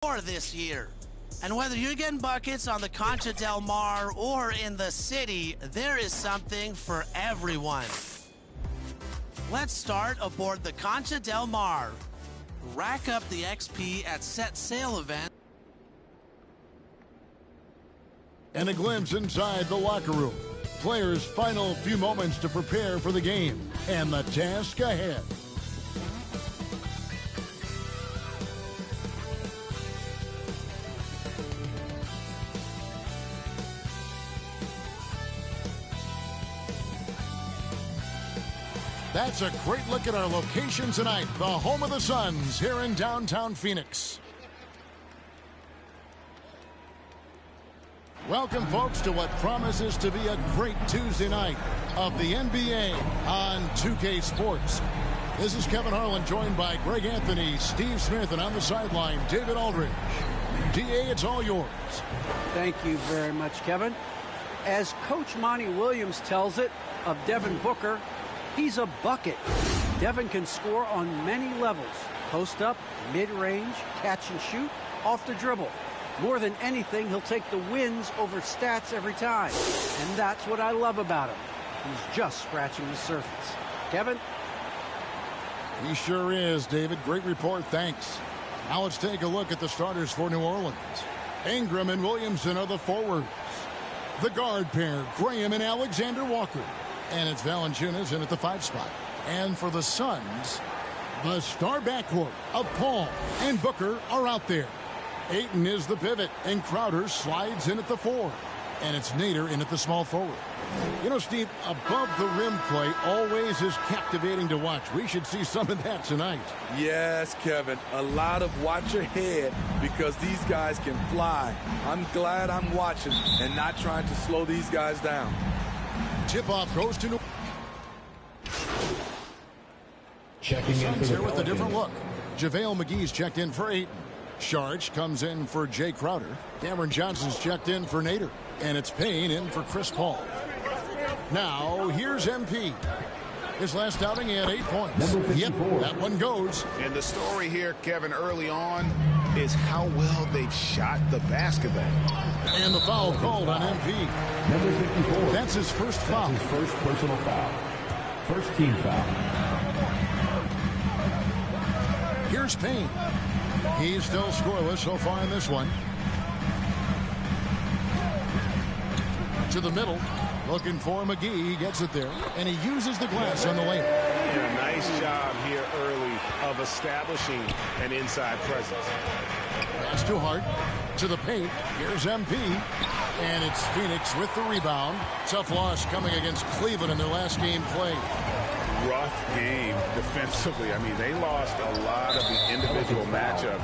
more this year. And whether you're getting buckets on the Concha Del Mar or in the city, there is something for everyone. Let's start aboard the Concha Del Mar. Rack up the XP at set sail event. And a glimpse inside the locker room. Players' final few moments to prepare for the game and the task ahead. That's a great look at our location tonight. The home of the Suns here in downtown Phoenix. Welcome, folks, to what promises to be a great Tuesday night of the NBA on 2K Sports. This is Kevin Harlan, joined by Greg Anthony, Steve Smith, and on the sideline, David Aldridge. DA, it's all yours. Thank you very much, Kevin. As Coach Monty Williams tells it of Devin Booker, he's a bucket. Devin can score on many levels. Post up, mid-range, catch and shoot, off the dribble. More than anything, he'll take the wins over stats every time. And that's what I love about him. He's just scratching the surface. Kevin? He sure is, David. Great report, thanks. Now let's take a look at the starters for New Orleans. Ingram and Williamson are the forwards. The guard pair, Graham and Alexander Walker. And it's Valanciunas in at the 5 spot. And for the Suns, the star backcourt of Paul and Booker are out there. Ayton is the pivot, and Crowder slides in at the 4. And it's Nader in at the small forward. You know, Steve, above the rim play always is captivating to watch. We should see some of that tonight. Yes, Kevin. A lot of watch ahead because these guys can fly. I'm glad I'm watching and not trying to slow these guys down. Tip-off goes to New Checking in Suns here with a different look. JaVale McGee's checked in for Ayton. Sharch comes in for Jay Crowder. Cameron Johnson's checked in for Nader. And it's Payne in for Chris Paul. Now, here's MP. His last outing, he had 8 points. Yep, that one goes. And the story here, Kevin, early on is how well they've shot the basketball. And the foul called on MP. Number 54. That's his first foul. His first personal foul. First team foul. Here's Payne. He's still scoreless so far in this one. To the middle. Looking for McGee. He gets it there. And he uses the glass on the layup. And a nice job here early of establishing an inside presence. Pass to Hart. To the paint. Here's MP. And it's Phoenix with the rebound. Tough loss coming against Cleveland in their last game played. Rough game defensively. I mean, they lost a lot of the individual matchups.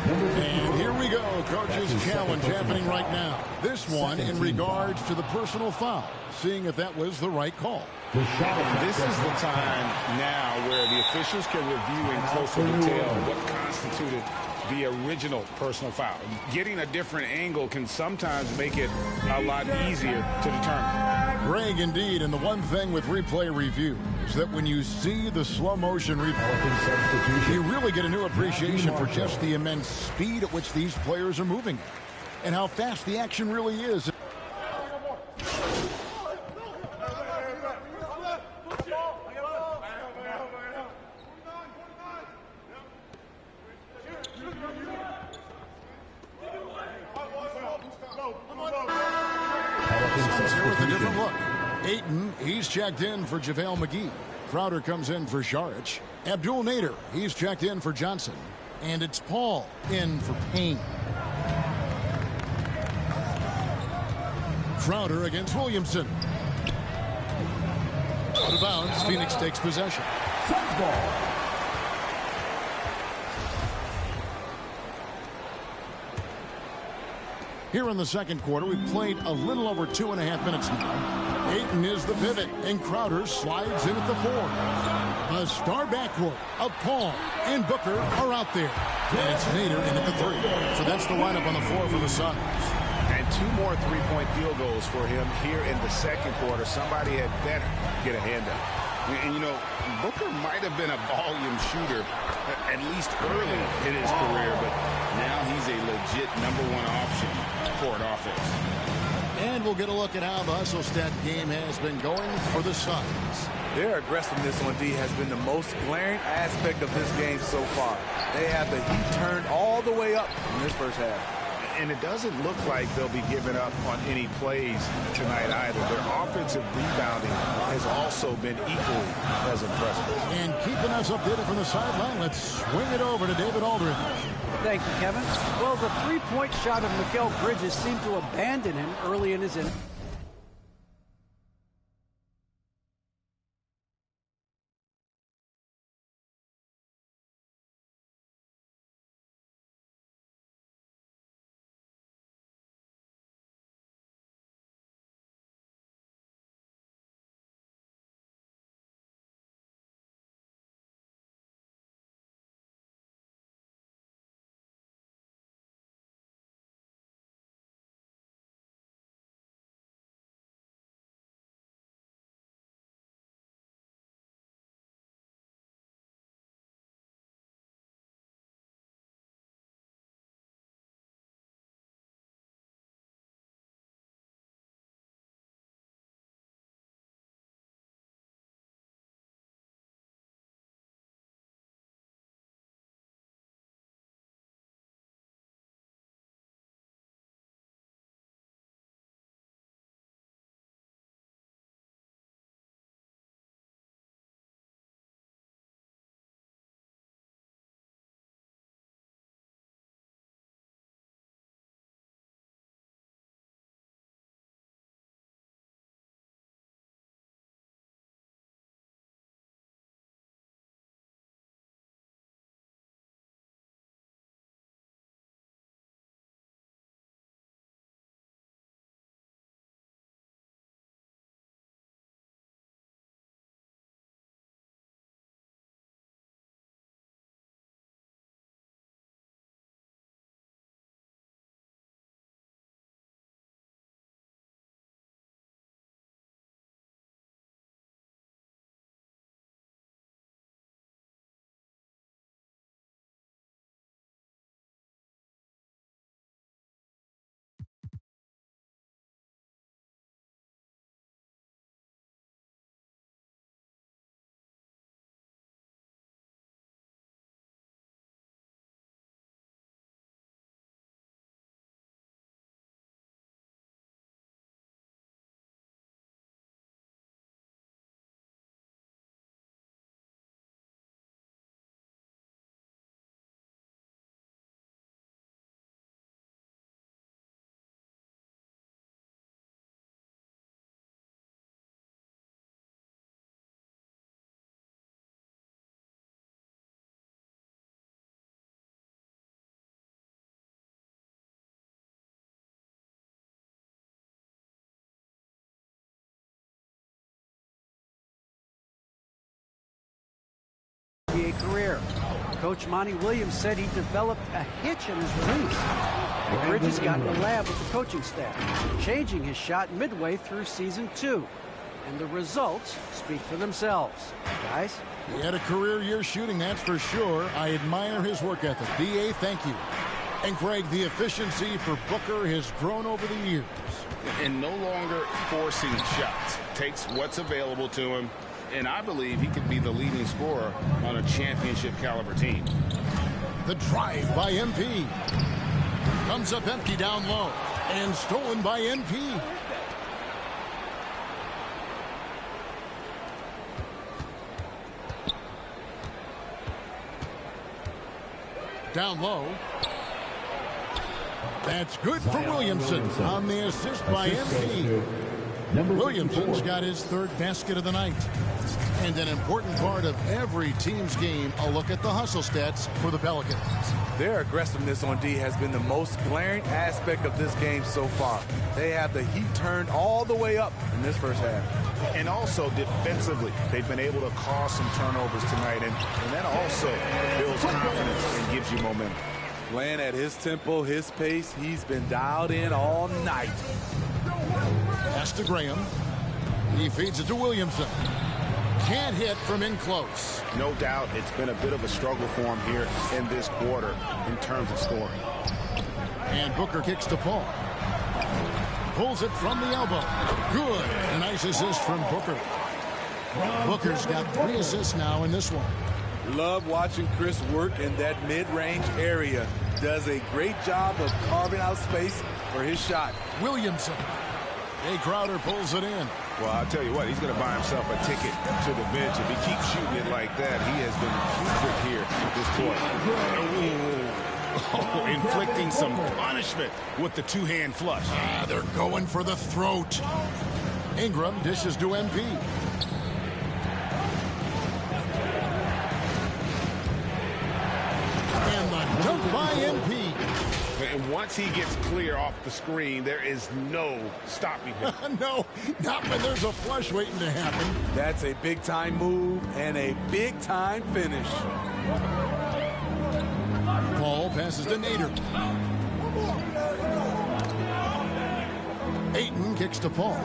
And here we go. Coach's challenge happening right now. This one in regards to the personal foul. Seeing if that was the right call. This is the time now where the officials can review in closer detail what constituted the original personal foul. Getting a different angle can sometimes make it a lot easier to determine. Greg, indeed, and the one thing with replay review is that when you see the slow motion replay, you really get a new appreciation for just the immense speed at which these players are moving and how fast the action really is. Here with a different look. Ayton, he's checked in for JaVale McGee. Crowder comes in for Saric. Abdul Nader, he's checked in for Johnson. And it's Paul in for Payne. Crowder against Williamson. Out of bounds, Phoenix takes possession. Suns ball. Here in the second quarter, we've played a little over 2.5 minutes now. Ayton is the pivot, and Crowder slides in at the 4. A star backcourt of Paul and Booker are out there. And it's Nader in at the 3. So that's the lineup on the floor for the Suns. And 2 more three-point field goals for him here in the second quarter. Somebody had better get a hand up. And, you know, Booker might have been a volume shooter, at least early in his career, but now he's a legit #1 option for an offense. And we'll get a look at how the hustle stat game has been going for the Suns. Their aggressiveness on D has been the most glaring aspect of this game so far. They have the heat turned all the way up in this first half. And it doesn't look like they'll be giving up on any plays tonight either. Their offensive rebounding has also been equally as impressive. And keeping us updated from the sideline, let's swing it over to David Aldridge. Thank you, Kevin. Well, the three-point shot of Mikal Bridges seemed to abandon him early in his inning. Career. Coach Monty Williams said he developed a hitch in his release. Bridges got in the lab with the coaching staff, changing his shot midway through season 2. And the results speak for themselves. Guys? He had a career year shooting, that's for sure. I admire his work ethic. B.A., thank you. And Greg, the efficiency for Booker has grown over the years. And no longer forcing shots. Takes what's available to him. And I believe he could be the leading scorer on a championship caliber team. The drive by MP. Comes up empty down low. And stolen by MP. Down low. That's good for Williamson on the assist by MP. Williamson's got his third basket of the night. And an important part of every team's game, a look at the hustle stats for the Pelicans. Their aggressiveness on D has been the most glaring aspect of this game so far. They have the heat turned all the way up in this first half. And also defensively, they've been able to cause some turnovers tonight. And that also builds confidence and gives you momentum. Playing at his tempo, his pace, he's been dialed in all night. Pass to Graham. He feeds it to Williamson. Can't hit from in close. No doubt it's been a bit of a struggle for him here in this quarter in terms of scoring. And Booker kicks to Paul. Pulls it from the elbow. Good. A nice assist from Booker. Booker's got 3 assists now in this one. Love watching Chris work in that mid-range area. Does a great job of carving out space for his shot. Williamson. Jay Crowder pulls it in. Well, I'll tell you what, he's going to buy himself a ticket to the bench. If he keeps shooting it like that, he has been putrid here this quarter. Oh, inflicting some punishment with the two-hand flush. They're going for the throat. Ingram dishes to MP. And the dunk by MP. And once he gets clear off the screen, there is no stopping him. No, not when there's a flush waiting to happen. That's a big-time move and a big-time finish. Paul passes to Nader. Ayton kicks to Paul.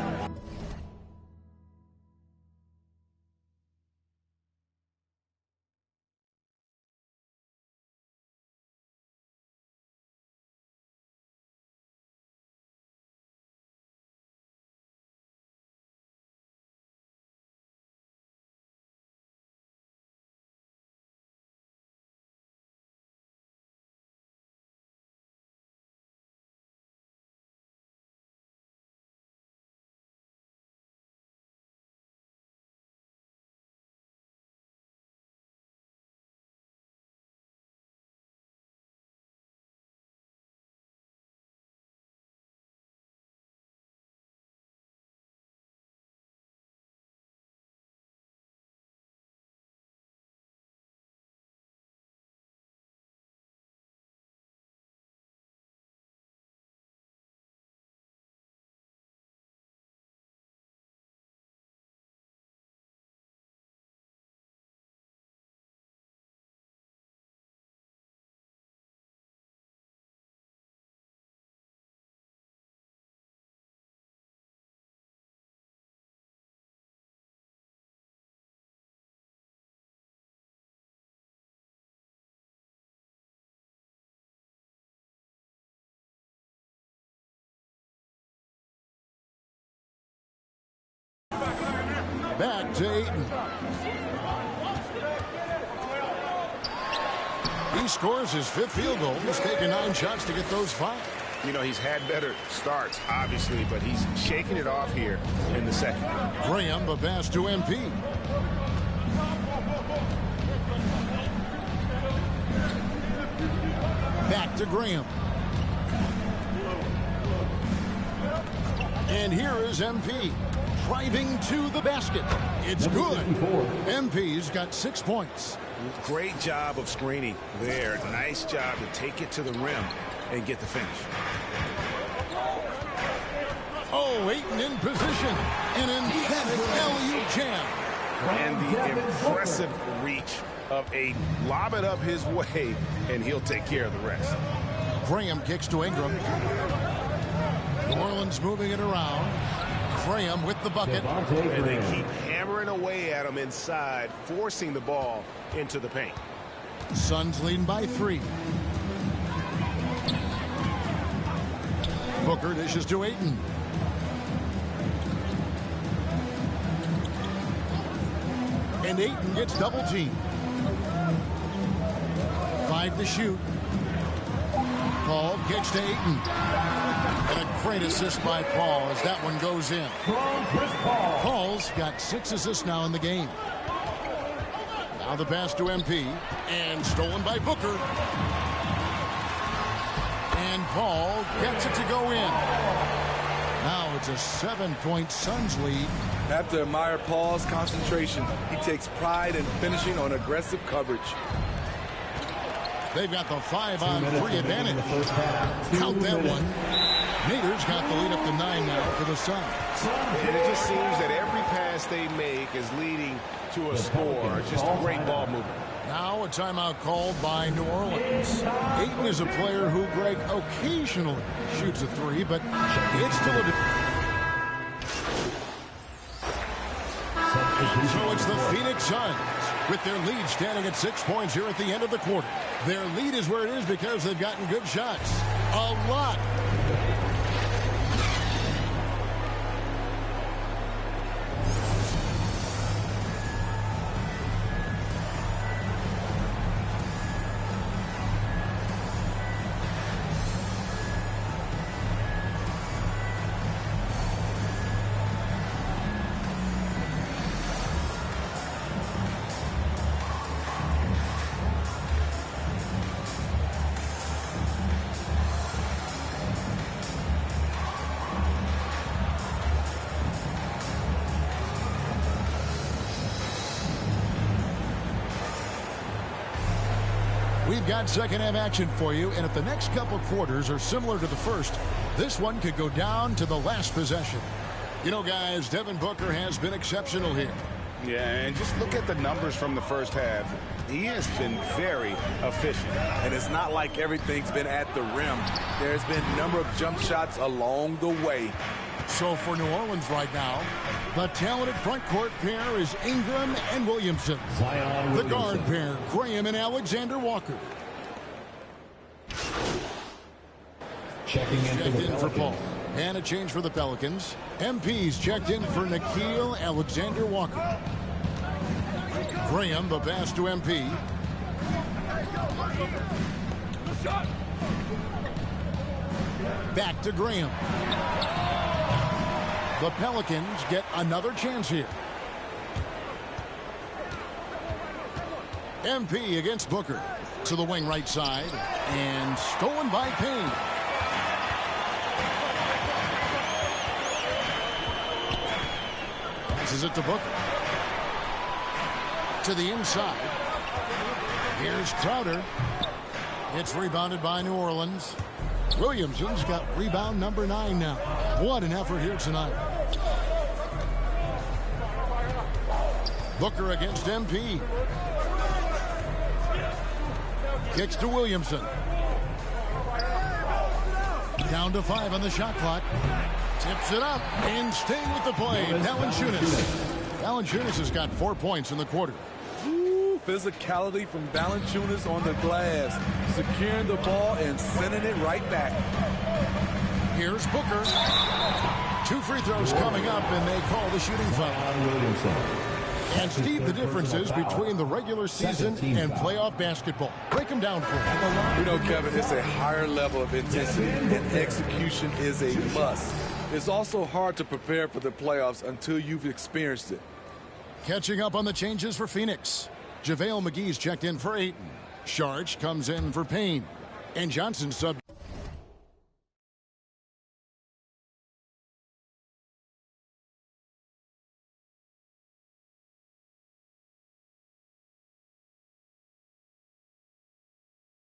Back to Ayton. He scores his 5th field goal. He's taken 9 shots to get those 5. You know, he's had better starts, obviously, but he's shaking it off here in the second. Graham, the pass to MP. Back to Graham. And here is MP. Driving to the basket. It's good. MP's got 6 points. Great job of screening there. Nice job to take it to the rim and get the finish. Oh, Ayton in position. An emphatic LU jam. And the impressive reach of Ayton. Lob it up his way, and he'll take care of the rest. Graham kicks to Ingram. New Orleans moving it around. Graham with the bucket. And they keep hammering away at him inside, forcing the ball into the paint. Suns leading by 3. Booker dishes to Ayton. And Ayton gets double teamed. 5 to shoot. Paul kicks to Ayton. And a great assist by Paul as that one goes in. Paul's got 6 assists now in the game. Now the pass to MP. And stolen by Booker. And Paul gets it to go in. Now it's a 7-point Suns lead. Have to admire Paul's concentration. He takes pride in finishing on aggressive coverage. They've got the 5-on-3 advantage. Count that one. Nader's got the lead up to 9 now for the Suns. And it just seems that every pass they make is leading to a score. Just a great ball movement. Now a timeout called by New Orleans. Ayton is a player who, Greg, occasionally shoots a 3, but it's still a... So it's the Phoenix Suns with their lead standing at 6 points here at the end of the quarter. Their lead is where it is because they've gotten good shots. A lot. We've got second-half action for you, and if the next couple quarters are similar to the first, this one could go down to the last possession. You know, guys, Devin Booker has been exceptional here. Yeah, and just look at the numbers from the first half. He has been very efficient. And it's not like everything's been at the rim. There's been a number of jump shots along the way. So for New Orleans right now, the talented front court pair is Ingram and Williamson. Zion The Williamson. guard pair, Graham and Alexander Walker. Checking in Checked for the in for Paul. Pelicans. And a change for the Pelicans. MP's checked in for Nickeil Alexander Walker. Graham, the pass to MP. Back to Graham. The Pelicans get another chance here. MP against Booker. To the wing right side. And stolen by Payne. Passes it to Booker. To the inside. Here's Crowder. It's rebounded by New Orleans. Williamson's got rebound number 9 now. What an effort here tonight. Booker against MP. Kicks to Williamson. Down to 5 on the shot clock. Tips it up and staying with the play. Valanciunas. Valanciunas has got 4 points in the quarter. Ooh, physicality from Valanciunas on the glass. Securing the ball and sending it right back. Here's Booker. 2 free throws coming up, and they call the shooting foul. Zion Williamson. And Steve, the difference is between the regular season and playoff basketball. Break them down for us. You know, Kevin, it's a higher level of intensity, and execution is a must. It's also hard to prepare for the playoffs until you've experienced it. Catching up on the changes for Phoenix. JaVale McGee's checked in for Ayton. Sharge comes in for Payne. And Johnson subbed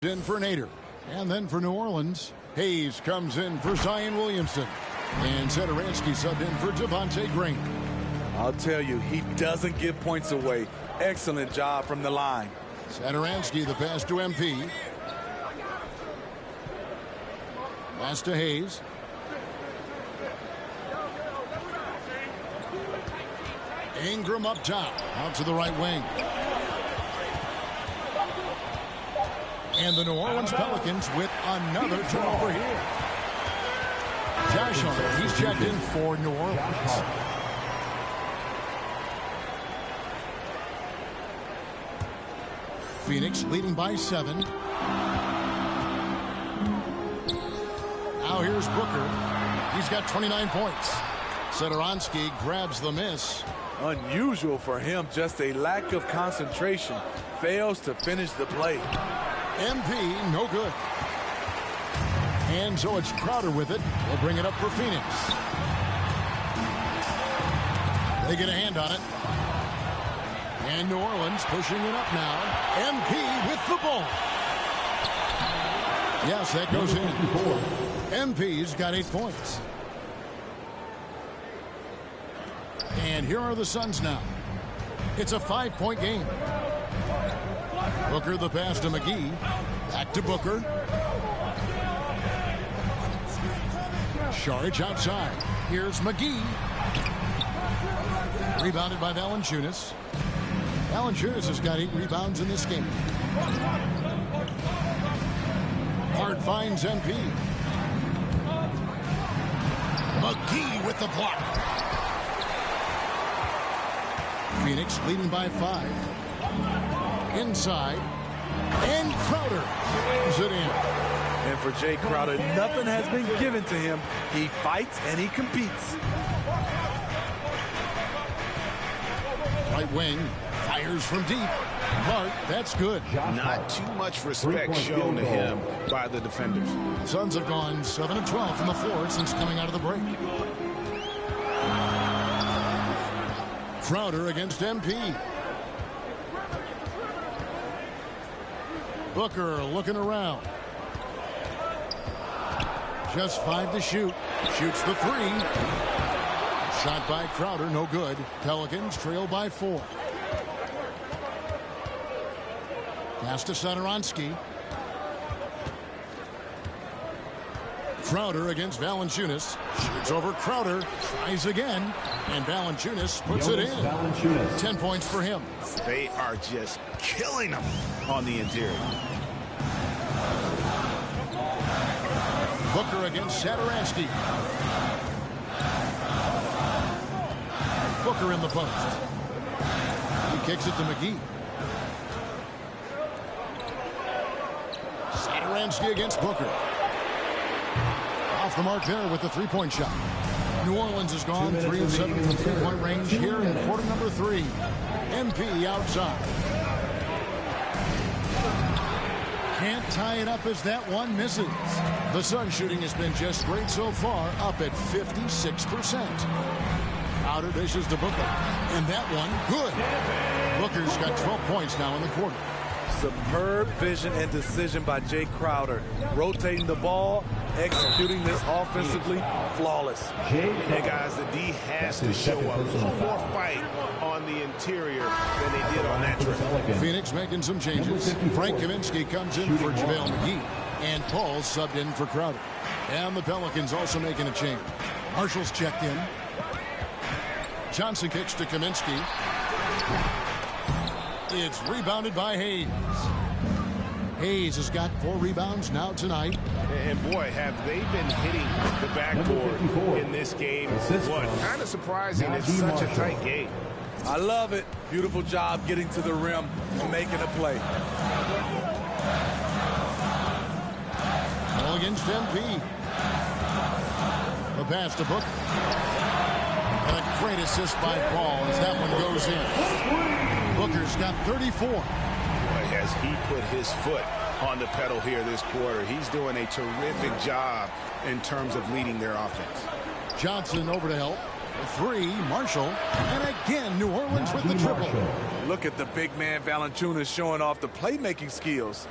in for Nader. And then for New Orleans, Hayes comes in for Zion Williamson. And Satoransky subbed in for Devontae Green. I'll tell you, he doesn't give points away. Excellent job from the line. Satoransky, the pass to MP. Pass to Hayes. Ingram up top, out to the right wing. And the New Orleans Pelicans with another turnover here. Josh Hart, he's checked in for New Orleans. Phoenix leading by 7. Now here's Booker. He's got 29 points. Satoransky grabs the miss. Unusual for him, just a lack of concentration. Fails to finish the play. MP, no good. And so it's Crowder with it. We'll bring it up for Phoenix. They get a hand on it. And New Orleans pushing it up now. MP with the ball. Yes, that goes in. MP's got 8 points. And here are the Suns now. It's a 5-point game. Booker the pass to McGee. Back to Booker. Sharge outside. Here's McGee. Rebounded by Valanciunas. Valanciunas has got 8 rebounds in this game. Hart finds MP. McGee with the block. Phoenix leading by 5. Inside. And Crowder slams it in. And for Jay Crowder, nothing has been given to him. He fights and he competes. Right wing. Fires from deep. Hart, that's good. Not too much respect shown to him by the defenders. The Suns have gone 7 of 12 from the floor since coming out of the break. Crowder against MP. Booker looking around. Just 5 to shoot. Shoots the 3. Shot by Crowder, no good. Pelicans trail by 4. Pass to Satoransky. Crowder against Valanciunas. Shoots over Crowder. Tries again. And Valanciunas puts it in. 10 points for him. They are just killing him on the interior. Booker against Satoransky. Booker in the post. He kicks it to McGee. Satoransky against Booker. Off the mark there with the three-point shot. New Orleans has gone 3 of 7 from three-point range here in quarter number 3. MP outside. Can't tie it up as that one misses. The Suns shooting has been just great so far, up at 56%. Outer dishes to Booker. And that one, good. Booker's got 12 points now in the quarter. Superb vision and decision by Jay Crowder. Rotating the ball, executing this offensively, flawless. And guys, the D has to show a little more fight on the interior than they did on that trip. Phoenix making some changes. Frank Kaminsky comes in for JaVale McGee. And Paul subbed in for Crowder. And the Pelicans also making a change. Marshall's checked in. Johnson kicks to Kaminsky. It's rebounded by Hayes. Hayes has got 4 rebounds now tonight. And boy, have they been hitting the backboard in this game. What kind of surprising, it's such a tight game. I love it. Beautiful job getting to the rim and making a play. Ball against MP. The pass to Booker. And a great assist by Paul as that one goes in. Booker's got 34. Boy, has he put his foot on the pedal here this quarter. He's doing a terrific job in terms of leading their offense. Johnson over to help. 3, Marshall. And again, New Orleans with the triple. Look at the big man Valanciunas showing off the playmaking skills.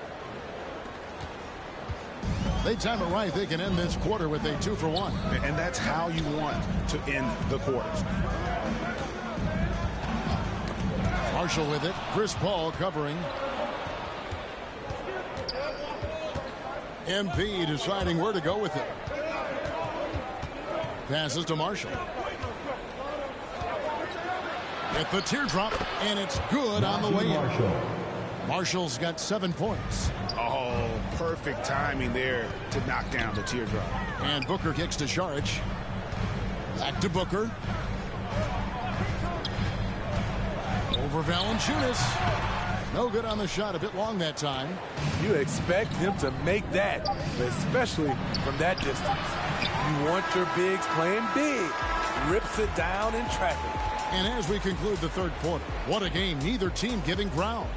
They time it right. They can end this quarter with a 2 for 1. And that's how you want to end the quarters. Marshall with it. Chris Paul covering. MP deciding where to go with it. Passes to Marshall. At the teardrop, and it's good on the way in. Marshall's got 7 points. Oh, perfect timing there to knock down the teardrop. And Booker kicks to Saric. Back to Booker. Over Valanciunas. No good on the shot. A bit long that time. You expect him to make that, especially from that distance. You want your bigs playing big. Rips it down in traffic. And as we conclude the third quarter, what a game. Neither team giving ground.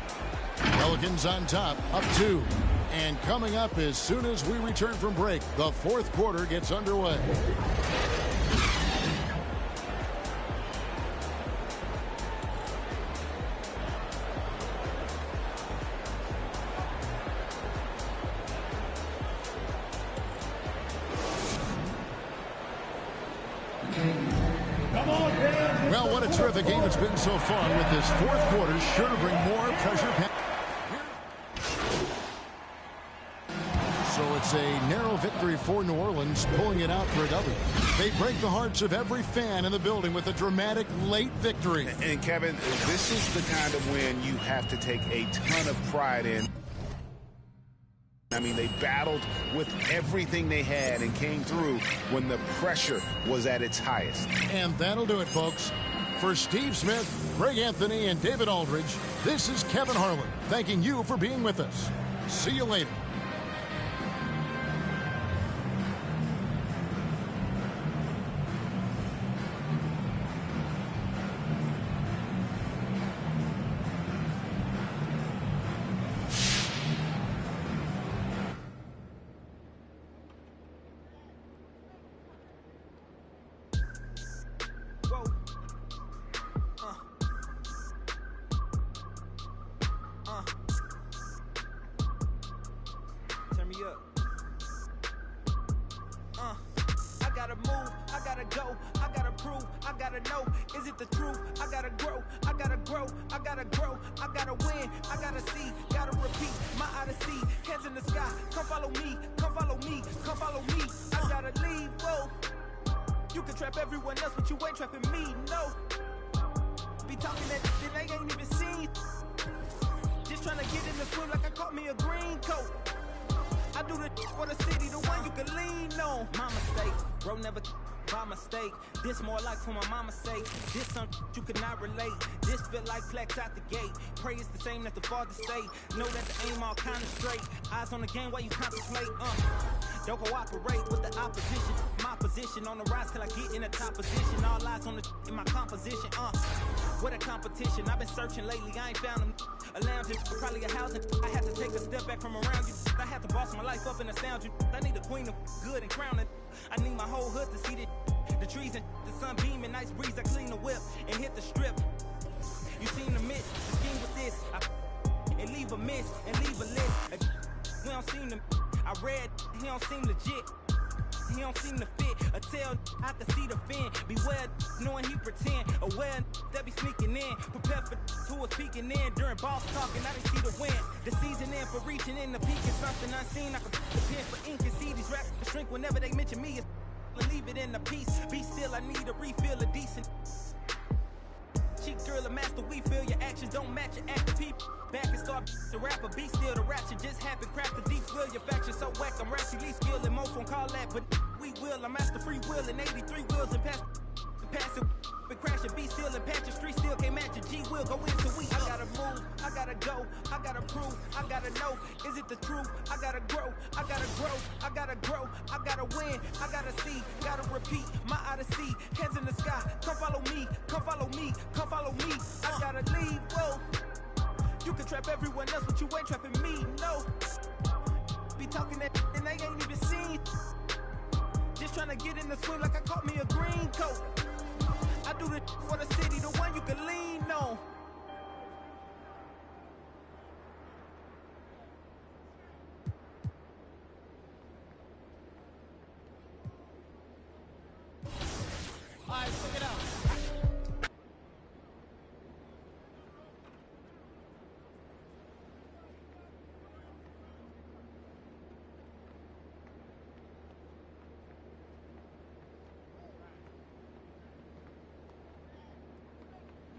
Pelicans on top, up 2. And coming up as soon as we return from break, the fourth quarter gets underway. Well, what a terrific game it's been so far with this fourth quarter. Sure to bring more pressure. So it's It's a narrow victory for New Orleans, pulling it out for a W. They break the hearts of every fan in the building with a dramatic late victory. And Kevin, this is the kind of win you have to take a ton of pride in. I mean, they battled with everything they had and came through when the pressure was at its highest. And that'll do it, folks. For Steve Smith, Greg Anthony, and David Aldridge, this is Kevin Harlan thanking you for being with us. See you later. This more like for my mama's sake. This something you could not relate. This feel like flex out the gate. Pray it's the same that the father say. Know that the aim all kind of straight. Eyes on the game while you contemplate. Don't cooperate with the opposition. My position on the rise till I get in the top position. All eyes on the in my composition. What a competition. I've been searching lately. I ain't found them. A lounge is probably a housing. I had to take a step back from around you. I had to boss my life up and astound you. I need a queen of good and crown it. I need my whole hood to see this. The trees and the sun beaming, nice breeze. I clean the whip and hit the strip. You seen the miss, the scheme with this. And leave a miss and leave a list. We don't seem to. I read, he don't seem legit. He don't seem to fit. A tell, I can see the fin. Beware, knowing he pretend. Aware that be sneaking in. Prepare for who was peeking in. During boss talking, I didn't see the win. The season in for reaching in the peak is something unseen. I can the pen for ink and see these raps shrink whenever they mention me. Leave it in the piece. Be still, I need a refill of decent. Cheek girl, a master, we feel your actions don't match your active people. Back and start the rapper, be still, the rap shit just happen. Crack the deep will, your faction so whack. I'm rationally skilled and most won't call that, but we will. I'm master free will and 83 wheels and pass it. Been crashing, be still and patch the street still can't match your G will go into we. I gotta move, I gotta go, I gotta prove, I gotta know, is it the truth? I gotta grow, I gotta grow, I gotta grow, I gotta win, I gotta see, gotta repeat, my odyssey, hands in the sky, come follow me, come follow me, come follow me, I gotta leave, whoa. You can trap everyone else, but you ain't trapping me, no. Be talking that and they ain't even seen. Just trying to get in the swim like I caught me a green coat. I do the for the city, the one you can lean on. All right, check it out.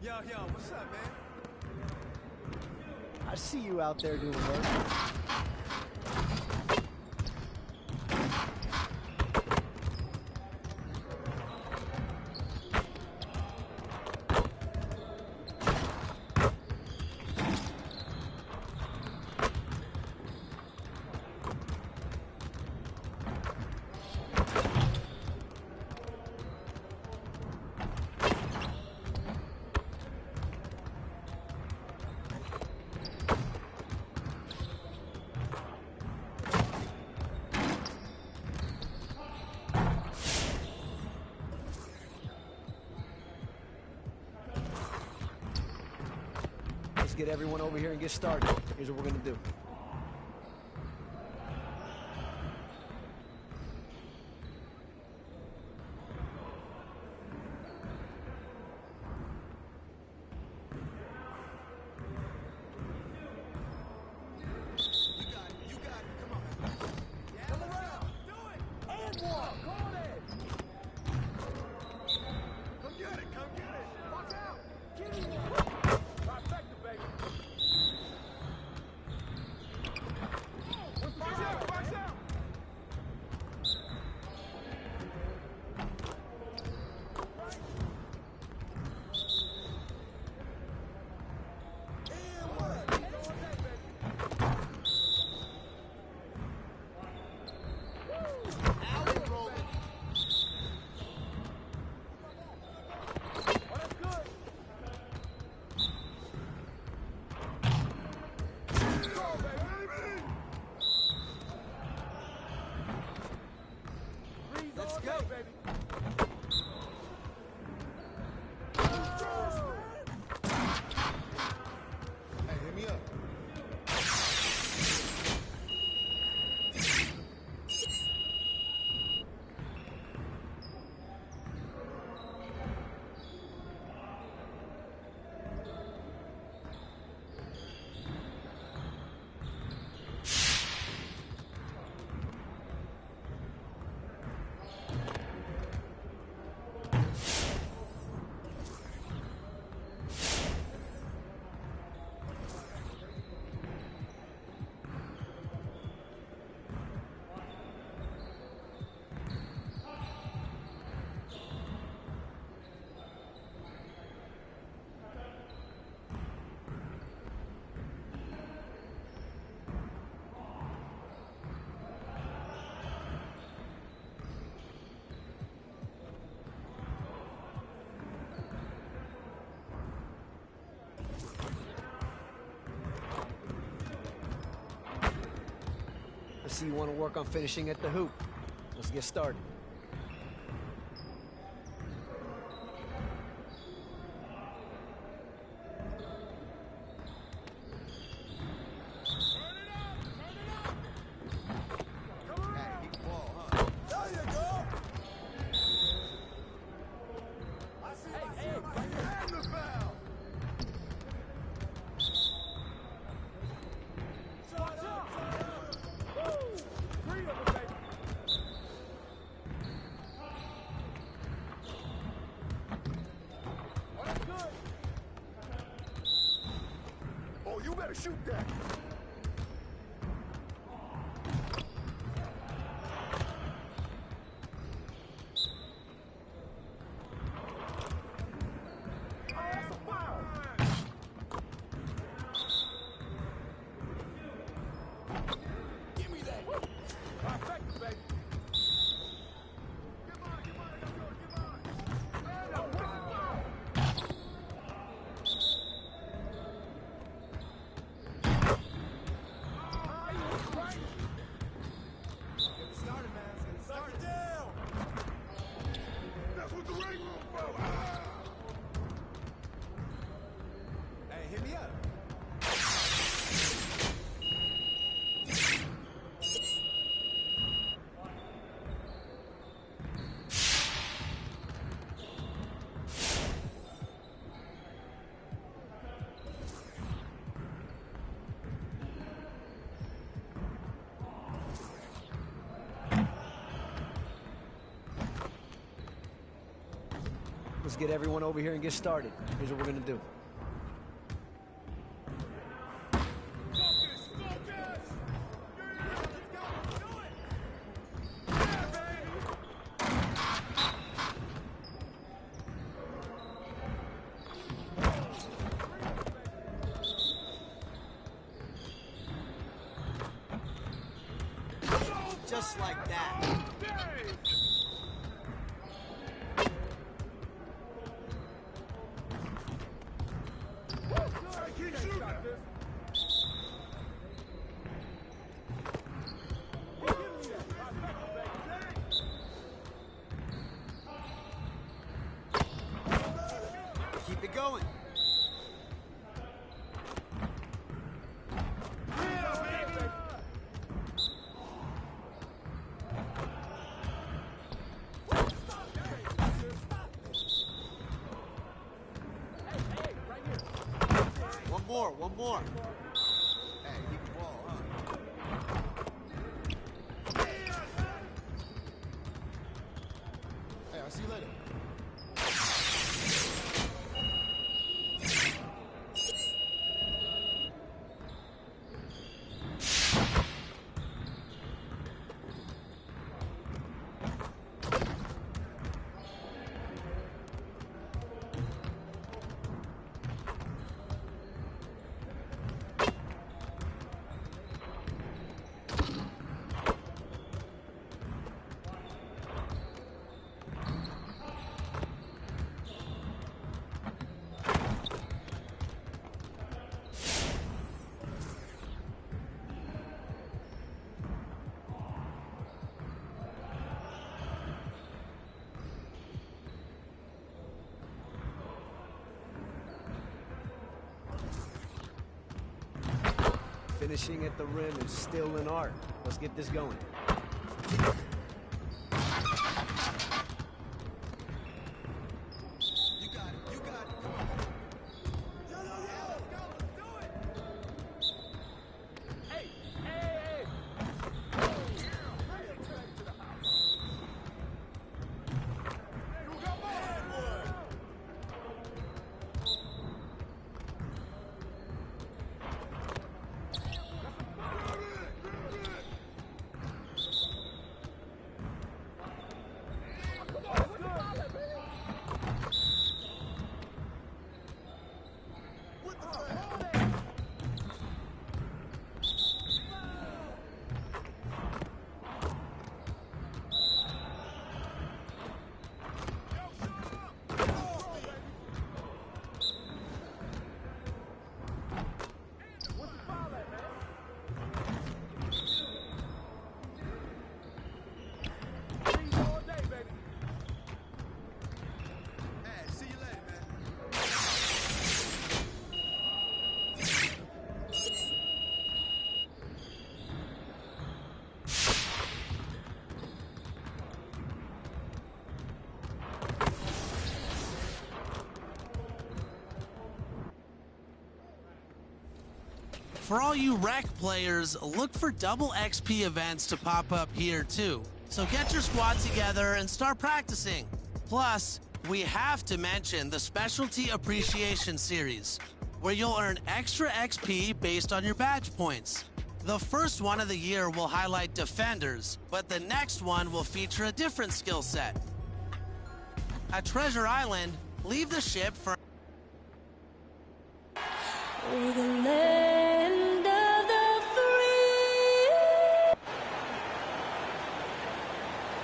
Yo, what's up, man? I see you out there doing work. Get everyone over here and get started. Here's what we're gonna do. You got it. Come on. I see you want to work on finishing at the hoop. Let's get started. You better shoot that. Give me that. Perfect, baby. Let's get everyone over here and get started. Here's what we're gonna do. Just like that. Keep it going. One more. Hey, keep the ball, huh? I'll see you later. Finishing at the rim is still an art. Let's get this going. For all you rec players, look for double XP events to pop up here too. So get your squad together and start practicing. Plus, we have to mention the Specialty Appreciation Series, where you'll earn extra XP based on your badge points. The first one of the year will highlight defenders, but the next one will feature a different skill set. At Treasure Island, leave the ship for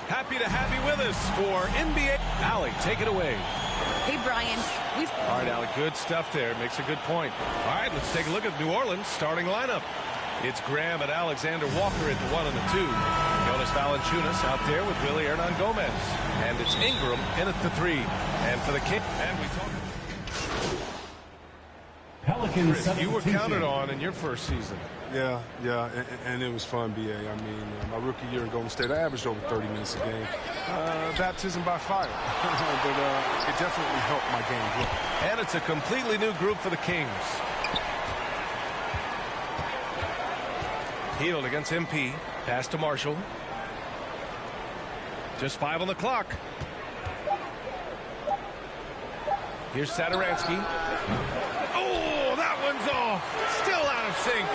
Happy to have you with us for NBA. Allie, take it away. Hey, Brian. All right, Allie, good stuff there. Makes a good point. All right, let's take a look at New Orleans' starting lineup. It's Graham and Alexander Walker at the 1 and the 2. Jonas Valanciunas out there with Willie Hernan Gomez. And it's Ingram in at the 3. And for the Kings, and we talked. Pelicans. Chris, you were counted on in your first season. Yeah, and it was fun, BA. I mean, my rookie year in Golden State, I averaged over 30 minutes a game. Baptism by fire. But it definitely helped my game grow. And it's a completely new group for the Kings. Hield against MP. Pass to Marshall. Just 5 on the clock. Here's Satoransky. Oh, that one's off. Still out of sync.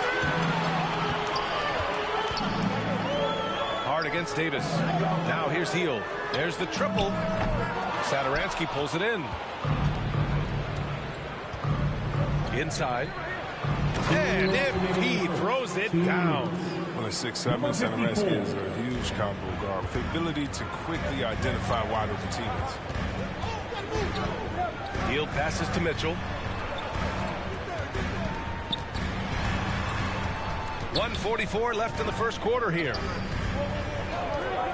Hard against Davis. Now here's Hield. There's the triple. Satoransky pulls it in. Inside. And MP throws it down. On a 6'7", Satoransky is a huge combo guard with the ability to quickly identify wide open teammates. Hield passes to Mitchell. 1:44 left in the first quarter here.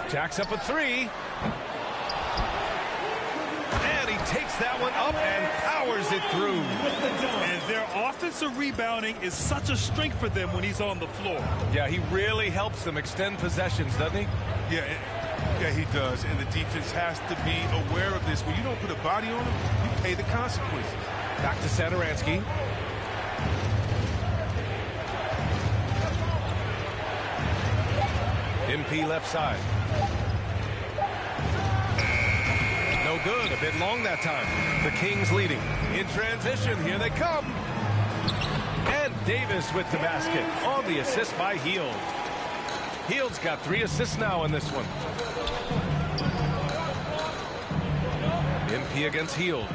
Jacks up a 3. And he takes that one up and powers it through. And their offensive rebounding is such a strength for them when he's on the floor. Yeah, he really helps them extend possessions, doesn't he? Yeah, he does. And the defense has to be aware of this. When you don't put a body on him, you pay the consequences. Back to Satoransky. MP left side. good. A bit long that time. The Kings leading. In transition, here they come. And Davis with the basket on the assist by Hield. Hield's got 3 assists now in this one. MP against Hield.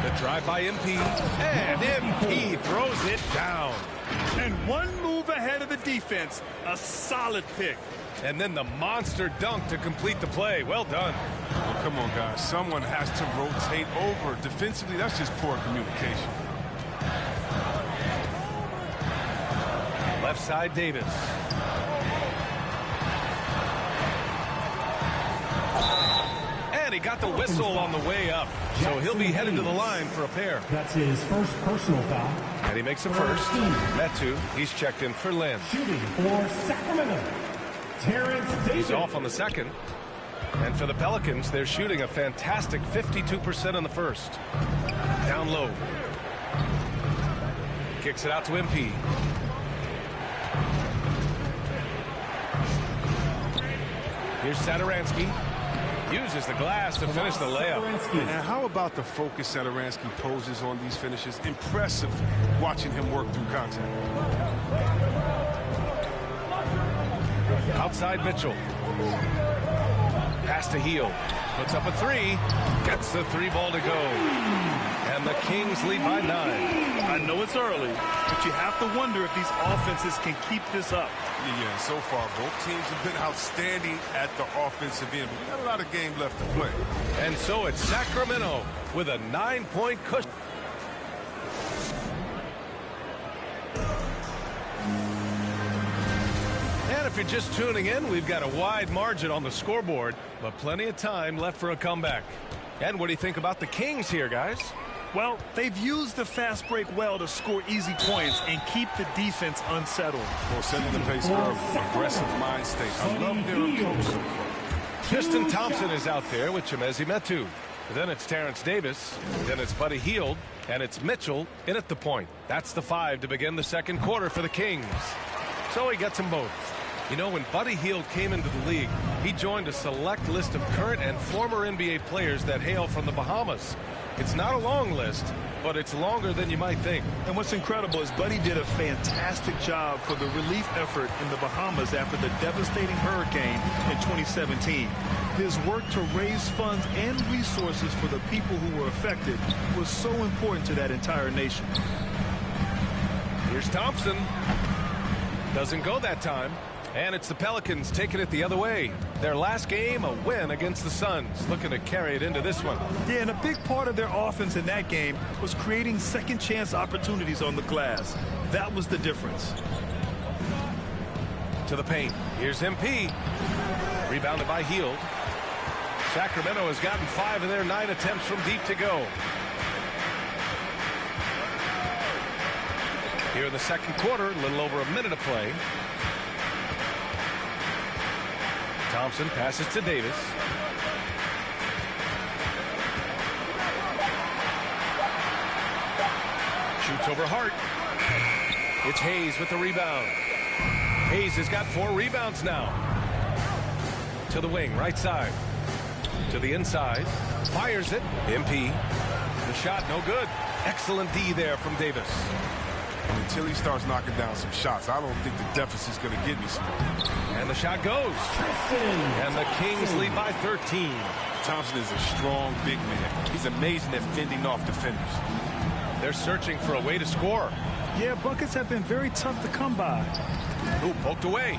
The drive by MP. And MP throws it down. And one move ahead of the defense. A solid pick. And then the monster dunk to complete the play. Well done. Oh, come on, guys. Someone has to rotate over. Defensively, that's just poor communication. Left side, Davis. And he got the whistle on the way up. So he'll be headed to the line for a pair. That's his first personal foul. And he makes a first. Metu, he's checked in for Lynn. Shooting for Sacramento, Terrence Davis. He's off on the second. And for the Pelicans, they're shooting a fantastic 52% on the first. Down low. Kicks it out to MP. Here's Satoransky. Uses the glass to finish the layup. And how about the focus Satoransky poses on these finishes? Impressive watching him work through contact. Outside Mitchell. Pass to Hield. Puts up a 3. Gets the 3-ball to go. And the Kings lead by 9. I know it's early, but you have to wonder if these offenses can keep this up. Yeah, so far both teams have been outstanding at the offensive end. We've got a lot of game left to play. And so it's Sacramento with a 9-point cushion. And if you're just tuning in, we've got a wide margin on the scoreboard, but plenty of time left for a comeback. And what do you think about the Kings here, guys? Well, they've used the fast break well to score easy points and keep the defense unsettled. Well, setting the pace early, aggressive mind state. I love their approach. Tristan Thompson is out there with Chimezie Metu. Then it's Terrence Davis. Then it's Buddy Hield. And it's Mitchell in at the point. That's the 5 to begin the second quarter for the Kings. So he gets them both. You know, when Buddy Hield came into the league, he joined a select list of current and former NBA players that hail from the Bahamas. It's not a long list, but it's longer than you might think. And what's incredible is Buddy did a fantastic job for the relief effort in the Bahamas after the devastating hurricane in 2017. His work to raise funds and resources for the people who were affected was so important to that entire nation. Here's Thompson. Doesn't go that time. And it's the Pelicans taking it the other way. Their last game, a win against the Suns. Looking to carry it into this one. Yeah, and a big part of their offense in that game was creating second chance opportunities on the glass. That was the difference. To the paint. Here's MP. Rebounded by Hield. Sacramento has gotten 5 of their 9 attempts from deep to go. Here in the second quarter, a little over a minute of play. Thompson passes to Davis. Shoots over Hart. It's Hayes with the rebound. Hayes has got 4 rebounds now. To the wing, right side. To the inside. Fires it. MP. The shot, no good. Excellent D there from Davis. Until he starts knocking down some shots, I don't think the deficit's going to get me some. And the shot goes. And the Kings lead by 13. Thompson is a strong big man. He's amazing at fending off defenders. They're searching for a way to score. Yeah, buckets have been very tough to come by. Ooh, poked away.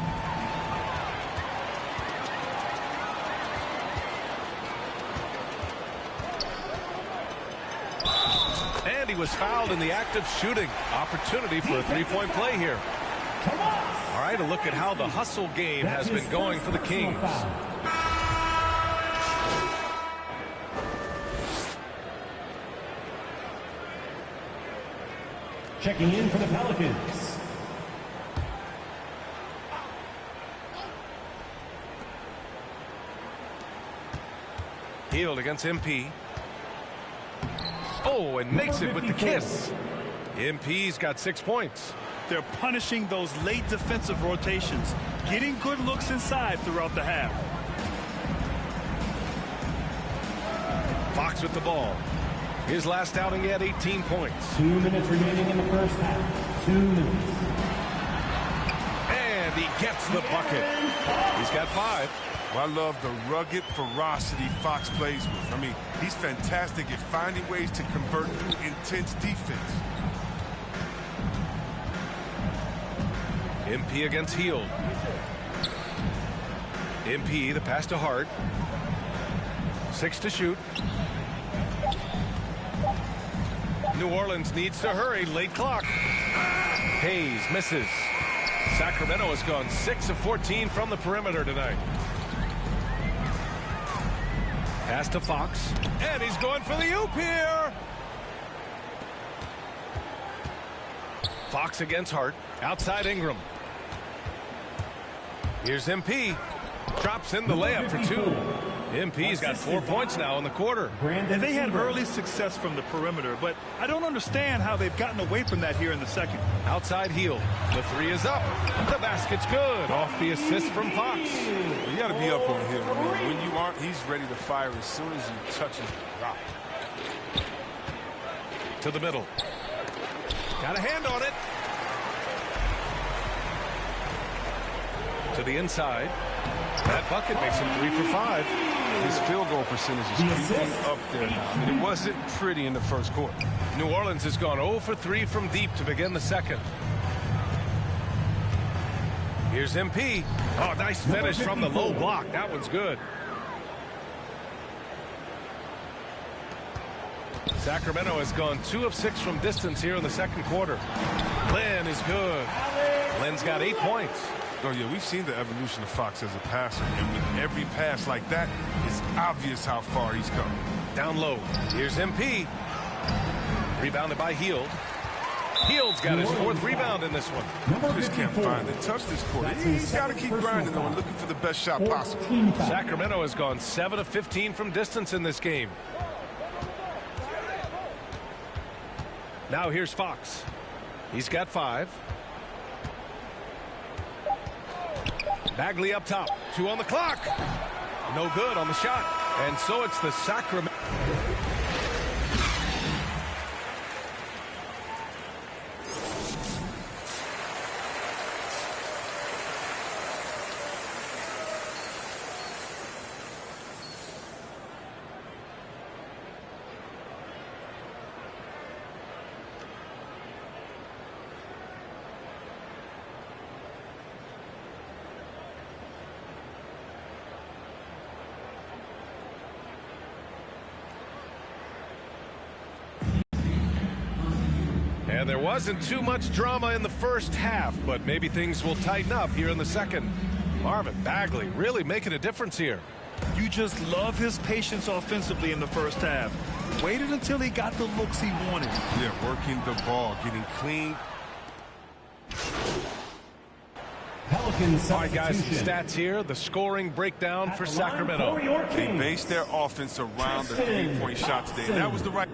And he was fouled in the act of shooting. Opportunity for a 3-point play here. All right, a look at how the hustle game has been going for the Kings. Checking in for the Pelicans, Hield against MP. Oh, and makes it with the kiss. MP's got 6 points. They're punishing those late defensive rotations, getting good looks inside throughout the half. Fox with the ball. His last outing, he had 18 points. 2 minutes remaining in the first half. 2 minutes. And he gets the bucket. He's got 5. Well, I love the rugged ferocity Fox plays with. I mean, he's fantastic at finding ways to convert through intense defense. MP against Hield. MP, the pass to Hart. 6 to shoot. New Orleans needs to hurry. Late clock. Hayes misses. Sacramento has gone 6 of 14 from the perimeter tonight. Pass to Fox. And he's going for the oop here. Fox against Hart. Outside Ingram. Here's MP. Drops in the layup for 2. MP's got 4 points now in the quarter. And they had early success from the perimeter, but I don't understand how they've gotten away from that here in the second. Outside Hield. The 3 is up. The basket's good. Off the assist from Fox. Well, you got to be up on Hield. I mean, when you aren't, he's ready to fire as soon as he touches the rock. To the middle. Got a hand on it. To the inside. That bucket makes him 3 for 5. His field goal percentage is creeping up there now. I mean, it wasn't pretty in the first quarter. New Orleans has gone 0 for 3 from deep to begin the second. Here's MP. Oh, nice finish from the low block. That one's good. Sacramento has gone 2 of 6 from distance here in the second quarter. Lynn is good. Lynn's got 8 points. Oh, yeah, we've seen the evolution of Fox as a passer, and with every pass like that, it's obvious how far he's come. Down low. Here's MP. Rebounded by Hield. Hield's got his 4th rebound in this one. Just can't find the touch this quarter. He's got to keep grinding, though, and looking for the best shot possible. Sacramento has gone 7 of 15 from distance in this game. Now here's Fox. He's got 5. Bagley up top. 2 on the clock. No good on the shot. And so it's the Sacramento. And there wasn't too much drama in the first half, but maybe things will tighten up here in the second. Marvin Bagley really making a difference here. You just love his patience offensively in the first half. Waited until he got the looks he wanted. Yeah, working the ball, getting clean. All right, guys, stats here. The scoring breakdown for Sacramento. They based their offense around the three-point shot today, and that was the right...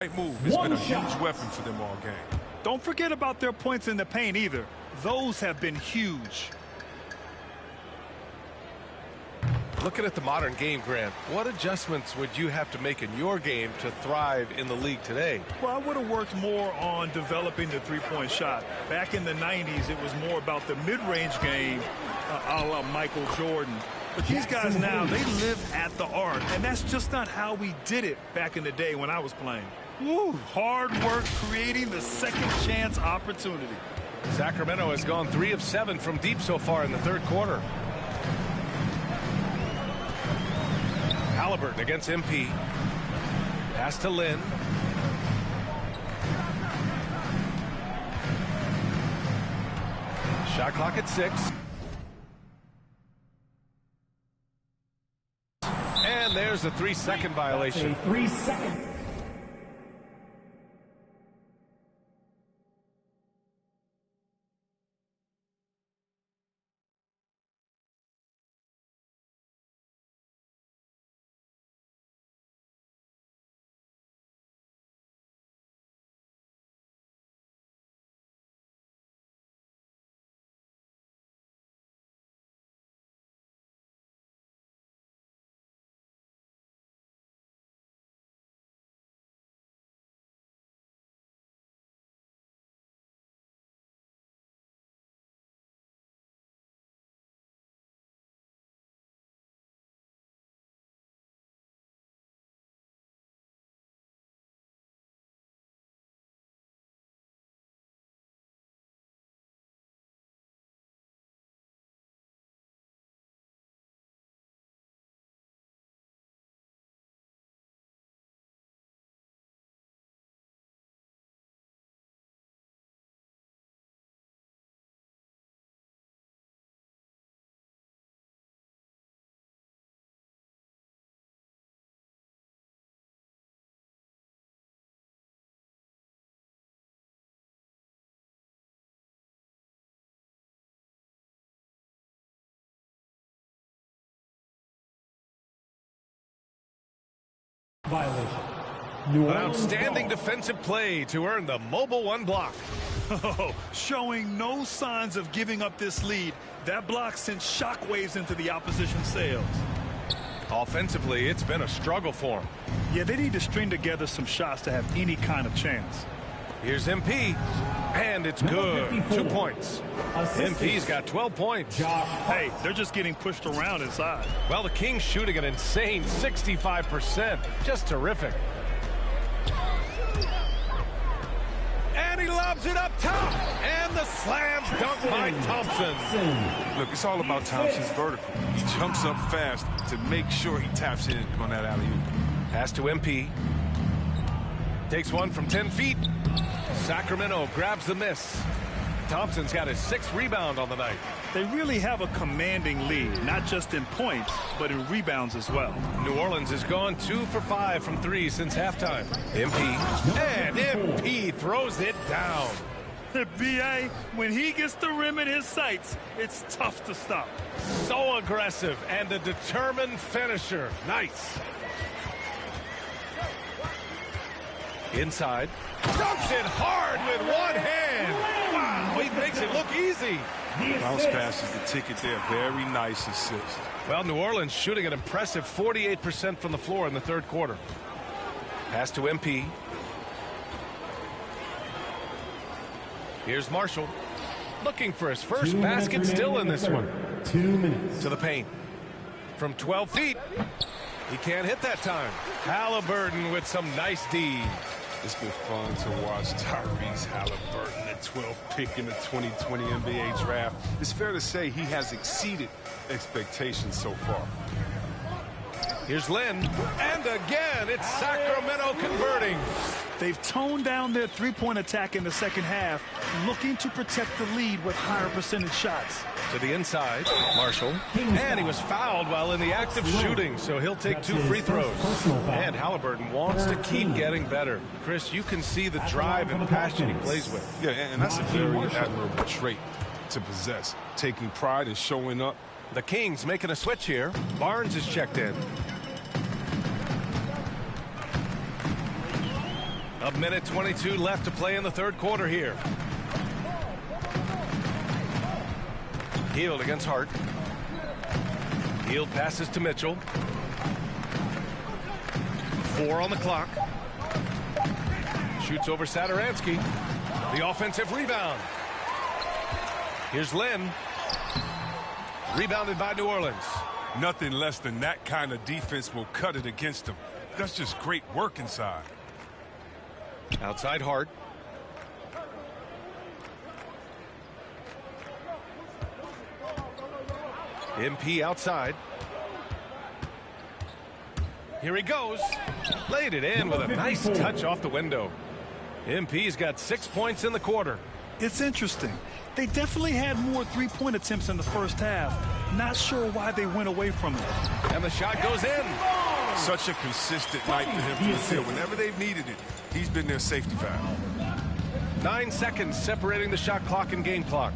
move. It's been a huge weapon for them all game. Don't forget about their points in the paint either. Those have been huge. Looking at the modern game, Grant, what adjustments would you have to make in your game to thrive in the league today? Well, I would have worked more on developing the three-point shot. Back in the 90s, it was more about the mid-range game, a la Michael Jordan. But these guys now, they live at the arc, and that's just not how we did it back in the day when I was playing. Woo, hard work creating the second chance opportunity. Sacramento has gone 3 of 7 from deep so far in the third quarter. Halliburton against MP. Pass to Lynn. Shot clock at 6. And there's a 3-second violation. That's a 3-second. Violation. An outstanding defensive play to earn the Mobile One block. Oh, showing no signs of giving up this lead. That block sent shockwaves into the opposition sails. Offensively, it's been a struggle for him. Yeah, they need to string together some shots to have any kind of chance. Here's MP, and it's good. 2 points. MP's got 12 points. Hey, they're just getting pushed around inside. Well, the Kings shooting an insane 65%. Just terrific. And he lobs it up top. And the slam dunk by Thompson. Look, it's all about Thompson's vertical. He jumps up fast to make sure he taps in on that alley-oop. Pass to MP. Takes one from 10 feet. Sacramento grabs the miss. Thompson's got his 6th rebound on the night. They really have a commanding lead, not just in points, but in rebounds as well. New Orleans has gone 2 for 5 from 3 since halftime. MP, and MP throws it down. B.A., when he gets the rim in his sights, it's tough to stop. So aggressive and a determined finisher. Nice. Inside. Dunks it hard with one hand. Wow, he makes it look easy. Bounce pass is the ticket there. Very nice assist. Well, New Orleans shooting an impressive 48% from the floor in the third quarter. Pass to MP. Here's Marshall. Looking for his first basket still in this one. 2 minutes. To the paint. From 12 feet. He can't hit that time. Halliburton with some nice D. It's been fun to watch Tyrese Halliburton, the 12th pick in the 2020 NBA draft. It's fair to say he has exceeded expectations so far. Here's Lynn, and again, it's Sacramento converting. They've toned down their three-point attack in the second half, looking to protect the lead with higher percentage shots. To the inside, Marshall, and he was fouled while in the act of shooting, so he'll take 2 free throws. And Halliburton wants to keep getting better. Chris, you can see the drive and passion he plays with. Yeah, and that's a very admirable trait to possess, taking pride in showing up. The Kings making a switch here. Barnes is checked in. A minute 22 left to play in the third quarter here. Hield against Hart. Hield passes to Mitchell. 4 on the clock. Shoots over Satoransky. The offensive rebound. Here's Lynn. Rebounded by New Orleans. Nothing less than that kind of defense will cut it against them. That's just great work inside. Outside Hart. MP outside. Here he goes. Laid it in with a nice touch off the window. MP's got 6 points in the quarter. It's interesting. They definitely had more three-point attempts in the first half. Not sure why they went away from it. And the shot goes in. Such a consistent night for him from the field. Whenever they've needed it, he's been their safety valve. 9 seconds separating the shot clock and game clock.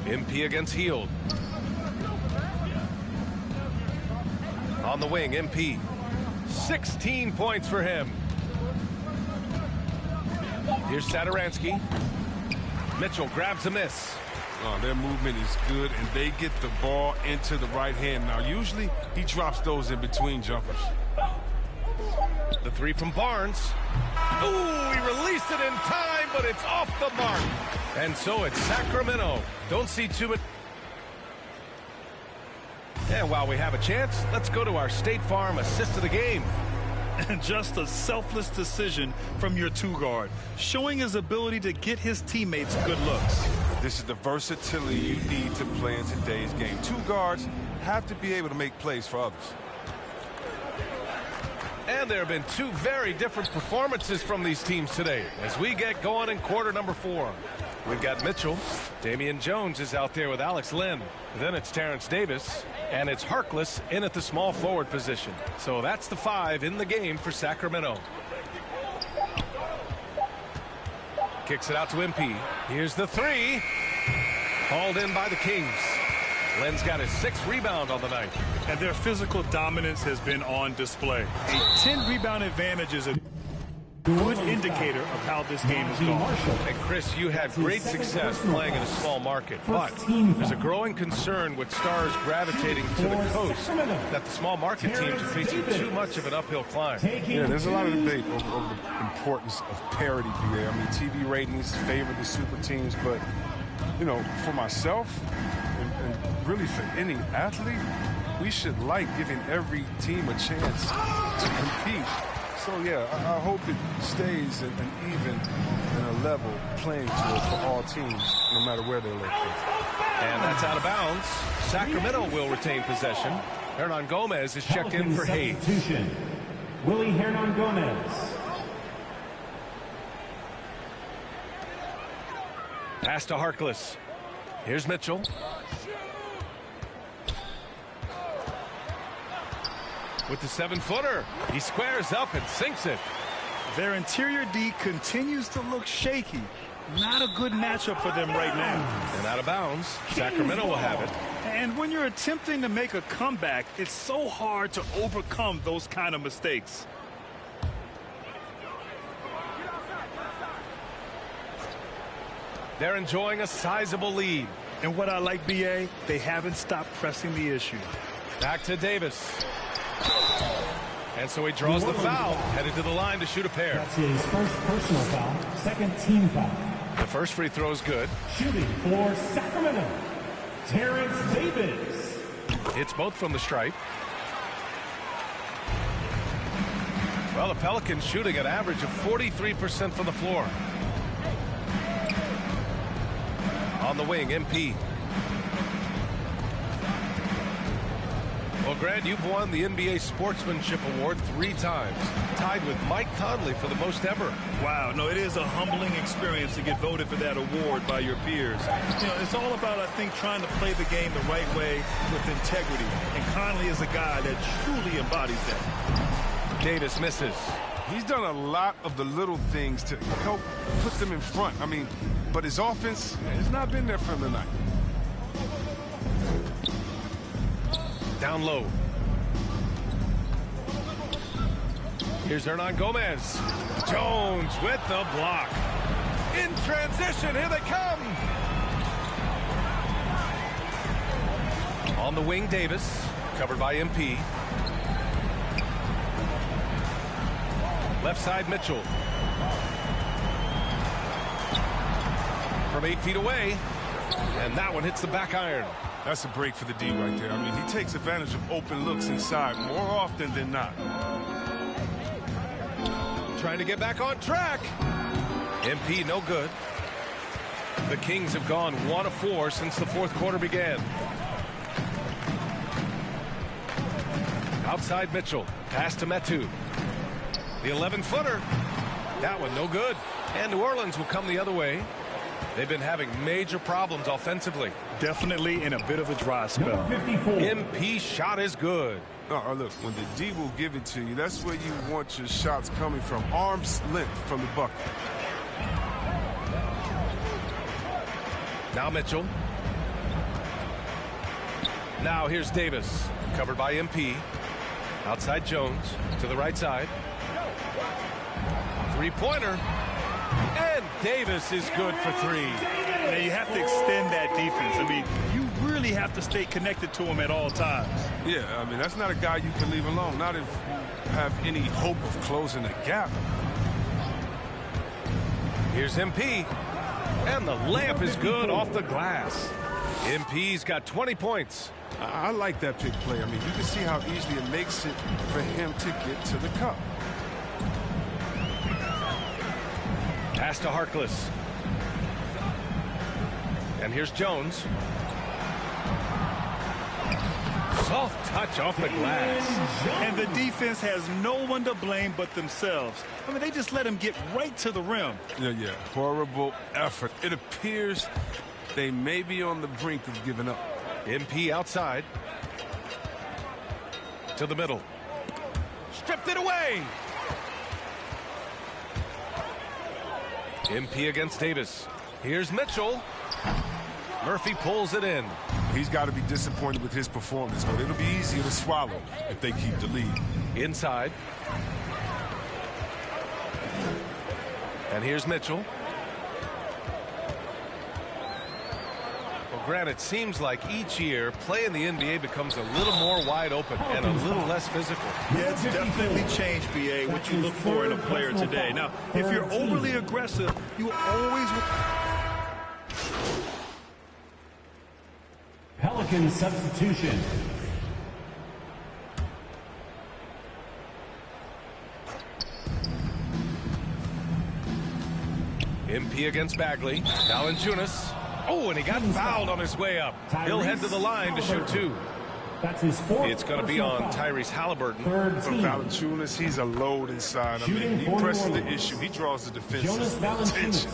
MP against Hield. On the wing, MP. 16 points for him. Here's Satoransky. Mitchell grabs a miss. Oh, their movement is good, and they get the ball into the right hand. Now, usually he drops those in between jumpers. The three from Barnes. Ooh, he released it in time, but it's off the mark. And so it's Sacramento. Don't see too much. And while we have a chance, let's go to our State Farm assist of the game. And just a selfless decision from your two-guard, showing his ability to get his teammates good looks. This is the versatility you need to play in today's game. Two guards have to be able to make plays for others. And there have been two very different performances from these teams today as we get going in quarter number 4. We've got Mitchell. Damian Jones is out there with Alex Lynn. Then it's Terrence Davis. And it's Harkless in at the small forward position. So that's the 5 in the game for Sacramento. Kicks it out to MP. Here's the 3. Hauled in by the Kings. Lynn's got his 6th rebound on the night. And their physical dominance has been on display. A 10-rebound advantage is a good indicator of how this game is going. And Chris, you had great success playing in a small market, but there's a growing concern with stars gravitating to the coast that the small market teams are facing too much of an uphill climb. Yeah, there's a lot of debate over the importance of parity, BA. I mean, TV ratings favor the super teams, but, you know, for myself and really for any athlete, we should like giving every team a chance to compete. So, yeah, I hope it stays an even and a level playing field for all teams, no matter where they're located. And that's out of bounds. Sacramento will retain possession. Hernan Gomez is checked in for Hayes. Willie Hernan Gomez. Pass to Harkless. Here's Mitchell. With the 7-footer, he squares up and sinks it. Their interior D continues to look shaky. Not a good matchup for them right now. And out of bounds, Sacramento will have it. And when you're attempting to make a comeback, it's so hard to overcome those kind of mistakes. They're enjoying a sizable lead. And what I like, BA, they haven't stopped pressing the issue. Back to Davis. And so he draws the foul, headed to the line to shoot a pair. That's his first personal foul, second team foul. The first free throw is good. Shooting for Sacramento, Terrence Davis. Hits both from the stripe. Well, the Pelicans shooting an average of 43% from the floor. On the wing, MP. Well, Grant, you've won the NBA Sportsmanship Award 3 times, tied with Mike Conley for the most ever. Wow, no, it is a humbling experience to get voted for that award by your peers. You know, it's all about, I think, trying to play the game the right way with integrity. And Conley is a guy that truly embodies that. Davis misses. He's done a lot of the little things to help put them in front. I mean, but his offense has not been there for him tonight. Down low. Here's Hernan Gomez. Jones with the block. In transition, here they come. On the wing, Davis, covered by MP. Left side, Mitchell. From 8 feet away. And that one hits the back iron. That's a break for the D right there. I mean, he takes advantage of open looks inside more often than not. Trying to get back on track. MP no good. The Kings have gone 1 of 4 since the fourth quarter began. Outside Mitchell. Pass to Metu. The 11-footer. That one no good. And New Orleans will come the other way. They've been having major problems offensively. Definitely in a bit of a dry spell. MP shot is good. Oh, look, when the D will give it to you, that's where you want your shots coming from. Arm's length from the bucket. Now Mitchell. Now here's Davis. Covered by MP. Outside Jones. To the right side. Three-pointer. And Davis is good for 3. Now you have to extend that defense. I mean, you really have to stay connected to him at all times. Yeah, I mean, that's not a guy you can leave alone. Not if you have any hope of closing the gap. Here's MP. And the layup is good off the glass. MP's got 20 points. I like that pick play. I mean, you can see how easily it makes it for him to get to the cup. Pass to Harkless. And here's Jones. Soft touch off the glass. And the defense has no one to blame but themselves. I mean, they just let him get right to the rim. Yeah. Horrible effort. It appears they may be on the brink of giving up. MP outside. To the middle. Stripped it away. MP against Davis. Here's Mitchell. Murphy pulls it in. He's got to be disappointed with his performance, but it'll be easier to swallow if they keep the lead. Inside. And here's Mitchell. Well, Grant, it seems like each year play in the NBA becomes a little more wide open and a little less physical. Yeah, it's definitely changed, BA, what you look for in a player today. Now, if you're overly aggressive, you always... Pelican substitution. MP against Bagley. Valanciunas. Oh, and he got fouled on his way up. He'll head to the line to shoot 2. That's his fourth. It's going to be on Tyrese Halliburton. For Valanciunas, he's a load inside. I mean, he presses the issue. He draws the defense's attention.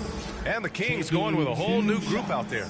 And the Kings going with a whole new group out there.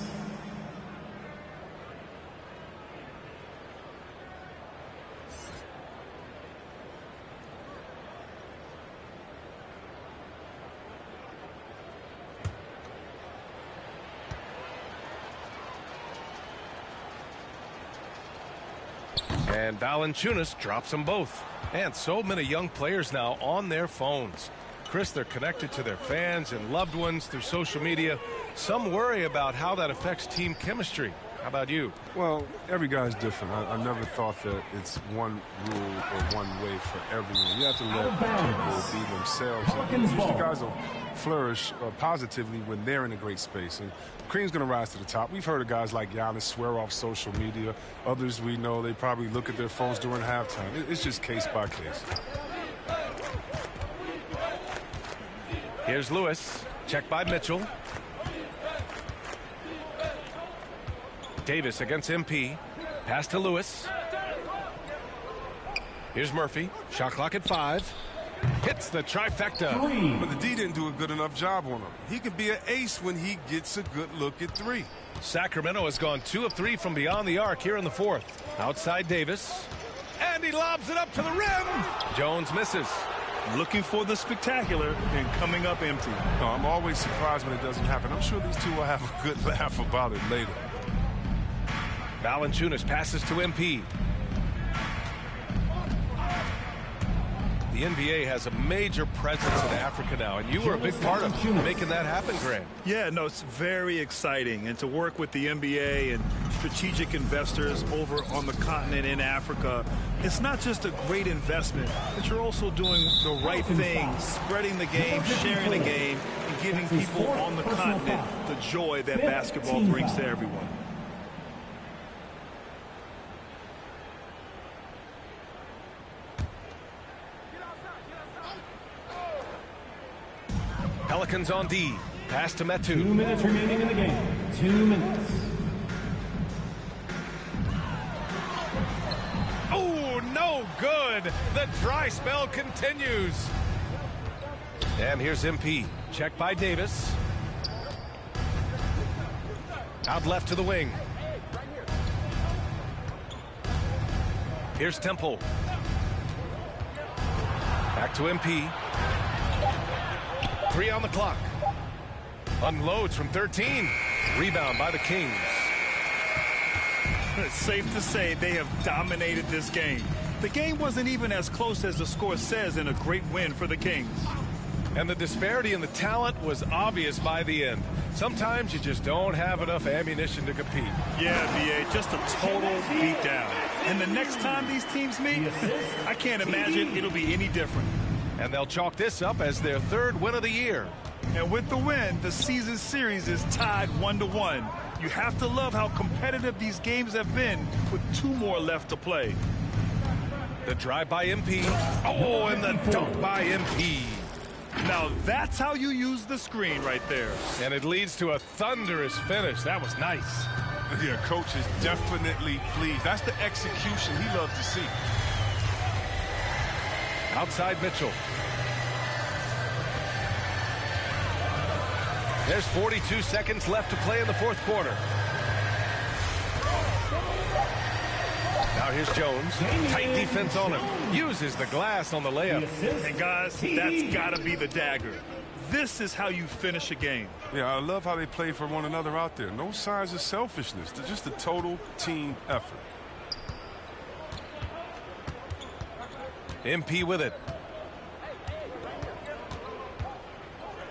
And Valanciunas drops them both. And so many young players now on their phones. Chris, they're connected to their fans and loved ones through social media. Some worry about how that affects team chemistry. How about you? Well, every guy's different. I never thought that it's one rule or one way for everyone. You have to let people be themselves. And usually guys will flourish positively when they're in a great space. And Cream's going to rise to the top. We've heard of guys like Giannis swear off social media. Others we know, they probably look at their phones during halftime. It's just case by case. Here's Lewis. Check by Mitchell. Davis against MP. Pass to Lewis. Here's Murphy. Shot clock at 5. Hits the trifecta. But the D didn't do a good enough job on him. He can be an ace when he gets a good look at 3. Sacramento has gone 2 of 3 from beyond the arc here in the 4th. Outside Davis. And he lobs it up to the rim. Jones misses. Looking for the spectacular and coming up empty. No, I'm always surprised when it doesn't happen. I'm sure these two will have a good laugh about it later. Valanciunas passes to MP. The NBA has a major presence in Africa now, and you were a big part of making that happen, Grant. Yeah, no, it's very exciting. And to work with the NBA and strategic investors over on the continent in Africa, it's not just a great investment, but you're also doing the right thing, spreading the game, sharing the game, and giving people on the continent the joy that basketball brings to everyone. Pelicans on D. Pass to Metu. 2 minutes remaining in the game. 2 minutes. Oh, no good. The dry spell continues. And here's MP. Check by Davis. Out left to the wing. Here's Temple. Back to MP. 3 on the clock. Unloads from 13. Rebound by the Kings. It's safe to say they have dominated this game. The game wasn't even as close as the score says in a great win for the Kings. And the disparity in the talent was obvious by the end. Sometimes you just don't have enough ammunition to compete. Yeah, B.A., just a total beatdown. And the next time these teams meet, I can't imagine it'll be any different. And they'll chalk this up as their 3rd win of the year. And with the win, the season series is tied 1-1. You have to love how competitive these games have been with 2 more left to play. The drive by MP. Oh, and the dunk by MP. Now that's how you use the screen right there. And it leads to a thunderous finish. That was nice. Yeah, coach is definitely pleased. That's the execution he loves to see. Outside Mitchell. There's 42 seconds left to play in the 4th quarter. Now here's Jones. Tight defense on him. Uses the glass on the layup. And guys, that's got to be the dagger. This is how you finish a game. Yeah, I love how they play for one another out there. No signs of selfishness. They're just a total team effort. MP with it.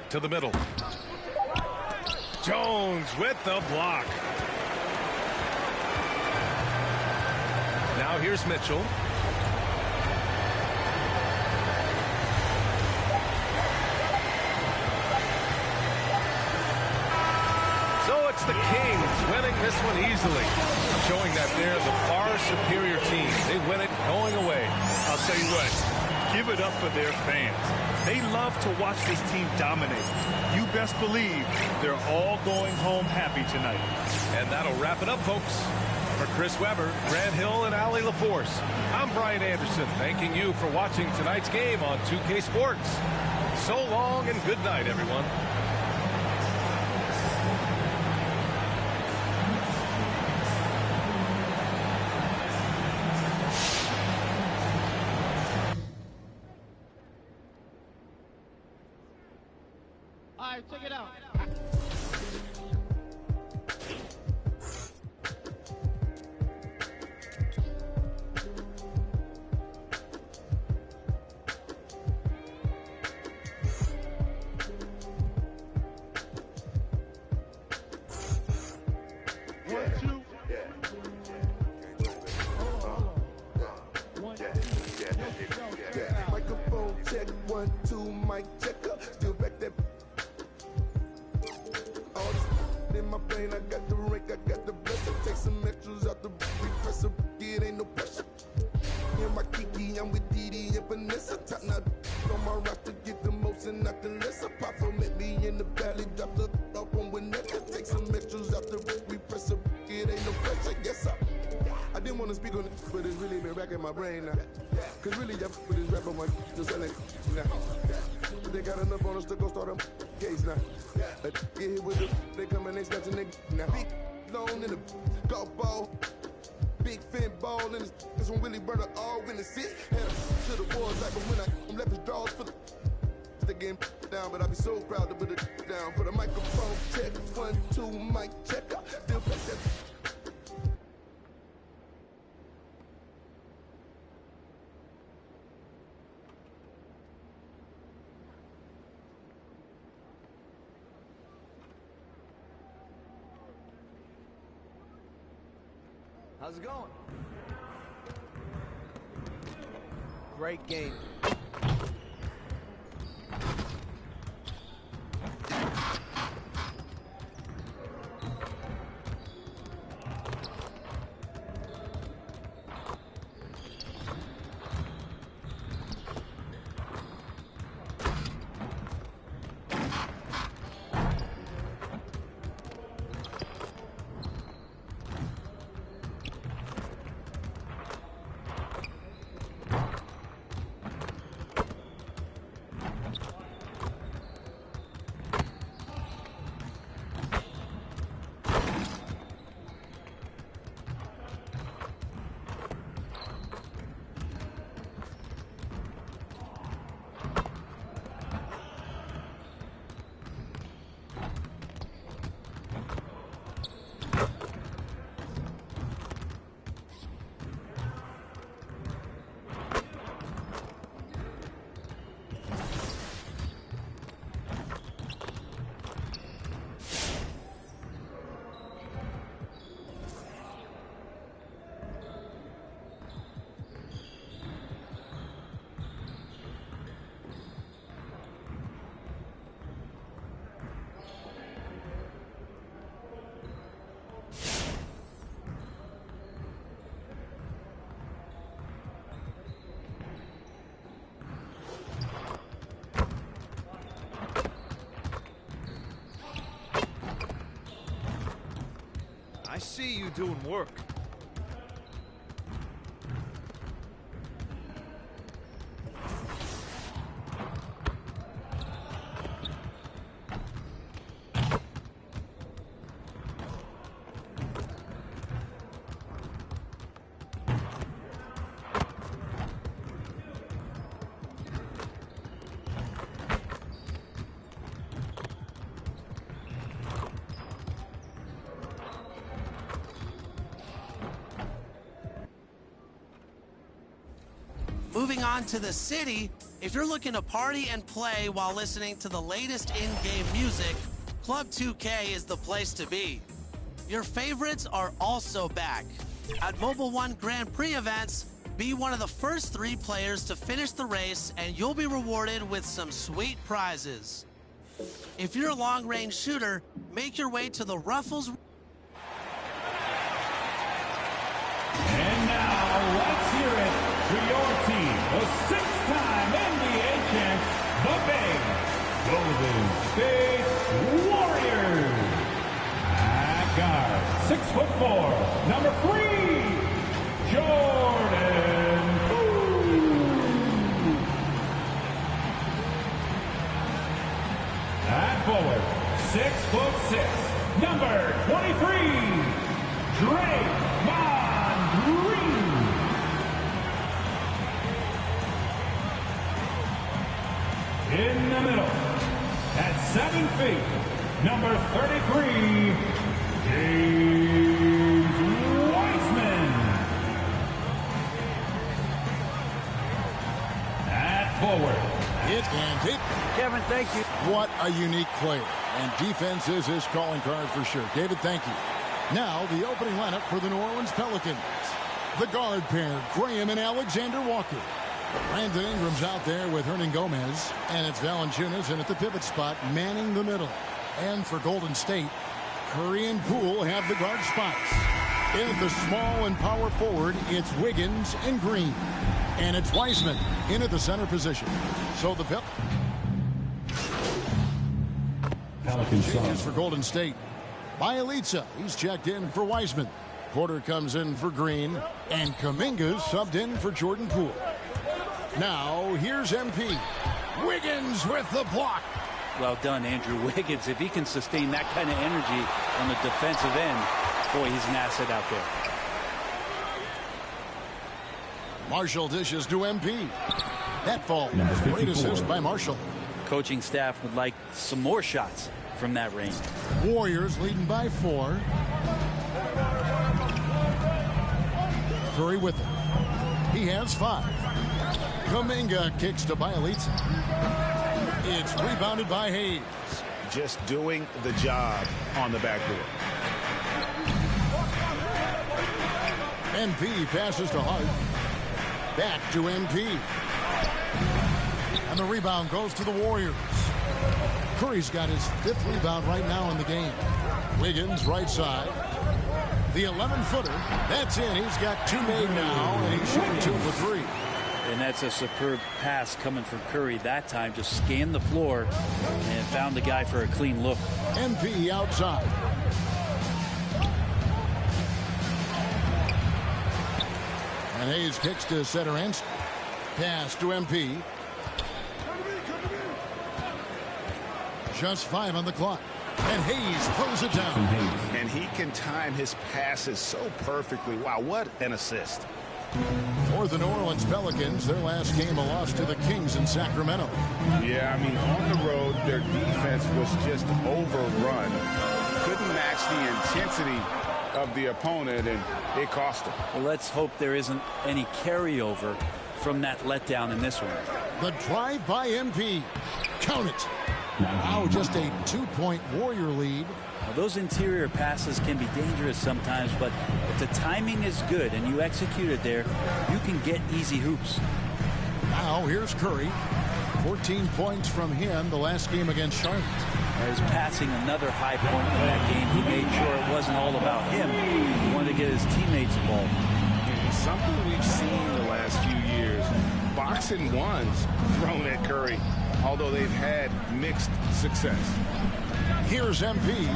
To the middle. Jones with the block. Now here's Mitchell. So it's the Kings winning this one easily, showing that they're the far superior team. They win it going away. I'll tell you what, give it up for their fans. They love to watch this team dominate. You best believe they're all going home happy tonight. And that'll wrap it up, folks. For Chris Webber, Grant Hill, and Allie LaForce, I'm Brian Anderson, thanking you for watching tonight's game on 2K Sports. So long and good night, everyone. All right, check it out. 1, 2, mic checker. Still back that. All this in my brain, I got the rank, I got the blessing. Take some extras out the repress up, it ain't no pressure. In my Kiki, I'm with Didi and Vanessa. Top now on my roster, get the most and not the lesser. Papa met me in the valley, drop the up on Winnetka. Take some extras out the repress up, it ain't no pressure. Yes, sir. I didn't want to speak on it, but it's really been racking my brain now. Cause really, I with this rap on my just selling now. But they got enough on us to go start a case now. Get hit with it, they come and they snatching nigga now. Big loan in the golf ball. Big fin ball in his, this one really burn all in the six. Had him to the walls like when I'm left his draws for the. They getting down, but I be so proud to put it down. For the microphone check, 1, 2, mic checker. Still play that. How's it going? Great game. I see you doing work. Moving on to the city, if you're looking to party and play while listening to the latest in-game music, Club 2K is the place to be. Your favorites are also back. At Mobile One Grand Prix events, be one of the first 3 players to finish the race and you'll be rewarded with some sweet prizes. If you're a long-range shooter, make your way to the Ruffles. And now, let's hear it to your team, the 6-time NBA champs, the Bay Golden State Warriors. At guard, 6'4", number 3, Jordan Poole. At forward, 6'6", number 23, Draymond Green. In the middle, at 7 feet, number 33, James Wiseman. At forward, It and it. Kevin, thank you. What a unique player. And defense is his calling card for sure. David, thank you. Now, the opening lineup for the New Orleans Pelicans. The guard pair, Graham and Alexander Walker. Brandon Ingram's out there with Hernan Gomez. And it's Valanciunas in at the pivot spot, manning the middle. And for Golden State, Curry and Poole have the guard spots. In at the small and power forward, it's Wiggins and Green. And it's Wiseman in at the center position. So the changes for Golden State. Bjelica, he's checked in for Wiseman. Porter comes in for Green. And Kuminga's subbed in for Jordan Poole. Now, here's MP. Wiggins with the block. Well done, Andrew Wiggins. If he can sustain that kind of energy on the defensive end, boy, he's an asset out there. Marshall dishes to MP. That fall. Great assist by Marshall. Coaching staff would like some more shots from that range. Warriors leading by 4. Curry with it. He has 5. Kuminga kicks to Bjelica. It's rebounded by Hayes. Just doing the job on the backboard. MP passes to Hart. Back to MP. And the rebound goes to the Warriors. Curry's got his 5th rebound right now in the game. Wiggins right side. The 11-footer. That's in. He's got 2 made now, and he's shooting 2 for 3. And that's a superb pass coming from Curry that time. Just scanned the floor and found the guy for a clean look. MP outside. And Hayes kicks to Satoransky. Pass to MP. Just 5 on the clock. And Hayes throws it down. And he can time his passes so perfectly. Wow, what an assist. For the New Orleans Pelicans, their last game a loss to the Kings in Sacramento. Yeah, I mean, on the road, their defense was just overrun. Couldn't match the intensity of the opponent, and it cost them. Well, let's hope there isn't any carryover from that letdown in this one. The drive by MP. Count it. Now just a 2-point Warrior lead. Well, those interior passes can be dangerous sometimes, but if the timing is good and you execute it there, you can get easy hoops. Now here's Curry. 14 points from him the last game against Charlotte. He's passing another high point in that game. He made sure it wasn't all about him. He wanted to get his teammates involved. And something we've seen the last few years, boxing ones thrown at Curry, although they've had mixed success. Here's MP.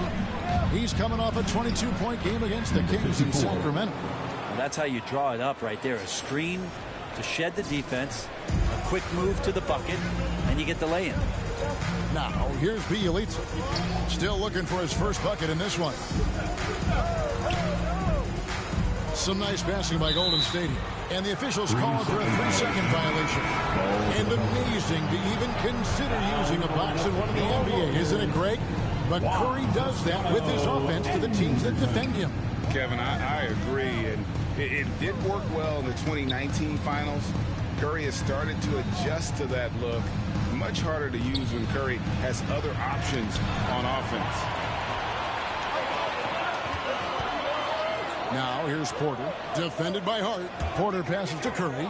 He's coming off a 22-point game against the Kings in Sacramento. Well, that's how you draw it up right there. A screen to shed the defense, a quick move to the bucket, and you get the lay-in. Now, here's Bjelica. Still looking for his first bucket in this one. Some nice passing by Golden State. And the officials call for a 3-second violation. And amazing to even consider using a box in one of the NBA, isn't it, Greg? But Curry does that with his offense to the teams that defend him. Kevin, I agree. And it did work well in the 2019 finals. Curry has started to adjust to that look. Much harder to use when Curry has other options on offense. Now here's Porter, defended by Hart. Porter passes to Curry.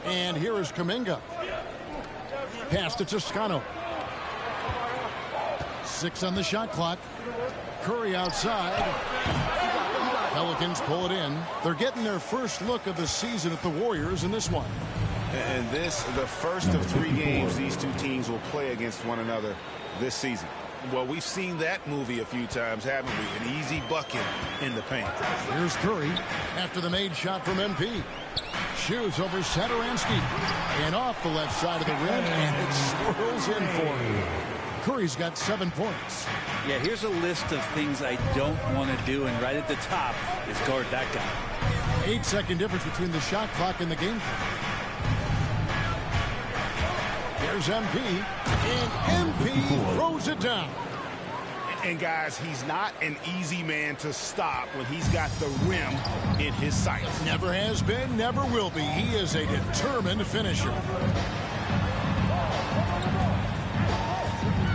And here is Kuminga. Pass to Toscano. 6 on the shot clock. Curry outside. Pelicans pull it in. They're getting their first look of the season at the Warriors in this one. And this, the first of 3 games these two teams will play against one another this season. Well, we've seen that movie a few times, haven't we? An easy bucket in the paint. Here's Curry after the made shot from MP. Shoots over Satoransky. And off the left side of the rim, and it swirls in for him. Curry's got 7 points. Yeah, here's a list of things I don't want to do, and right at the top is guard that guy. 8-second difference between the shot clock and the game clock. There's MP, and MP throws it down. And guys, he's not an easy man to stop when he's got the rim in his sights. Never has been, never will be. He is a determined finisher.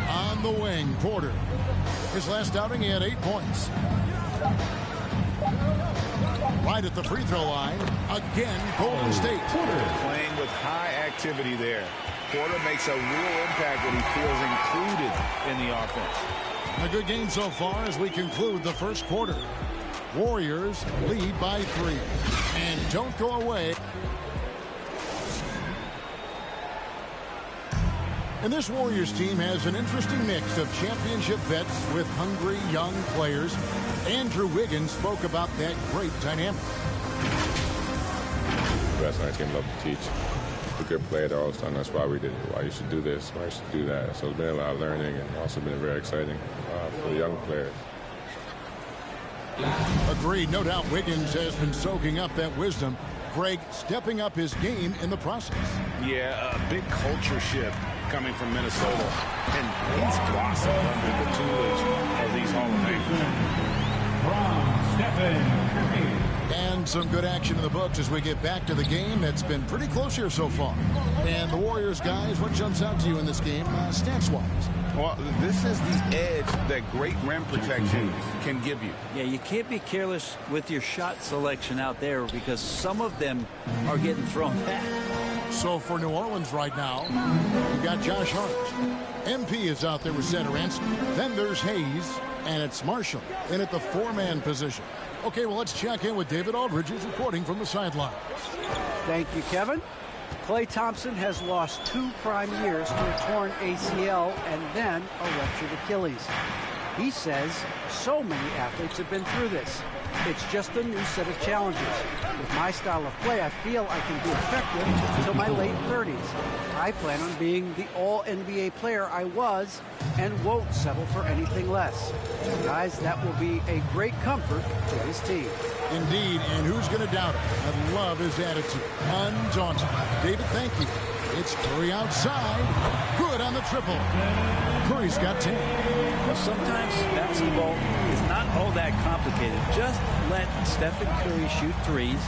On the wing, Porter. His last outing, he had 8 points. Right at the free throw line. Again, Golden State. Playing with high activity there. Porter makes a real impact when he feels included in the offense. A good game so far as we conclude the first quarter. Warriors lead by 3. And don't go away. And this Warriors team has an interesting mix of championship vets with hungry young players. Andrew Wiggins spoke about that great dynamic. That's nice game, love to teach. The good player, they're always telling us why we did it, why you should do this, why you should do that. So it's been a lot of learning and also been very exciting for the young players. Agreed. No doubt Wiggins has been soaking up that wisdom. Greg stepping up his game in the process. Yeah, a big culture shift coming from Minnesota. And he's blossomed under the tutelage of these Hall of Famers. Stephen Curry. And some good action in the books as we get back to the game that's been pretty close here so far. And the Warriors, guys, what jumps out to you in this game, stats-wise? Well, this is the edge that great rim protection can give you. Yeah, you can't be careless with your shot selection out there because some of them are getting thrown back. So for New Orleans right now, you've got Josh Hart. MP is out there with center Anstey. Then there's Hayes, and it's Marshall in at the 4-man position. Okay, well, let's check in with David Aldridge, who's reporting from the sidelines. Thank you, Kevin. Klay Thompson has lost 2 prime years to a torn ACL and then a ruptured Achilles. He says so many athletes have been through this. It's just a new set of challenges. With my style of play, I feel I can be effective until my late 30s. I plan on being the all-NBA player I was and won't settle for anything less. Guys, that will be a great comfort to his team. Indeed, and who's going to doubt it? I love his attitude. Undaunted. David, thank you. It's Curry outside. Good on the triple. Curry's got 10. Well, sometimes basketball is not all that complicated. Just let Stephen Curry shoot threes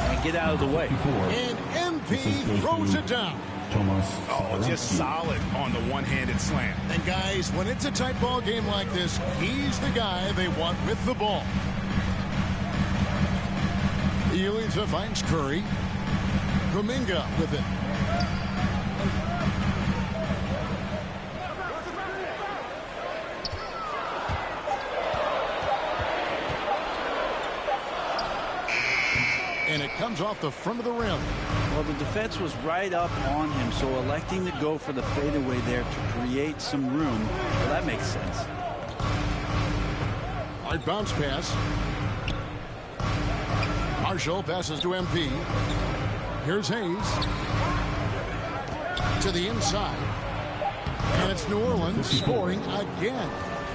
and get out of the way. And MP throws it down. Oh, just solid on the one-handed slam. And guys, when it's a tight ball game like this, he's the guy they want with the ball. Eliza finds Curry. Kuminga with it. And it comes off the front of the rim. Well, the defense was right up on him, so electing to go for the fadeaway there to create some room, well, that makes sense. Hard bounce pass. Marshall passes to MP. Here's Hayes. To the inside. And it's New Orleans scoring again.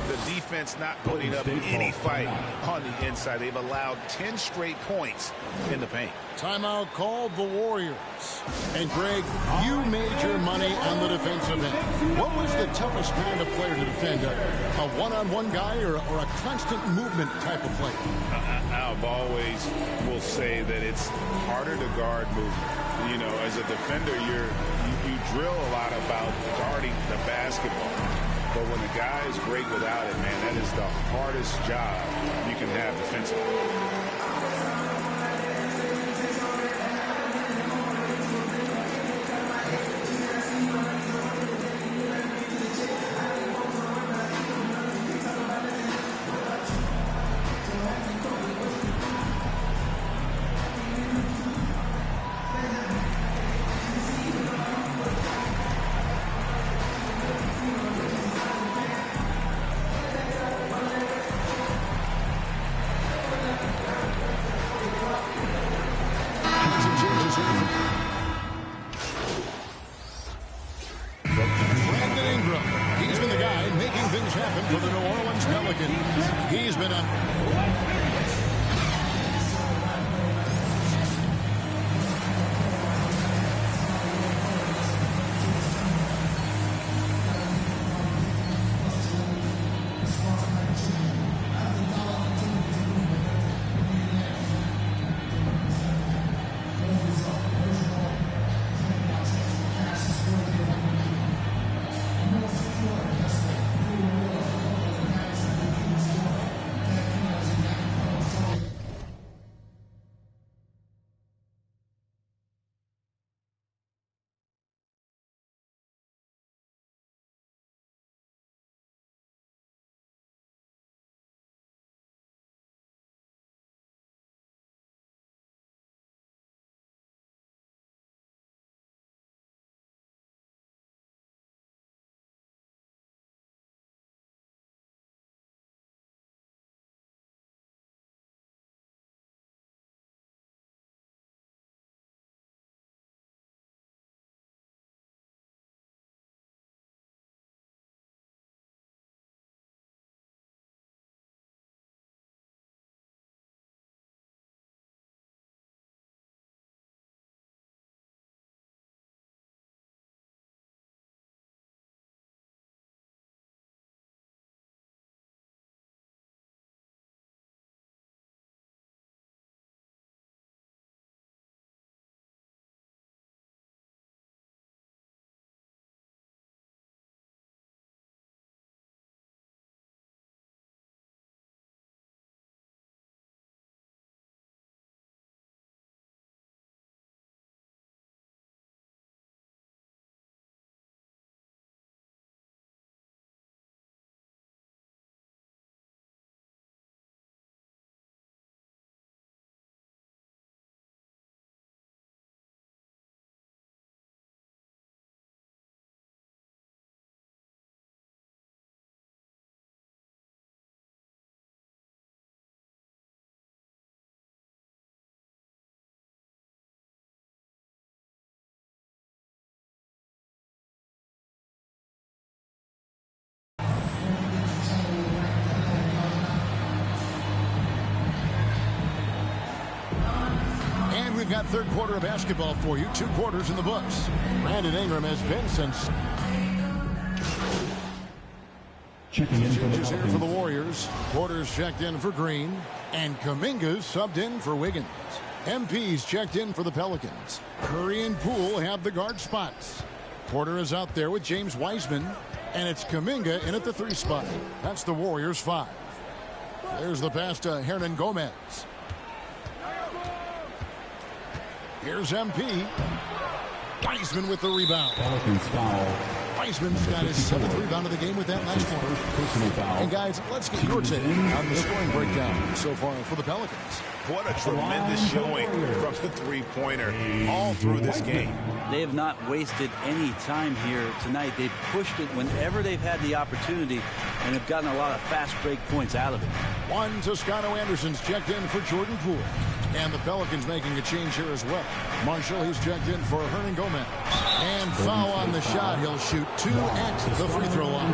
The defense not putting up any fight on the inside. They've allowed 10 straight points in the paint. Timeout called the Warriors. And Greg, you made your money on the defensive end. What was the toughest kind of player to defend? A one-on-one guy or a constant movement type of player? I've always will say that it's harder to guard movement. You know, as a defender, you drill a lot about guarding the basketball. But when the guy is great without it, man, that is the hardest job you can have defensively. got third quarter of basketball for you. 2 quarters in the books. Brandon Ingram has been since. Changes here for the Warriors. Porter's checked in for Green. And Kuminga's subbed in for Wiggins. MP's checked in for the Pelicans. Curry and Poole have the guard spots. Porter is out there with James Wiseman. And it's Kuminga in at the 3 spot. That's the Warriors 5. There's the pass to Hernan Gomez. Here's MP. Wiseman with the rebound. Pelicans foul. Wiseman's got his 7th rebound of the game with that last one. And guys, let's get your take on the scoring breakdown so far for the Pelicans. What a tremendous showing from the three-pointer all through this game. They have not wasted any time here tonight. They've pushed it whenever they've had the opportunity and have gotten a lot of fast break points out of it. One Toscano Anderson's checked in for Jordan Poole. And the Pelicans making a change here as well. Marshall, he's checked in for Hernan Gomez. And foul on the shot. He'll shoot 2 at the free throw line.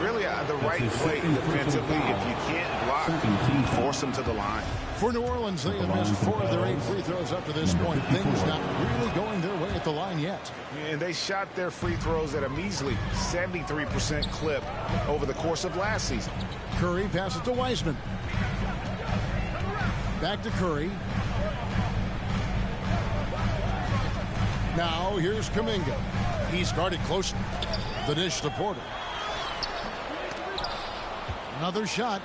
Really the right play defensively. If you can't block, force them to the line. For New Orleans, they have missed 4 of their 8 free throws up to this point. Things not really going their way at the line yet. And they shot their free throws at a measly 73% clip over the course of last season. Curry passes to Wiseman. Back to Curry. Now here's Kuminga. He's guarded closely. The dish to Porter. Another shot.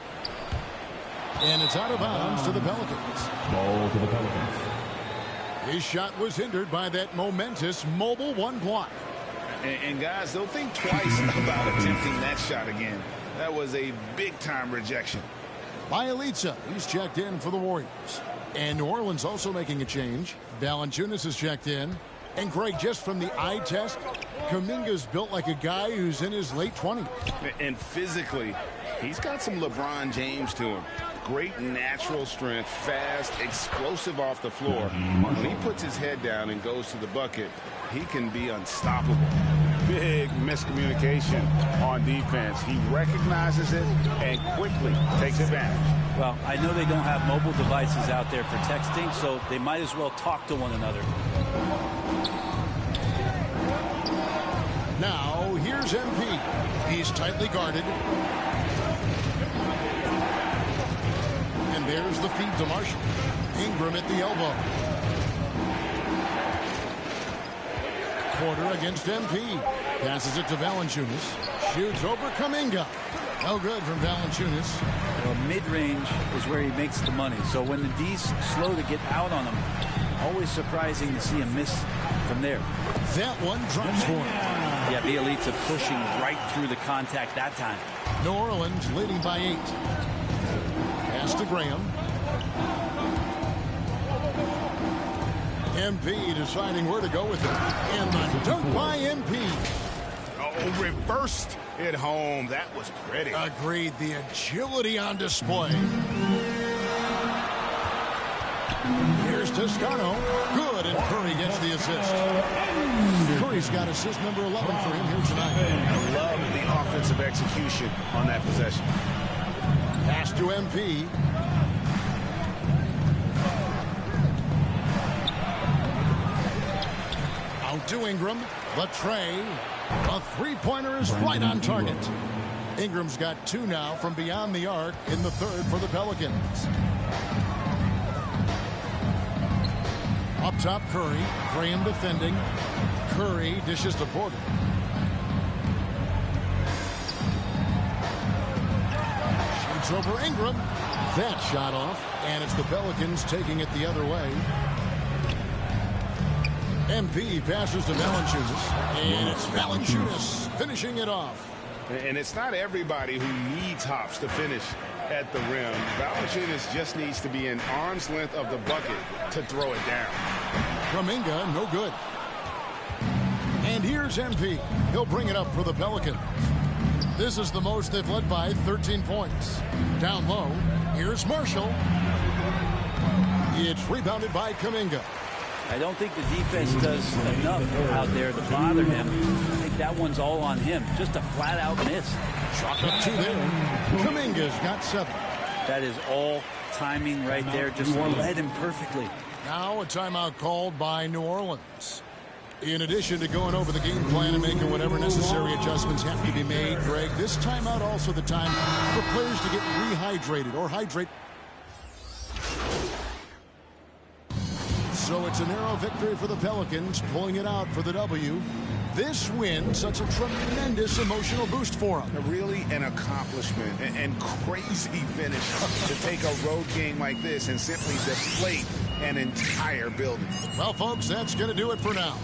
And it's out of bounds to the Pelicans. Ball to the Pelicans. His shot was hindered by that momentous mobile 1 block. And guys, don't think twice about attempting that shot again. That was a big-time rejection. Bielitsa, he's checked in for the Warriors. And New Orleans also making a change. Valanciunas is checked in. And Greg, just from the eye test, Kuminga's built like a guy who's in his late 20s. And physically, he's got some LeBron James to him. Great natural strength, fast, explosive off the floor. When he puts his head down and goes to the bucket, he can be unstoppable. Big miscommunication on defense. He recognizes it and quickly takes advantage. Well, I know they don't have mobile devices out there for texting, so they might as well talk to one another. Now, here's MP. He's tightly guarded. And there's the feed to Marshall. Ingram at the elbow. Porter against MP. Passes it to Valanciunas. Shoots over Kuminga. No good from Valanciunas. Well, mid-range is where he makes the money. So when the D's slow to get out on him, always surprising to see him miss from there. That one drops for him. Yeah, Bielitsa pushing right through the contact that time. New Orleans leading by 8. Pass to Graham. MP deciding where to go with it. And the dunk by MP. Oh, reversed it home. That was pretty. Agreed. The agility on display. Here's Toscano. Good, and Curry gets the assist. Curry's got assist number 11 for him here tonight. I love the offensive execution on that possession. Pass to MP. Out to Ingram. The tray. A three-pointer is right on target. Ingram's got 2 now from beyond the arc in the 3rd for the Pelicans. Up top, Curry. Graham defending. Curry dishes to Porter. Shoots over Ingram. That shot off. And it's the Pelicans taking it the other way. MP passes to Valanciunas. And it's Valanciunas finishing it off. And it's not everybody who needs hops to finish at the rim. Valanciunas just needs to be an arm's length of the bucket to throw it down. Kuminga, no good. And here's MP. He'll bring it up for the Pelicans. This is the most they've led by 13 points. Down low, here's Marshall. It's rebounded by Kuminga. I don't think the defense does enough out there to bother him. I think that one's all on him. Just a flat-out miss. Shot up 2 there. Kuminga's got 7. That is all timing right there. Just led him perfectly. Now a timeout called by New Orleans. In addition to going over the game plan and making whatever necessary adjustments have to be made, Greg, this timeout also the time for players to get rehydrated or hydrate. So it's a narrow victory for the Pelicans, pulling it out for the W. This win such a tremendous emotional boost for them. Really an accomplishment and crazy finish to take a road game like this and simply deflate an entire building. Well, folks, that's going to do it for now.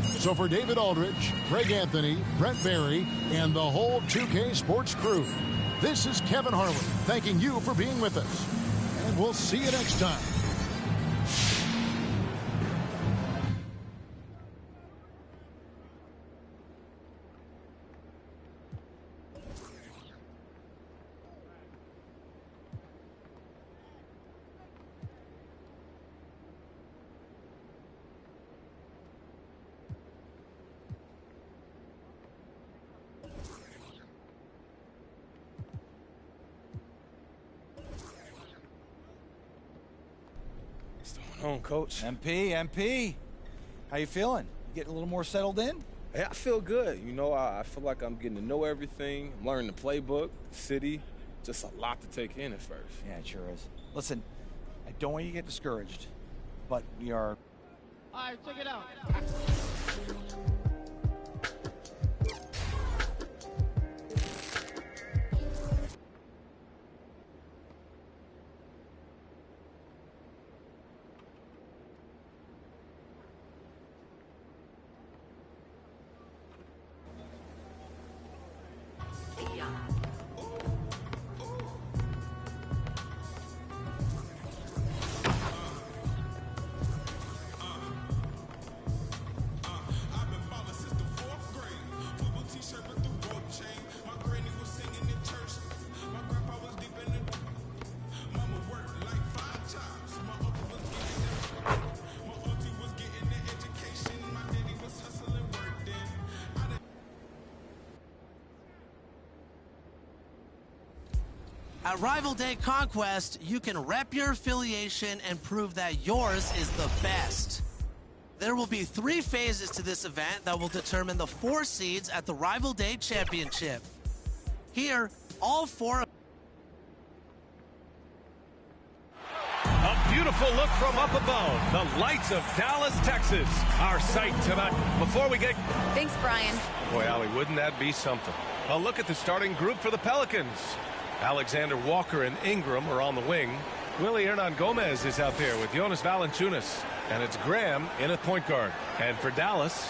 So for David Aldridge, Greg Anthony, Brent Barry, and the whole 2K Sports crew, this is Kevin Harlan thanking you for being with us. And we'll see you next time. On, Coach. MP, how you feeling? You getting a little more settled in? Yeah, I feel good. You know, I feel like I'm getting to know everything. I'm learning the playbook, the city. Just a lot to take in at first. Yeah, it sure is. Listen, I don't want you to get discouraged, but we are... All right, check it out. At Rival Day Conquest, you can rep your affiliation and prove that yours is the best. There will be 3 phases to this event that will determine the 4 seeds at the Rival Day Championship. Here, all 4... A beautiful look from up above. The lights of Dallas, Texas. Our sight tonight. Before we get... Thanks, Brian. Boy, Allie, wouldn't that be something? A look at the starting group for the Pelicans. Alexander Walker and Ingram are on the wing. Willie Hernangomez is out there with Jonas Valanciunas. And it's Graham in at point guard. And for Dallas,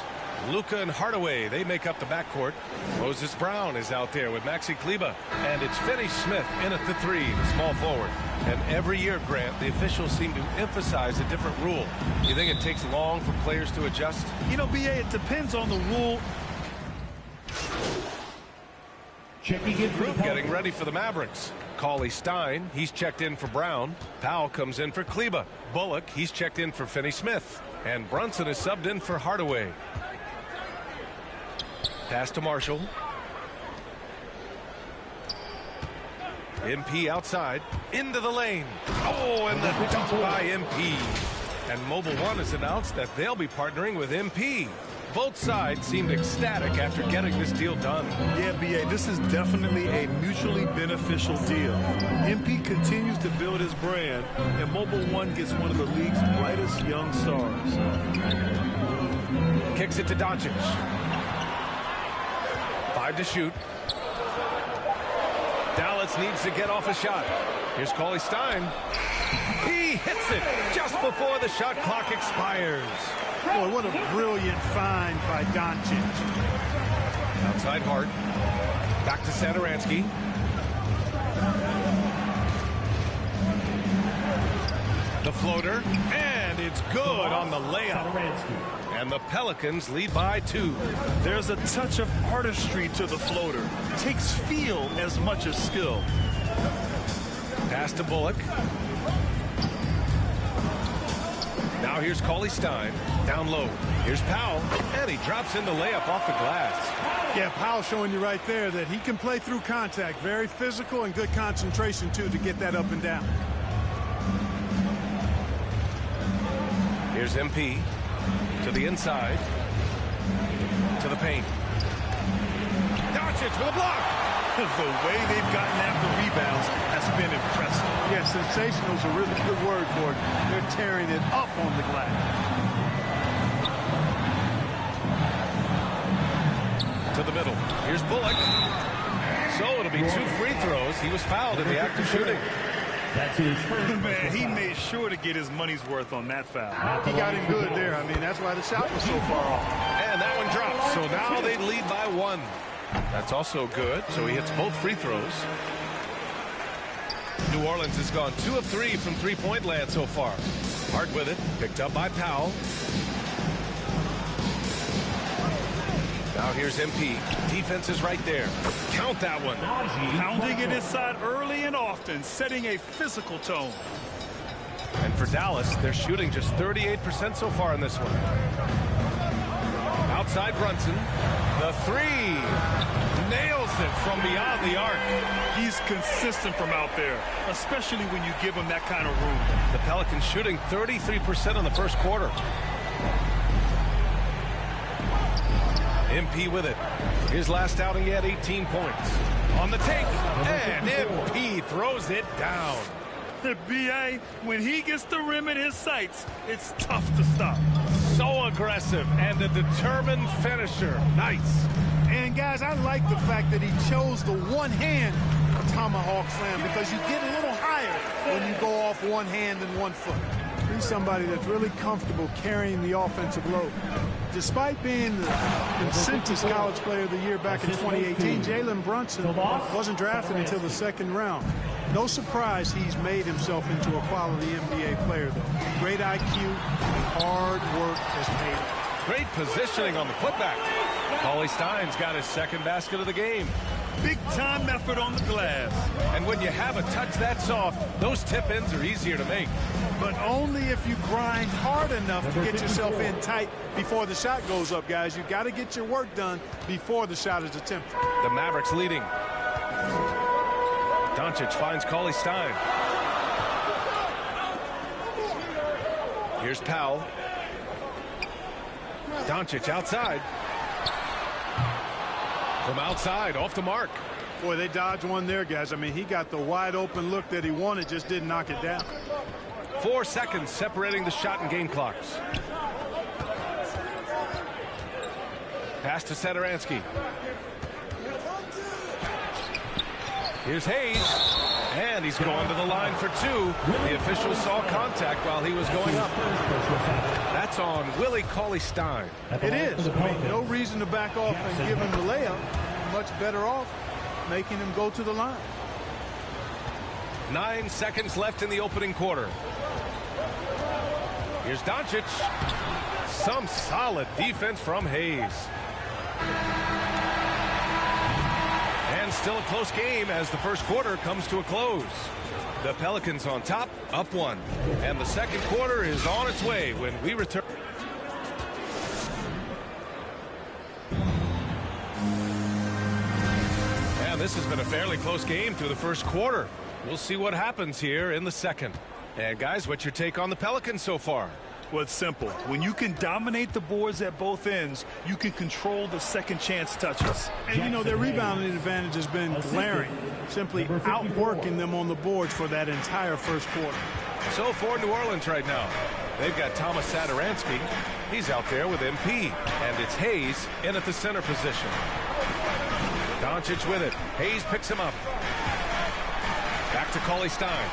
Luka and Hardaway, they make up the backcourt. Moses Brown is out there with Maxi Kleber. And it's Finney Smith in at the 3, the small forward. And every year, Grant, the officials seem to emphasize a different rule. You think it takes long for players to adjust? You know, B.A., it depends on the rule. Group getting ready for the Mavericks. Cauley Stein, he's checked in for Brown. Powell comes in for Kleber. Bullock, he's checked in for Finney Smith. And Brunson is subbed in for Hardaway. Pass to Marshall. MP outside. Into the lane. Oh, and the dunk by MP. And Mobile One has announced that they'll be partnering with MP. Both sides seemed ecstatic after getting this deal done. Yeah, B.A., this is definitely a mutually beneficial deal. MP continues to build his brand, and Mobile One gets one of the league's brightest young stars. Kicks it to Doncic. 5 to shoot. Dallas needs to get off a shot. Here's Cauley Stein. He hits it just before the shot clock expires. Boy, what a brilliant find by Doncic. Outside Hart. Back to Satoransky. The floater. And it's good on the layup. And the Pelicans lead by 2. There's a touch of artistry to the floater. It takes feel as much as skill. Pass to Bullock. Now here's Cauley Stein. Down low. Here's Powell. And he drops in the layup off the glass. Yeah, Powell showing you right there that he can play through contact. Very physical and good concentration, too, to get that up and down. Here's MP to the inside, to the paint. Doncic with a block. The way they've gotten after rebounds has been impressive. Yeah, sensational is a really good word for it. They're tearing it up on the glass. To the middle. Here's Bullock. So it'll be 2 free throws. He was fouled in the act of shooting. Man, he made sure to get his money's worth on that foul. He got him good there. I mean, that's why the shot was so far off. And that one drops. So now they lead by 1. That's also good. So he hits both free throws. New Orleans has gone 2 of 3 from three-point land so far. Hart with it. Picked up by Powell. Now here's MP. Defense is right there. Count that one. Pounding it inside early and often, setting a physical tone. And for Dallas, they're shooting just 38% so far in this one. Outside Brunson. The 3. Nails it from beyond the arc. He's consistent from out there, especially when you give him that kind of room. The Pelicans shooting 33% in the first quarter. MP with it. His last outing, he had 18 points. On the take, and MP throws it down. The BA, when he gets the rim in his sights, it's tough to stop. So aggressive and a determined finisher. Nice. And guys, I like the fact that he chose the one-hand tomahawk slam because you get a little higher when you go off one hand and 1 foot. He's somebody that's really comfortable carrying the offensive load. Despite being the consensus college player of the year back in 2018, Jalen Brunson wasn't drafted until the 2nd round. No surprise he's made himself into a quality NBA player, though. Great IQ, hard work has paid off. Great positioning on the putback. Cauley Stein's got his 2nd basket of the game. Big-time effort on the glass. And when you have a touch that soft, those tip-ins are easier to make. But only if you grind hard enough to get yourself in tight before the shot goes up, guys. You got to get your work done before the shot is attempted. The Mavericks leading. Doncic finds Cauley Stein. Here's Powell. Doncic outside. From outside, off the mark. Boy, they dodged one there, guys. I mean, he got the wide open look that he wanted, just didn't knock it down. 4 seconds separating the shot and game clocks. Pass to Satoransky. Here's Hayes. And he's going to the line for 2. The officials saw contact while he was going up. That's on Willie Cauley-Stein. It is. I mean, no reason to back off and give him the layup. Much better off making him go to the line. 9 seconds left in the opening quarter. Here's Doncic. Some solid defense from Hayes. And still a close game as the first quarter comes to a close. The Pelicans on top, up 1. And the second quarter is on its way when we return. And this has been a fairly close game through the first quarter. We'll see what happens here in the second. And guys, what's your take on the Pelicans so far? Well, it's simple. When you can dominate the boards at both ends, you can control the second chance touches. And, you know, their rebounding advantage has been glaring, simply outworking them on the boards for that entire first quarter. So for New Orleans right now, they've got Thomas Satoransky. He's out there with MP. And it's Hayes in at the center position. Doncic with it. Hayes picks him up. Back to Cauley-Stein.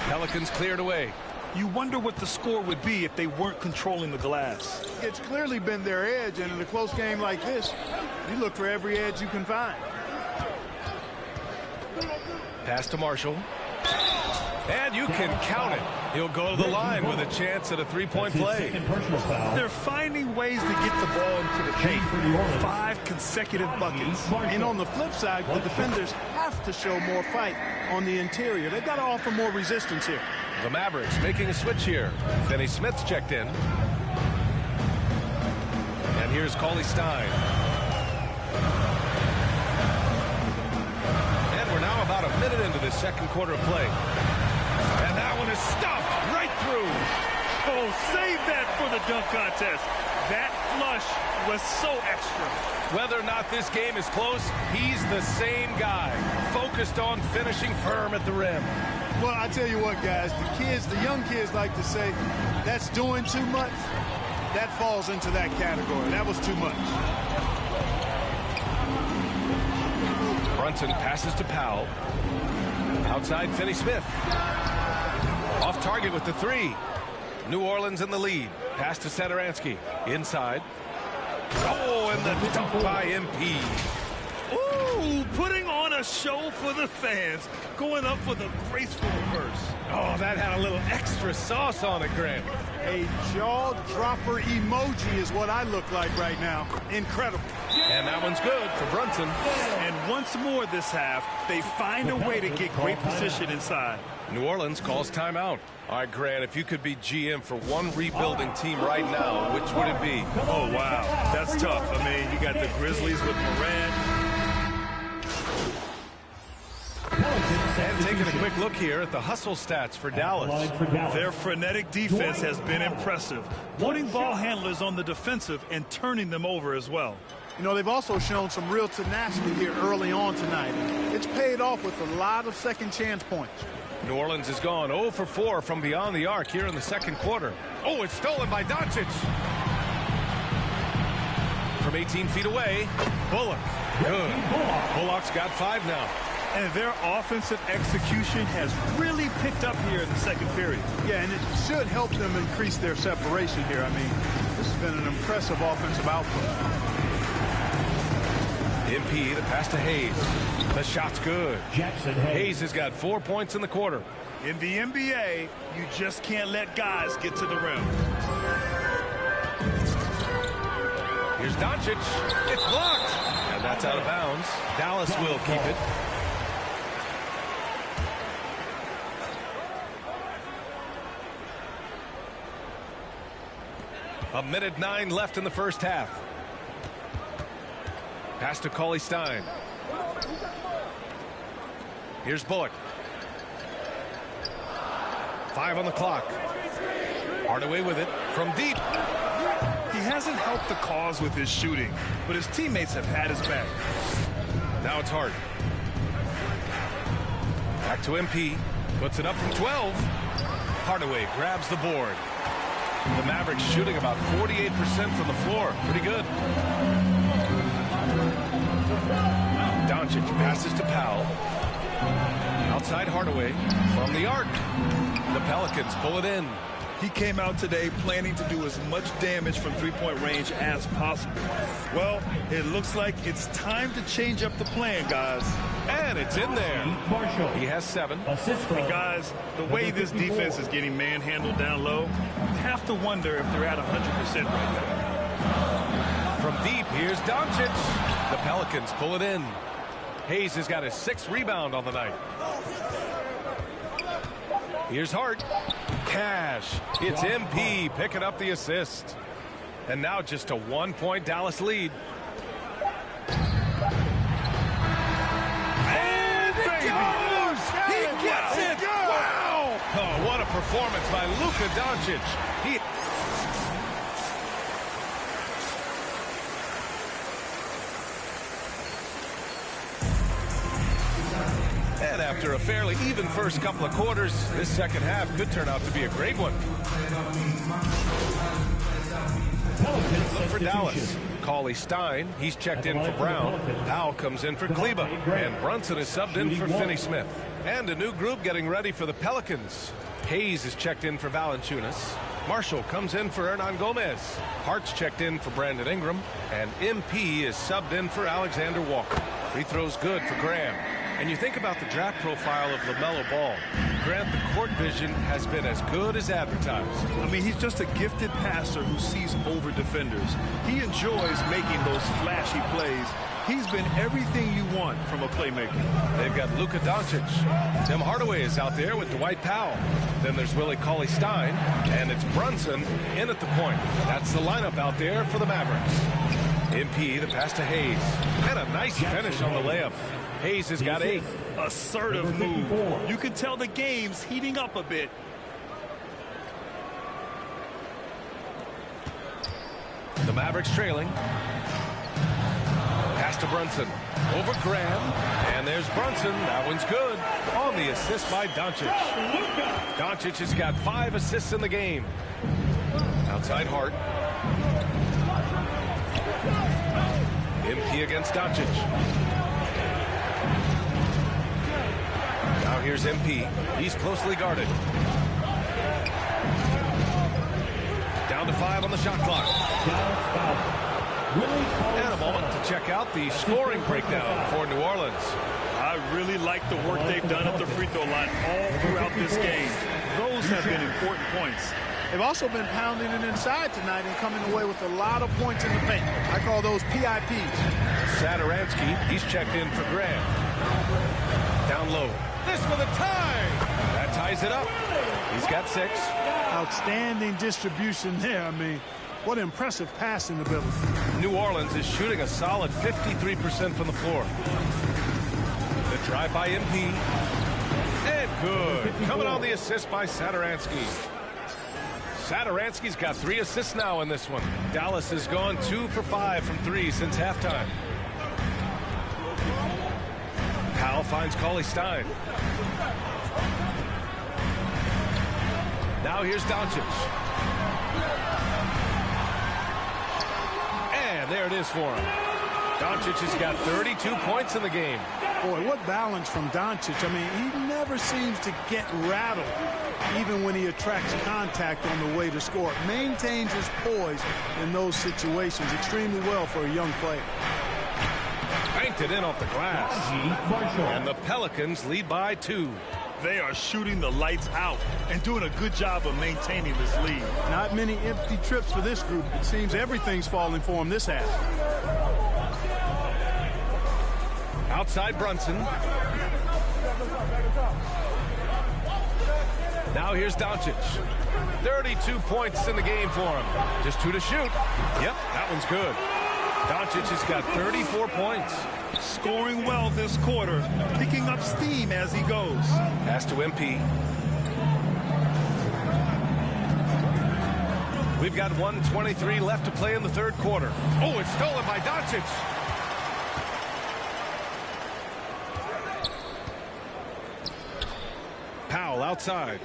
Pelicans cleared away. You wonder what the score would be if they weren't controlling the glass. It's clearly been their edge, and in a close game like this, you look for every edge you can find. Pass to Marshall. And you can count it. He'll go to the line with a chance at a three-point play. They're finding ways to get the ball into the paint. 5 consecutive buckets. And on the flip side, the defenders have to show more fight on the interior. They've got to offer more resistance here. The Mavericks making a switch here. Finney Smith's checked in. And here's Cauley-Stein. And we're now about a minute into the second quarter of play. And that one is stuffed right through. Oh, save that for the dunk contest. That flush was so extra. Whether or not this game is close, he's the same guy, focused on finishing firm at the rim. Well, I tell you what, guys, the young kids like to say, that's doing too much. That falls into that category. That was too much. Brunson passes to Powell. Outside, Finney-Smith. Off target with the three. New Orleans in the lead. Pass to Satoransky. Inside. Oh, and the dunk by MP. Ooh, putting on a show for the fans. Going up for the graceful reverse. Oh, that had a little extra sauce on it, Grant. A jaw-dropper emoji is what I look like right now. Incredible. And that one's good for Brunson. And once more this half, they find a way to get great position inside. New Orleans calls timeout. All right, Grant, if you could be GM for one rebuilding team right now, which would it be? Oh, wow. That's tough. I mean, you got the Grizzlies with Morant. And taking a quick look here at the hustle stats for Dallas. Their frenetic defense has been impressive, putting ball handlers on the defensive and turning them over as well. You know, they've also shown some real tenacity here early on tonight. It's paid off with a lot of second chance points. New Orleans has gone 0 for 4 from beyond the arc here in the second quarter. Oh, it's stolen by Doncic. From 18 feet away, Bullock. Good. Bullock's got 5 now. And their offensive execution has really picked up here in the second period. Yeah, and it should help them increase their separation here. I mean, this has been an impressive offensive output. MP, the pass to Hayes. The shot's good. Hayes has got 4 points in the quarter. In the NBA, you just can't let guys get to the rim. Here's Doncic. It's blocked. And that's out of bounds. Dallas will keep it. A minute 9 left in the first half. Pass to Cauley-Stein. Here's Bullock. 5 on the clock. Hardaway with it from deep. He hasn't helped the cause with his shooting, but his teammates have had his back. Now it's Hart. Back to MP. Puts it up from 12. Hardaway grabs the board. The Mavericks shooting about 48% from the floor. Pretty good. Doncic passes to Powell. Outside Hardaway from the arc. The Pelicans pull it in. He came out today planning to do as much damage from three-point range as possible. Well, it looks like it's time to change up the plan, guys. And it's in there. He has 7. And guys, the way this defense is getting manhandled down low, you have to wonder if they're at 100% right now. From deep, here's Doncic. The Pelicans pull it in. Hayes has got his 6th rebound on the night. Here's Hart. Cash. It's MP picking up the assist. And now just a 1-point Dallas lead. And it goes! He gets it! Wow! Oh, what a performance by Luka Doncic. And after a fairly even first couple of quarters, this second half could turn out to be a great one. Look for Dallas. Cauley-Stein, he's checked in for Brown. Powell comes in for Kleba. And Brunson is subbed in for Finney-Smith. And a new group getting ready for the Pelicans. Hayes is checked in for Valanciunas. Marshall comes in for Hernan Gomez. Hart's checked in for Brandon Ingram. And MP is subbed in for Alexander Walker. Free throw's good for Graham. And you think about the draft profile of LaMelo Ball. Grant, the court vision has been as good as advertised. I mean, he's just a gifted passer who sees over defenders. He enjoys making those flashy plays. He's been everything you want from a playmaker. They've got Luka Doncic. Tim Hardaway is out there with Dwight Powell. Then there's Willie Cauley-Stein. And it's Brunson in at the point. That's the lineup out there for the Mavericks. MP, the pass to Hayes. And a nice finish on the layup. Hayes has got 8. Assertive move. You can tell the game's heating up a bit. Mavericks trailing. Pass to Brunson. Over Graham. And there's Brunson. That one's good. On the assist by Doncic. Doncic has got 5 assists in the game. Outside Hart. MP against Doncic. Now here's MP. He's closely guarded. Down to 5 on the shot clock. And a moment to check out the scoring breakdown for New Orleans. I really like the work they've done at the free throw line all throughout this game. Those have been important points. They've also been pounding it inside tonight and coming away with a lot of points in the paint. I call those PIPs. Satoransky, he's checked in for Graham. Down low. This for the tie. That ties it up. He's got 6. Outstanding distribution there. I mean, what impressive passing ability. New Orleans is shooting a solid 53% from the floor. The drive by MP. And good. Coming on the assist by Satoransky. Satoransky's got 3 assists now in this one. Dallas has gone 2 for 5 from 3 since halftime. Powell finds Cauley-Stein. Now here's Doncic. And there it is for him. Doncic has got 32 points in the game. Boy, what balance from Doncic. I mean, he never seems to get rattled, even when he attracts contact on the way to score. Maintains his poise in those situations extremely well for a young player. Banked it in off the glass. And the Pelicans lead by 2. They are shooting the lights out and doing a good job of maintaining this lead. Not many empty trips for this group. It seems everything's falling for them this half. Outside Brunson. Now here's Doncic. 32 points in the game for him. Just 2 to shoot. Yep, that one's good. Doncic has got 34 points. Scoring well this quarter, picking up steam as he goes. Pass to MP. We've got 1:23 left to play in the third quarter. Oh, it's stolen by Doncic. Powell outside.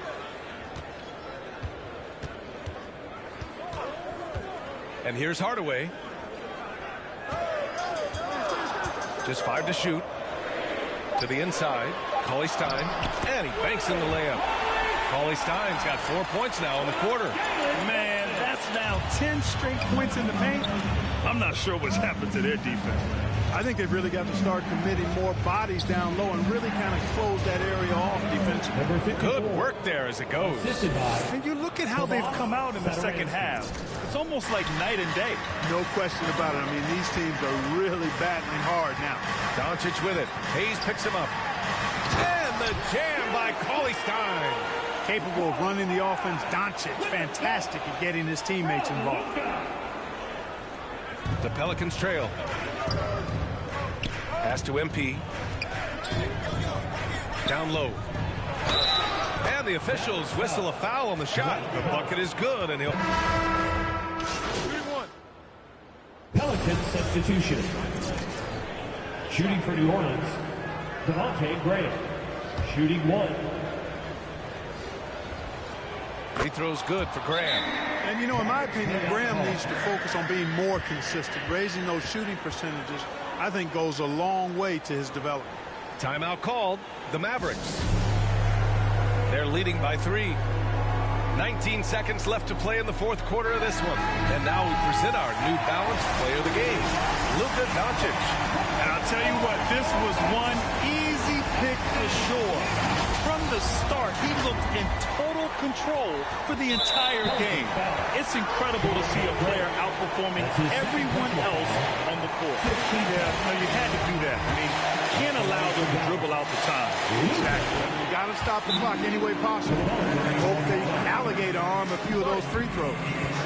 And here's Hardaway. Just 5 to shoot. To the inside. Cauley-Stein. And he banks in the layup. Cauley-Stein's got 4 points now in the quarter. Man, that's now 10 straight points in the paint. I'm not sure what's happened to their defense. I think they've really got to start committing more bodies down low and really kind of close that area off defensively. Good work there as it goes. And you look at how they've come out in the second half. It's almost like night and day. No question about it. I mean, these teams are really battling hard now. Doncic with it. Hayes picks him up. And the jam by Cauley-Stein. Capable of running the offense. Doncic, fantastic at getting his teammates involved. The Pelicans trail. Pass to MP. Down low. And the officials whistle a foul on the shot. The bucket is good, and he'll... Pelicans substitution. Shooting for New Orleans, Devontae Graham. Shooting 1. Free throw's good for Graham. And, you know, in my opinion, Graham needs to focus on being more consistent. Raising those shooting percentages, I think, goes a long way to his development. Timeout called. The Mavericks. They're leading by 3. 19 seconds left to play in the fourth quarter of this one. And now we present our New Balance player of the game, Luka Doncic. And I'll tell you what, this was one easy pick for sure. From the start, he looked in total control for the entire game. It's incredible to see a player outperforming everyone else on the court. Yeah, you had to do that. I mean, you can't allow them to dribble out the time. Exactly. You got to stop the clock any way possible. And hope they alligator arm a few of those free throws.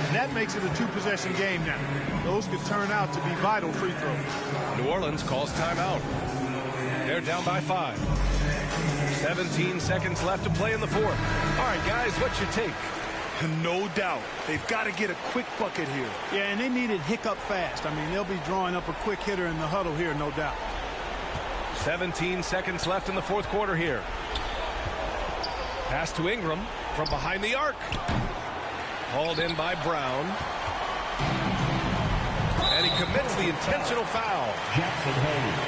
And that makes it a 2-possession game now. Those could turn out to be vital free throws. New Orleans calls timeout. They're down by 5. 17 seconds left to play in the fourth. All right, guys, what's your take? No doubt. They've got to get a quick bucket here. Yeah, and they need it hiccup fast. I mean, they'll be drawing up a quick hitter in the huddle here, no doubt. 17 seconds left in the fourth quarter here. Pass to Ingram from behind the arc. Hauled in by Brown. And he commits the intentional foul. Jackson Hayes.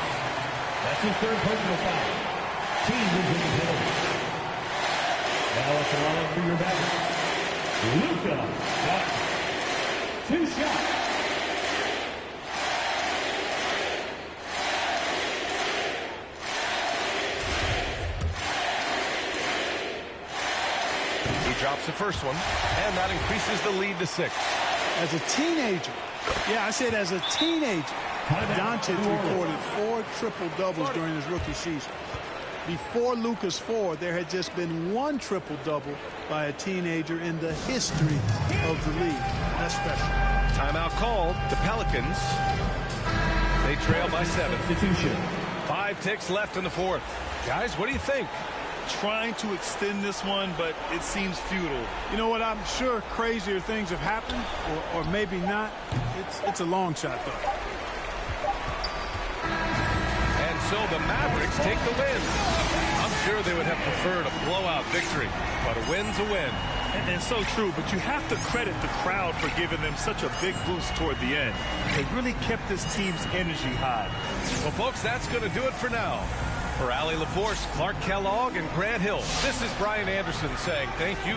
That's his third personal foul. Team is in the penalty. Now it's a line for your batter. Luka got 2 shots. He drops the first one, and that increases the lead to 6. As a teenager, yeah, I said as a teenager, Doncic recorded 4 triple-doubles during his rookie season. Before Luka's 4, there had just been 1 triple-double by a teenager in the history of the league. That's special. Timeout called. The Pelicans. They trail by 7. 5 ticks left in the fourth. Guys, what do you think? Trying to extend this one, but it seems futile. You know what? I'm sure crazier things have happened, or maybe not. It's a long shot, though. And so the Mavericks take the win. I'm sure they would have preferred a blowout victory, but a win's a win. And so true, but you have to credit the crowd for giving them such a big boost toward the end. They really kept this team's energy high. Well, folks, that's going to do it for now. For Allie LaForce, Clark Kellogg, and Grant Hill, this is Brian Anderson saying thank you.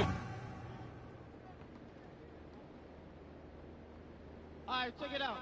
All right, check it out.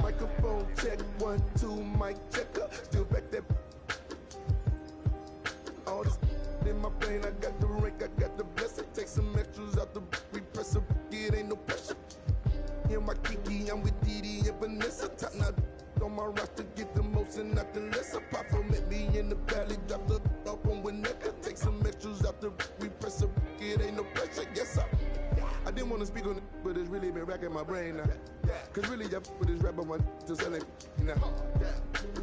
Microphone check, 1, 2, mic checker. Still back there. All this in my brain, I got the rank, I got the blessing. Take some extras out the repress a it ain't no pressure. In my Kiki, I'm with Didi and Vanessa. Top now on my roster, get the most and not the lesser. Papa met me in the valley, drop the up on Winnetka. Take some extras out the repress a it ain't no pressure. Yes, sir. I didn't want to speak on it, but it's really been racking my brain now. Cause really, I with this rap on my to sell it now.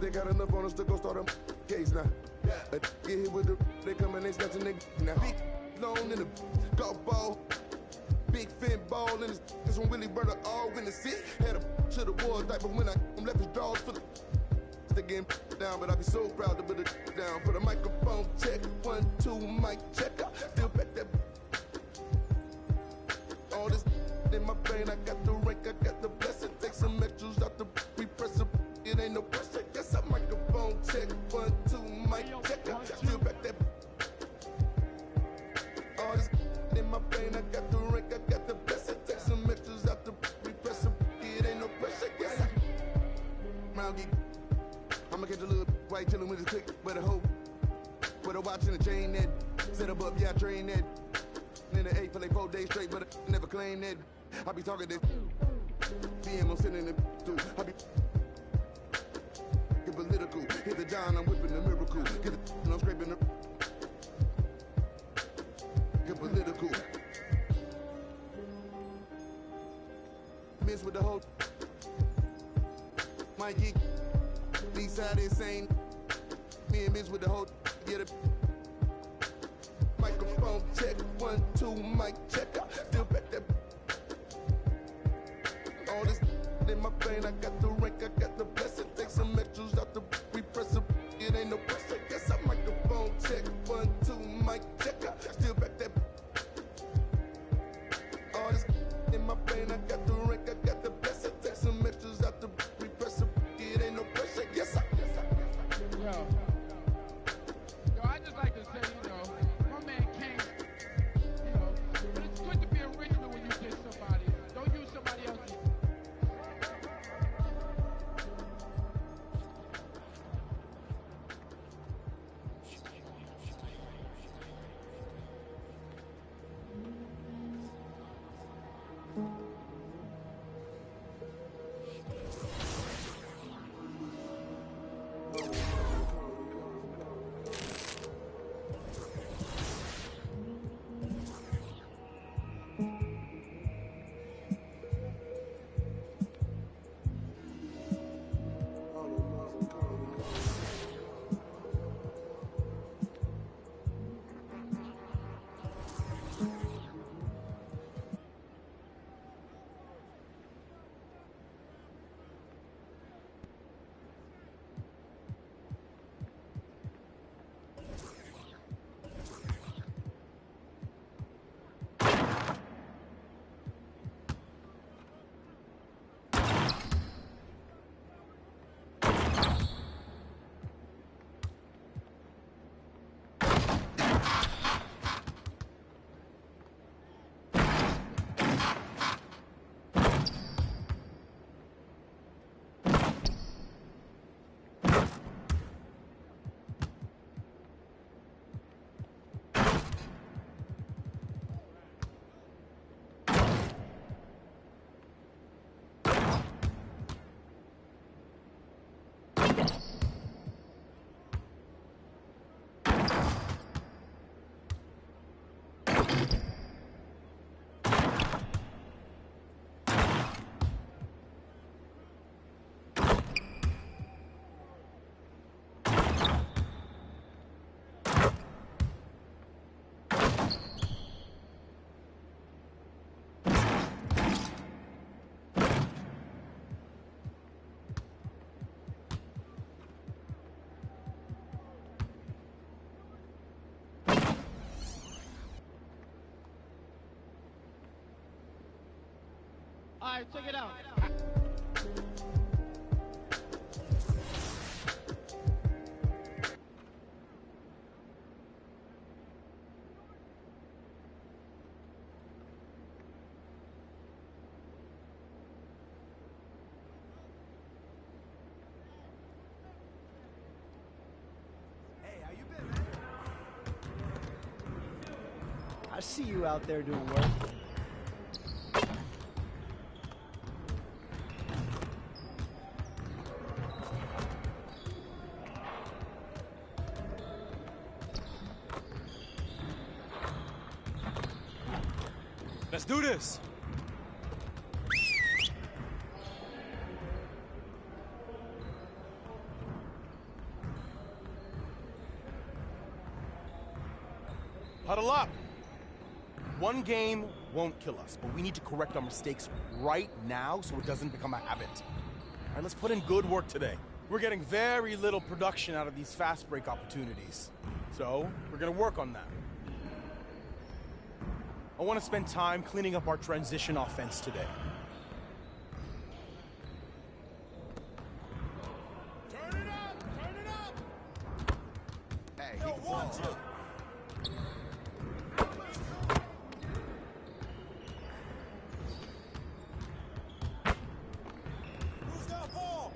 They got enough on us to go start a case now. Get hit with the, they come and they snatching nigga now. Big loan in the golf ball. Big fin ball in this one really burn all in the seat. Had a to the wall type, but when I left his draws for the they getting down, but I be so proud to put it down. For the microphone check, 1, 2, mic checker. Still back that. All this in my brain, I got the rank, I got the blessing. Take some extras out the repress it ain't no pressure. Yes, a microphone check, 1, 2, mic checker. Still back that. All this in my brain, I got the rank, I got the blessing. Take some extras out the repress it ain't no pressure. Yes, round geek. I'ma catch a little white chillin' with his click, but a hoe. With a watch and a chain that set up, yeah, I train that. In the 8 for like 4 days straight, but I never claim that. I be talking this. DM, I'm sitting in the too. I be get political. Hit the John, I'm whipping the miracle. Get the and I'm scraping the. Get political. Miss with the whole. Mikey. These side insane. Me and Miss with the whole. Get it. Microphone check, 1, 2, mic checker. Still back that. All this in my brain, I got the rank, I got the blessing. Take some extras out the repress it ain't no pressure. Yes, I microphone check, 1, 2, mic checker. Still back that. All this in my brain, I got the rank, I got the blessing. Take some extras out the repress it ain't no pressure. Yes, I. Yo, I just like to say, you know. But it's good to be original when you diss somebody. Don't use somebody else's. right, check it out. I see you out there doing work. Let's do this. Huddle up. One game won't kill us, but we need to correct our mistakes right now so it doesn't become a habit. All right, let's put in good work today. We're getting very little production out of these fast break opportunities, so we're gonna work on that. I want to spend time cleaning up our transition offense today. Turn it up! Turn it up! Hey, yo, watch it! Who's got ball?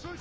Switch!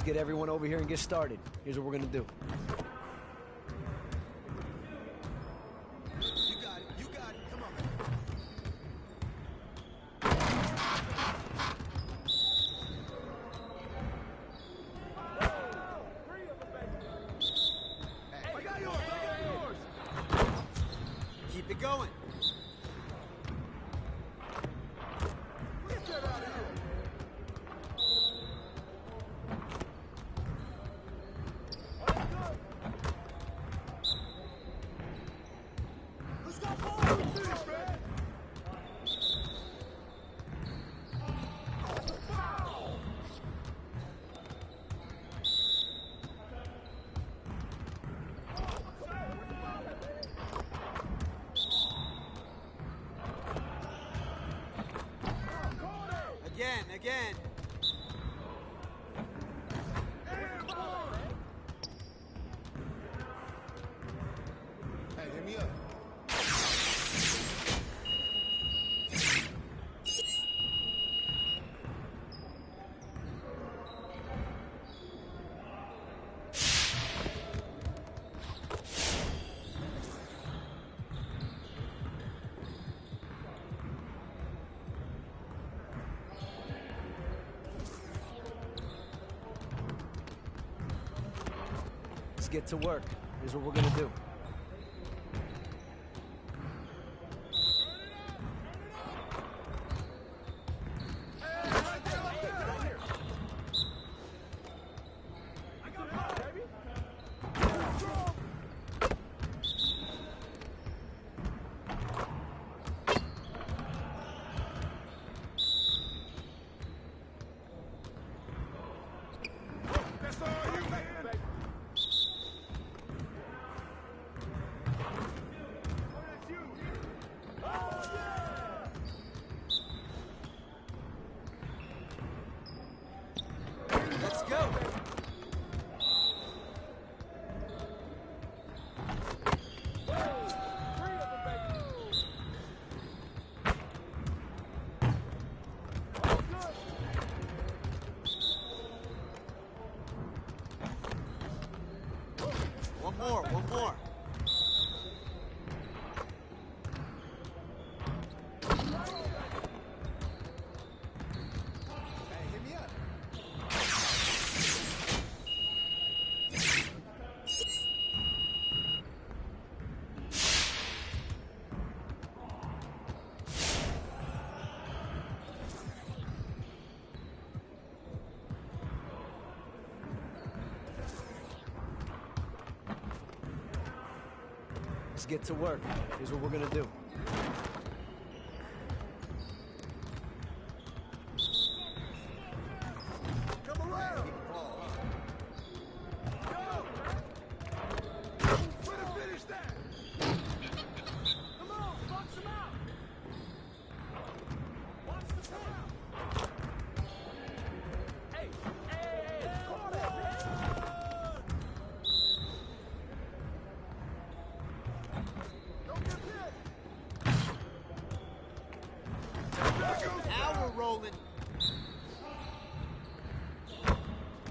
Let's get everyone over here and get started. Here's what we're going to do. Keep it going. Again. Hey, hit me up. Let's get to work. Here's what we're going to do. Let's go. One more. Let's get to work. Here's what we're going to do. Now we're rolling.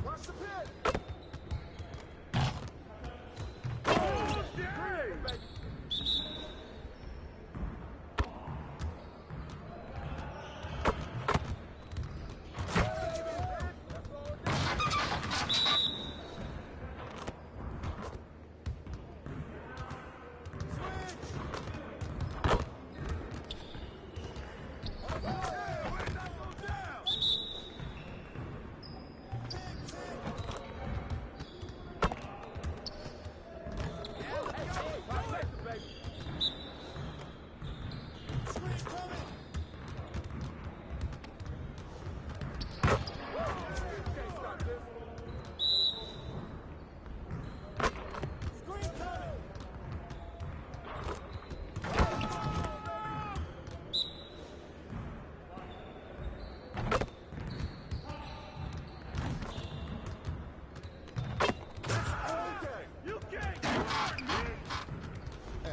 Watch the pit.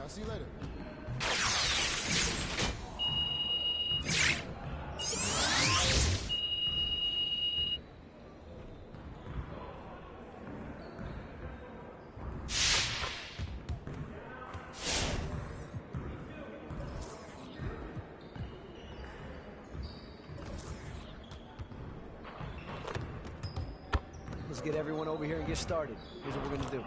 See you later. Let's get everyone over here and get started. Here's what we're going to do.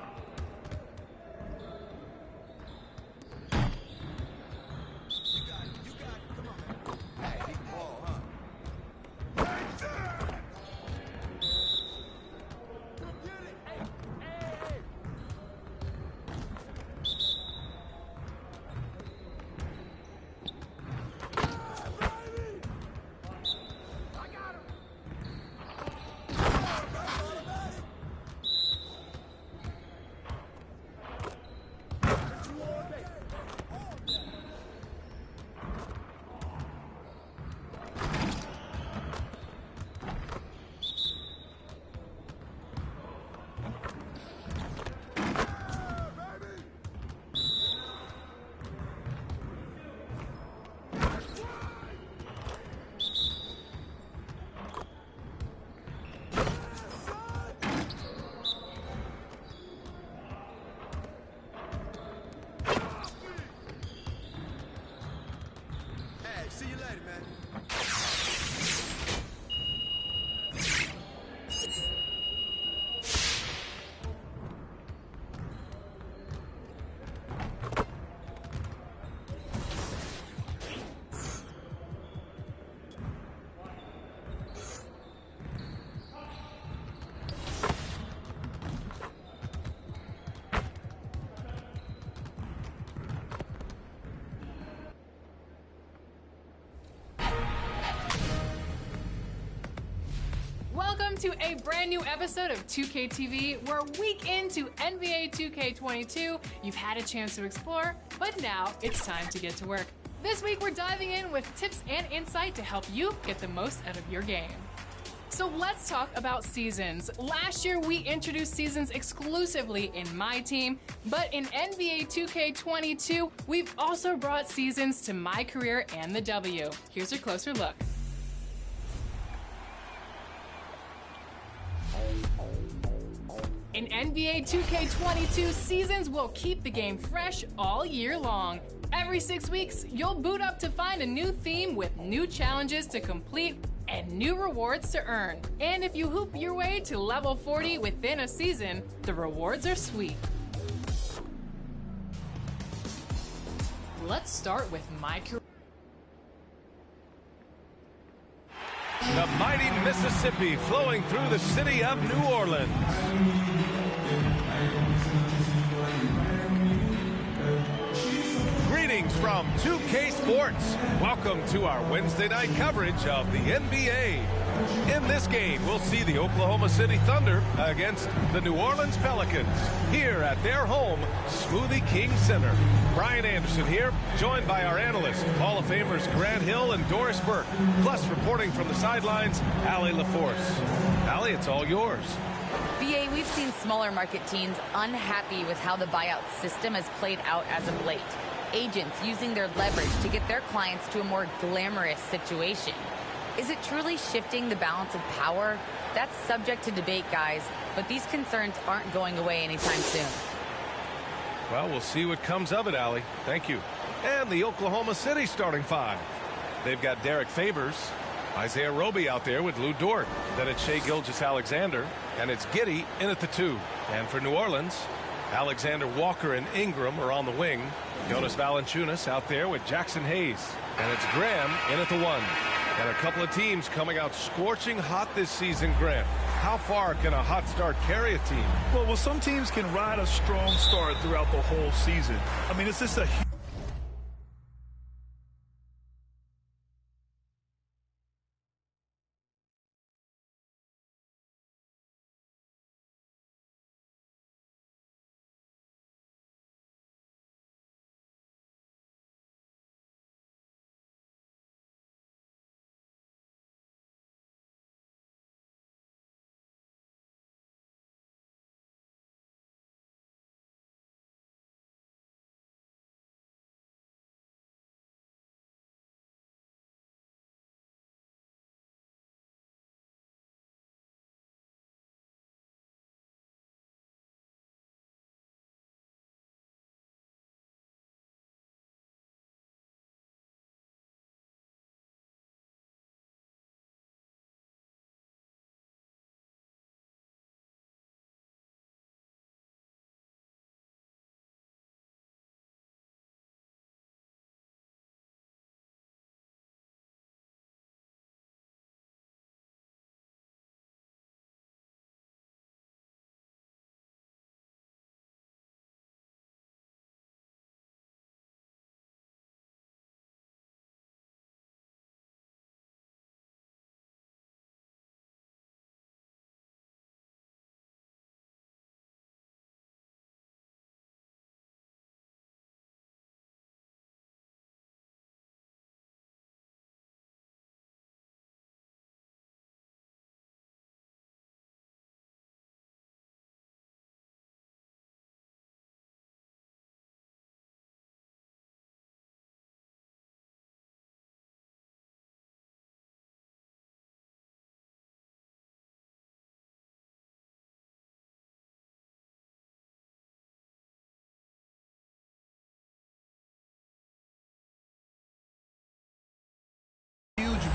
See you later, man. Welcome to a brand new episode of 2K TV, where week into NBA 2K22, you've had a chance to explore, but now it's time to get to work. This week we're diving in with tips and insight to help you get the most out of your game. So let's talk about seasons. Last year we introduced seasons exclusively in my team, but in NBA 2K22, we've also brought seasons to my career and the W. Here's a closer look. In NBA 2K22, seasons will keep the game fresh all year long. Every 6 weeks, you'll boot up to find a new theme with new challenges to complete and new rewards to earn. And if you hoop your way to level 40 within a season, the rewards are sweet. Let's start with my career. The mighty Mississippi flowing through the city of New Orleans. Greetings from 2K Sports. Welcome to our Wednesday night coverage of the NBA. In this game, we'll see the Oklahoma City Thunder against the New Orleans Pelicans here at their home, Smoothie King Center. Brian Anderson here, joined by our analysts, Hall of Famers Grant Hill and Doris Burke, plus reporting from the sidelines, Allie LaForce. Allie, it's all yours. BA, we've seen smaller market teams unhappy with how the buyout system has played out as of late. Agents using their leverage to get their clients to a more glamorous situation. Is it truly shifting the balance of power? That's subject to debate, guys, but these concerns aren't going away anytime soon. Well, we'll see what comes of it, Allie. Thank you. And the Oklahoma City starting five. They've got Derek Favors, Isaiah Roby out there with Lou Dort. Then it's Shai Gilgeous-Alexander, and it's Giddey in at the 2. And for New Orleans, Alexander Walker and Ingram are on the wing. Jonas Valanciunas out there with Jackson Hayes. And it's Graham in at the 1. And a couple of teams coming out scorching hot this season, Grant. How far can a hot start carry a team? Well, some teams can ride a strong start throughout the whole season. I mean, it's just a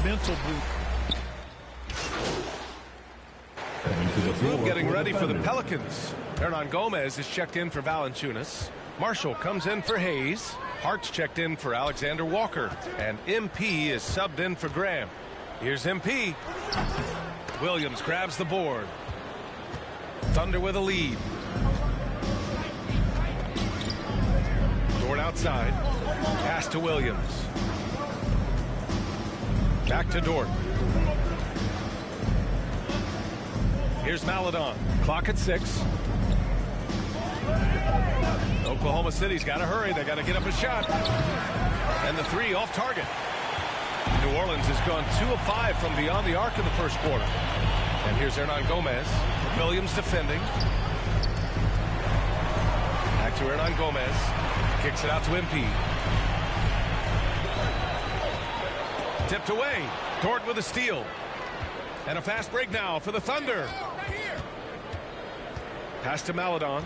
mental boost. Group getting ready for the Pelicans. Hernan Gomez is checked in for Valanciunas. Marshall comes in for Hayes. Hart's checked in for Alexander Walker. And MP is subbed in for Graham. Here's MP. Williams grabs the board. Thunder with a lead. Dort outside. Pass to Williams. Back to Dort. Here's Maledon. Clock at 6. Oklahoma City's got to hurry. They got to get up a shot. And the three off target. New Orleans has gone 2 of 5 from beyond the arc in the first quarter. And here's Hernan Gomez. Williams defending. Back to Hernan Gomez. Kicks it out to MP. Tipped away. Dort with a steal. And a fast break now for the Thunder. Pass to Maledon.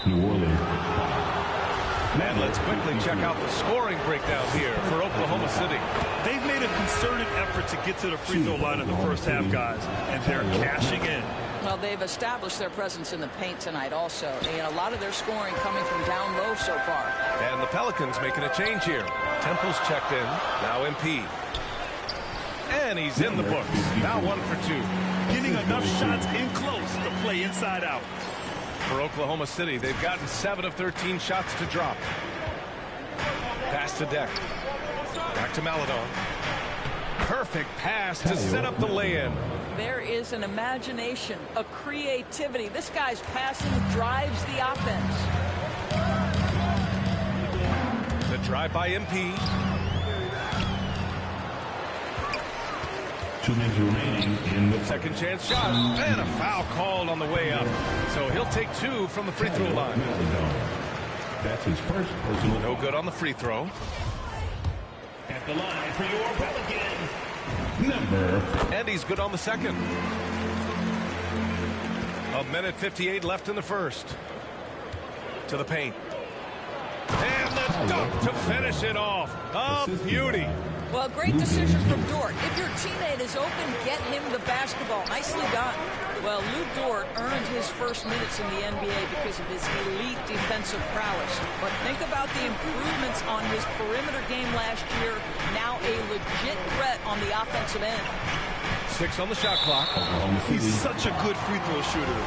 New Orleans. And let's quickly check out the scoring breakdown here for Oklahoma City. They've made a concerted effort to get to the free throw line in the first half, guys, and they're cashing in. Well, they've established their presence in the paint tonight also. And a lot of their scoring coming from down low so far. And the Pelicans making a change here. Temple's checked in. Now MP. And he's in the books. Now 1 for 2. Getting enough shots in close to play inside out. For Oklahoma City, they've gotten 7 of 13 shots to drop. Pass to Deck. Back to Maledon. Perfect pass to set up the lay-in. There is an imagination, a creativity. This guy's passing drives the offense. The drive by MP. 2 minutes remaining in the second chance shot. And a foul called on the way up. So he'll take 2 from the free throw line. That's his first personal. No good on the free throw. At the line for your Pelicans. Number. And he's good on the second. 1:58 left in the first. To the paint. And the dunk to finish it off. A beauty. Well, great decision from Dort. If your teammate is open, get him the basketball. Nicely done. Well, Lou Dort earned his first minutes in the NBA because of his elite defensive prowess. But think about the improvements on his perimeter game last year. Now a legit threat on the offensive end. 6 on the shot clock. He's such a good free throw shooter.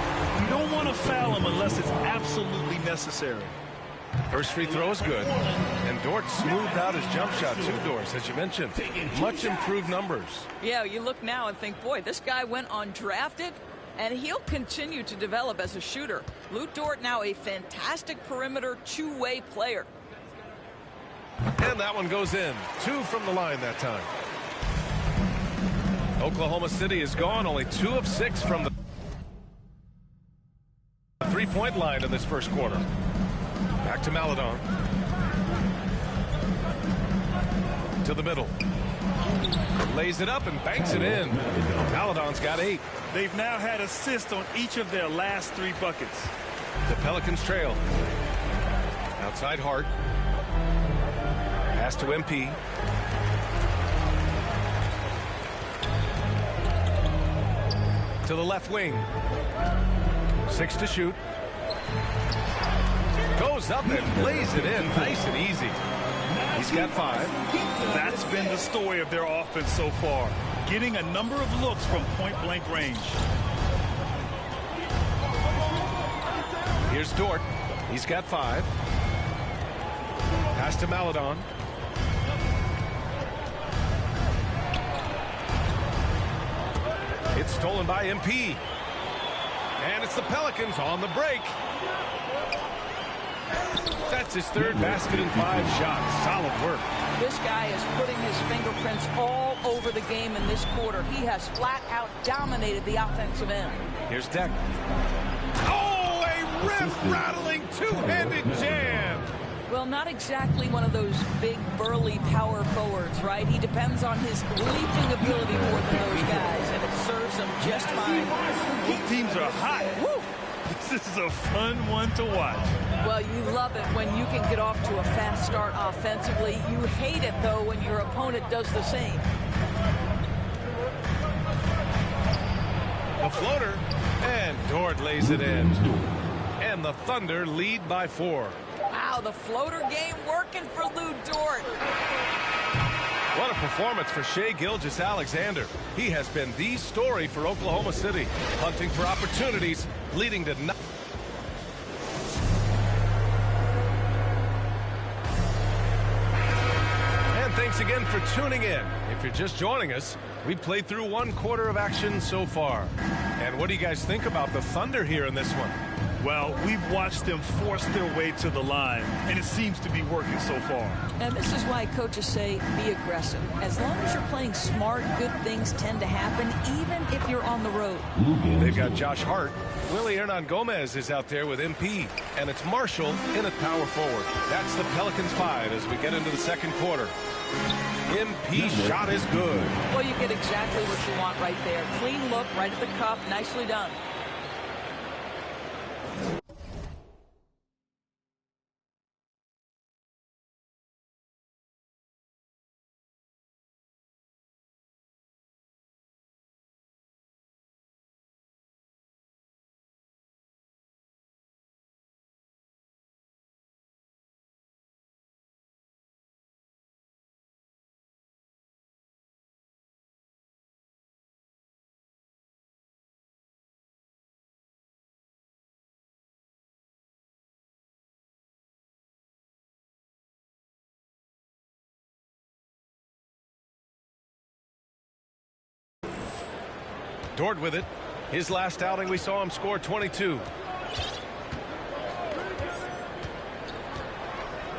You don't want to foul him unless it's absolutely necessary. First free throw is good. And Dort smoothed out his jump shot too, Doris, as you mentioned. Much improved numbers. Yeah, you look now and think, boy, this guy went undrafted, and he'll continue to develop as a shooter. Lou Dort now a fantastic perimeter two-way player. And that one goes in. 2 from the line that time. Oklahoma City is gone. Only 2 of 6 from the three-point line in this first quarter. Back to Maledon. To the middle. Lays it up and banks it in. Maledon's got 8. They've now had assists on each of their last 3 buckets. The Pelicans trail. Outside Hart. Pass to MP. To the left wing. 6 to shoot. Goes up and lays it in nice and easy. He's got 5. That's been the story of their offense so far. Getting a number of looks from point-blank range. Here's Dort. He's got 5. Pass to Maledon. It's stolen by MP. And it's the Pelicans on the break. That's his 3rd basket in 5 shots. Solid work. This guy is putting his fingerprints all over the game in this quarter. He has flat out dominated the offensive end. Here's Deck. Oh, a rip-rattling two-handed jam. Well, not exactly one of those big, burly power forwards, right? He depends on his leaping ability more than those guys, and it serves him just fine. Both teams are hot. Woo! This is a fun one to watch. Well, you love it when you can get off to a fast start offensively. You hate it, though, when your opponent does the same. The floater, and Dort lays it in. And the Thunder lead by 4. Wow, the floater game working for Lou Dort. What a performance for Shai Gilgeous-Alexander. He has been the story for Oklahoma City, hunting for opportunities, leading to nothing. And thanks again for tuning in. If you're just joining us, we've played through 1 quarter of action so far. And what do you guys think about the Thunder here in this one? Well, we've watched them force their way to the line, and it seems to be working so far. And this is why coaches say be aggressive. As long as you're playing smart, good things tend to happen, even if you're on the road. They've got Josh Hart. Willie Hernan-Gomez is out there with MP, and it's Marshall in at power forward. That's the Pelicans 5 as we get into the second quarter. MP shot is good. Well, you get exactly what you want right there. Clean look, right at the cup, nicely done. Dort with it. His last outing, we saw him score 22.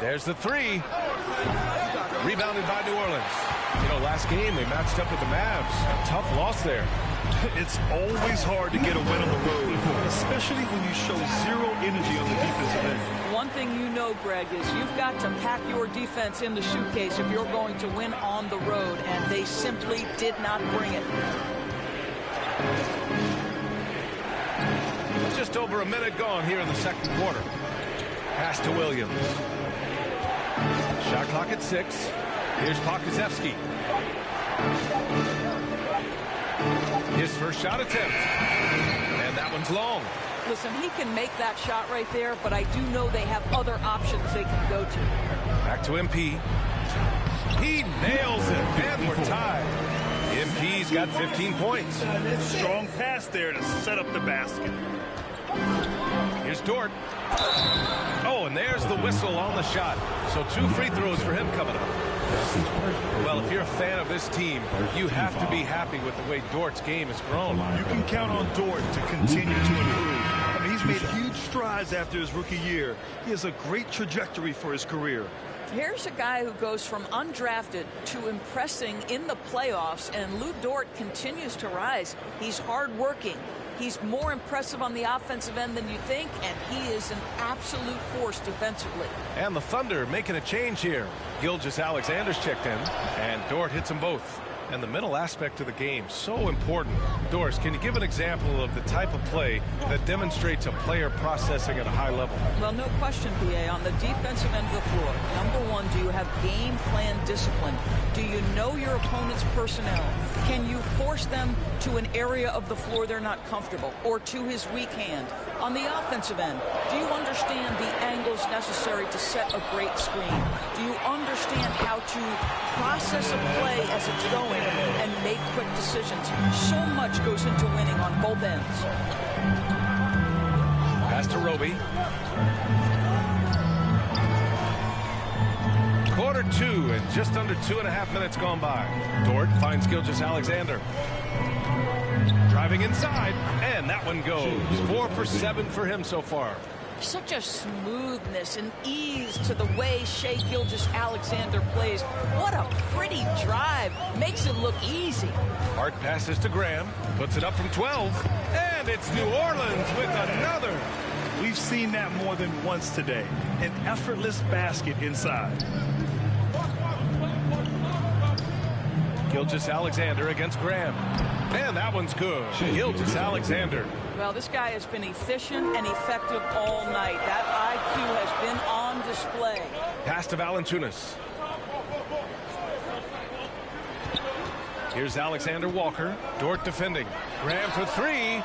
There's the 3. Rebounded by New Orleans. You know, last game they matched up with the Mavs. A tough loss there. It's always hard to get a win on the road, especially when you show zero energy on the defensive end. One thing you know, Greg, is you've got to pack your defense in the suitcase if you're going to win on the road, and they simply did not bring it. Just over a minute gone here in the second quarter. Pass to Williams. Shot clock at 6. Here's Pokusevski. His first shot attempt. And that one's long. Listen, he can make that shot right there, but I do know they have other options they can go to. Back to MP. He nails it, and we're tied. MP's got 15 points. Strong pass there to set up the basket. Here's Dort. Oh, and there's the whistle on the shot. So 2 free throws for him coming up. Well, if you're a fan of this team, you have to be happy with the way Dort's game has grown. You can count on Dort to continue to improve. I mean, he's made huge strides after his rookie year. He has a great trajectory for his career. Here's a guy who goes from undrafted to impressing in the playoffs, and Lou Dort continues to rise. He's hardworking. He's more impressive on the offensive end than you think, and he is an absolute force defensively. And the Thunder making a change here. Gilgeous-Alexander's checked in, and Dort hits them both. And the mental aspect of the game, so important. Doris, can you give an example of the type of play that demonstrates a player processing at a high level? Well, no question, PA. On the defensive end of the floor, number one, do you have game plan discipline? Do you know your opponent's personnel? Can you force them to an area of the floor they're not comfortable, or to his weak hand? On the offensive end, do you understand the angles necessary to set a great screen? Do you understand how to process a play as it's going and make quick decisions? So much goes into winning on both ends. Pass to Roby. Quarter 2 and just under 2.5 minutes gone by. Dort finds Gilgeous-Alexander. Driving inside, and that one goes. 4 for 7 for him so far. Such a smoothness and ease to the way Shai Gilgeous-Alexander plays. What a pretty drive. Makes it look easy. Hart passes to Graham, puts it up from 12, and it's New Orleans with another. We've seen that more than once today. An effortless basket inside. Gilgeous-Alexander against Graham. And that one's good. Gilgeous-Alexander Well, this guy has been efficient and effective all night. That IQ has been on display. Pass to Valanciunas. Here's Alexander Walker. Dort defending. Graham for three.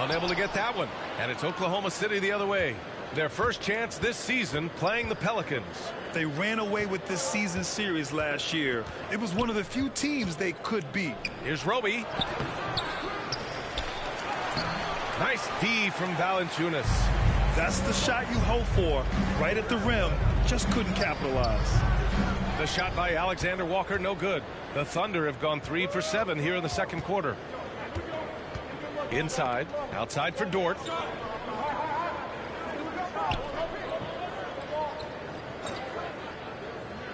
Unable to get that one. And it's Oklahoma City the other way. Their first chance this season playing the Pelicans. They ran away with this season series last year. It was one of the few teams they could beat. Here's Roby. Nice D from Valanciunas. That's the shot you hope for. Right at the rim. Just couldn't capitalize. The shot by Alexander Walker, no good. The Thunder have gone 3 for 7 here in the second quarter. Inside, outside for Dort.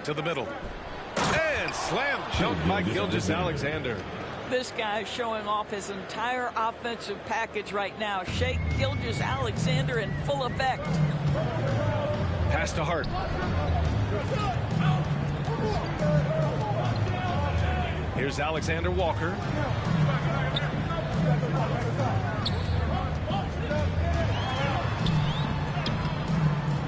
To the middle. And slam dunk by Gilgeous-Alexander. This guy is showing off his entire offensive package right now. Shai Gilgeous-Alexander in full effect. Pass to Hart. Here's Alexander Walker.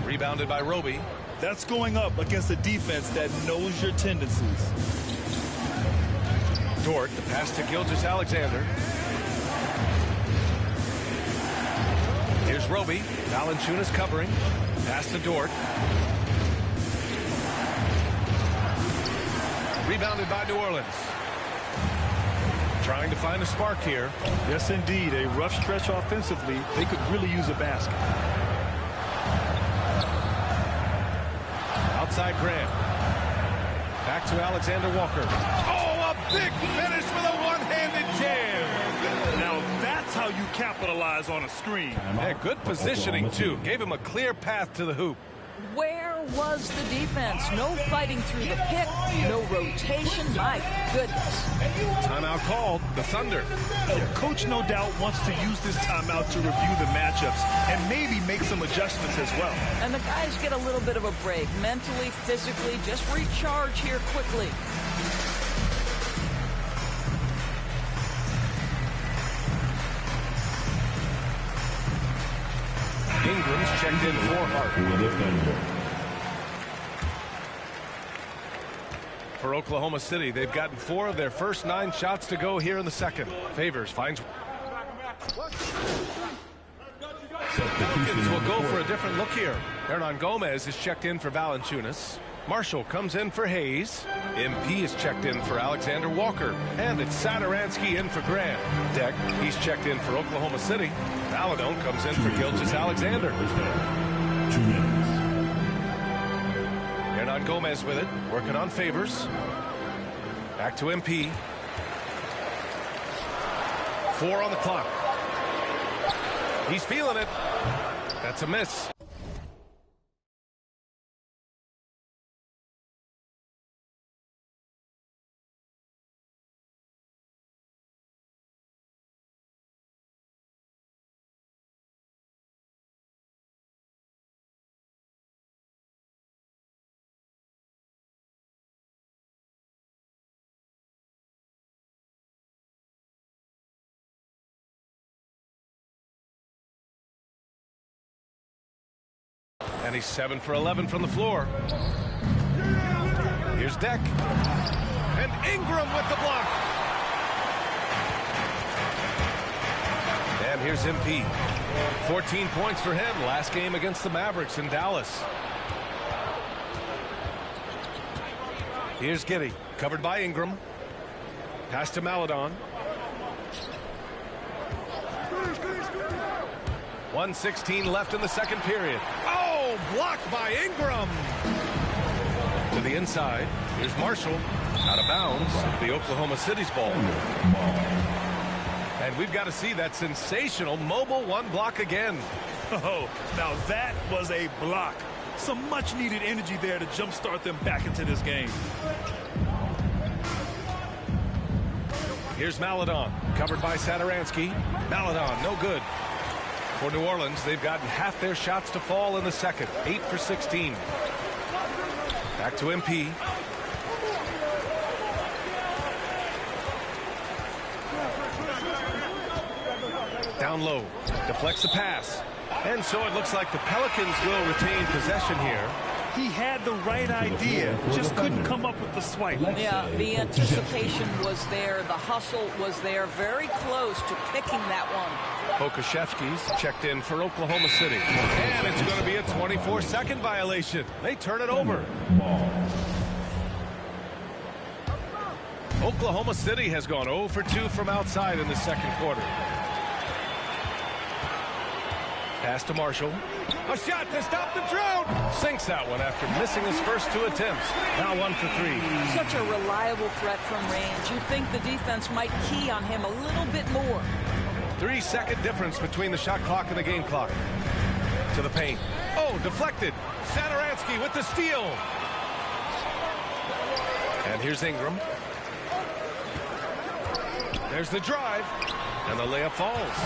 Rebounded by Roby. That's going up against a defense that knows your tendencies. Dort, the pass to Gilgeous-Alexander. Here's Roby. Valanciunas covering. Pass to Dort. Rebounded by New Orleans. Trying to find a spark here. Yes, indeed. A rough stretch offensively. They could really use a basket. Outside Graham. Back to Alexander Walker. Oh, a big finish with a one-handed jam. Now that's how you capitalize on a screen. Yeah, good positioning, too. Gave him a clear path to the hoop. Where was the defense? No fighting through the pick, no rotation. My goodness. Timeout called. The Thunder. Yeah, coach no doubt wants to use this timeout to review the matchups and maybe make some adjustments as well. And the guys get a little bit of a break. Mentally, physically, just recharge here quickly. Ingram's checked in for Hart. For Oklahoma City, they've gotten 4 of their first 9 shots to go here in the second. Favors finds. Pelicans will go for a different look here. Hernangomez is checked in for Valanciunas. Marshall comes in for Hayes. MP is checked in for Alexander Walker. And it's Satoransky in for Graham. Deck, he's checked in for Oklahoma City. Maladon comes in for Gilgeous-Alexander. 2 minutes. Hernangomez with it, working on Favors. Back to MP. 4 on the clock. He's feeling it. That's a miss. And he's 7 for 11 from the floor. Here's Deck. And Ingram with the block. And here's MP. 14 points for him. Last game against the Mavericks in Dallas. Here's Giddey. Covered by Ingram. Pass to Maladon. 1:16 left in the second period. Oh, blocked by Ingram. To the inside. Here's Marshall. Out of bounds. The Oklahoma City's ball. And we've got to see that sensational mobile 1 block again. Oh, now that was a block. Some much needed energy there to jumpstart them back into this game. Here's Maladon. Covered by Satoransky. Maladon, no good. For New Orleans, they've gotten half their shots to fall in the second. 8 for 16. Back to MP. down low. Deflects the pass. And so it looks like the Pelicans will retain possession here. He had the right idea, just couldn't come up with the swipe. Yeah, the anticipation was there. The hustle was there. Very close to picking that one. Pokusevski's checked in for Oklahoma City. And it's going to be a 24-second violation. They turn it over. Oklahoma City has gone 0 for 2 from outside in the second quarter. Pass to Marshall. A shot to stop the drought. Sinks that one after missing his first 2 attempts. Now 1 for 3. Such a reliable threat from range. You'd think the defense might key on him a little bit more. 3-second difference between the shot clock and the game clock. To the paint. Oh, deflected. Satoransky with the steal. And here's Ingram. There's the drive. And the layup falls.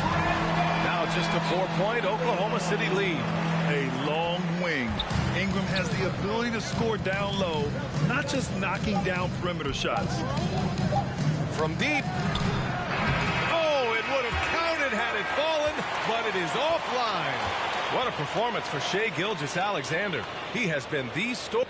Now just a 4-point Oklahoma City lead. A long wing. Ingram has the ability to score down low, not just knocking down perimeter shots. From deep. Oh, it would have counted had it fallen, but it is offline. What a performance for Shai Gilgeous-Alexander. He has been the story.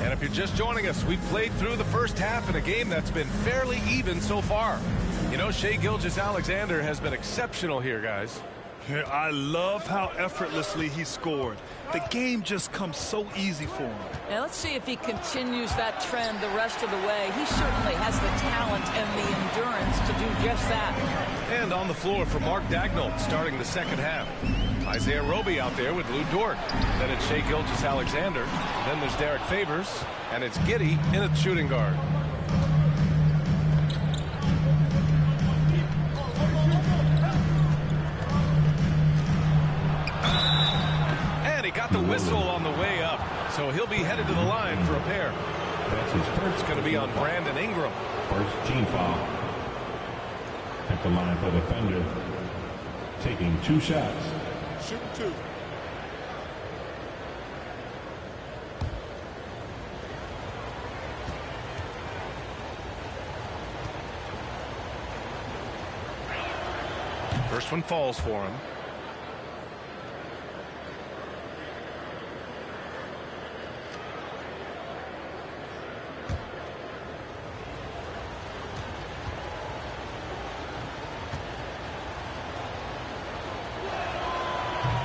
And if you're just joining us, we've played through the first half in a game that's been fairly even so far. You know, Shai Gilgeous-Alexander has been exceptional here, guys. I love how effortlessly he scored. The game just comes so easy for him. Now let's see if he continues that trend the rest of the way. He certainly has the talent and the endurance to do just that. And on the floor for Mark Daigneault starting the second half. Isaiah Roby out there with Lou Dort. Then it's Shai Gilgeous-Alexander. Then there's Derek Favors. And it's Giddey in at shooting guard. And he got the whistle on the way up. So he'll be headed to the line for a pair. That's his first. It's going to be on Brandon Ingram. First team foul. At the line for the Thunder. Taking 2 shots. Shoot 2. First one falls for him.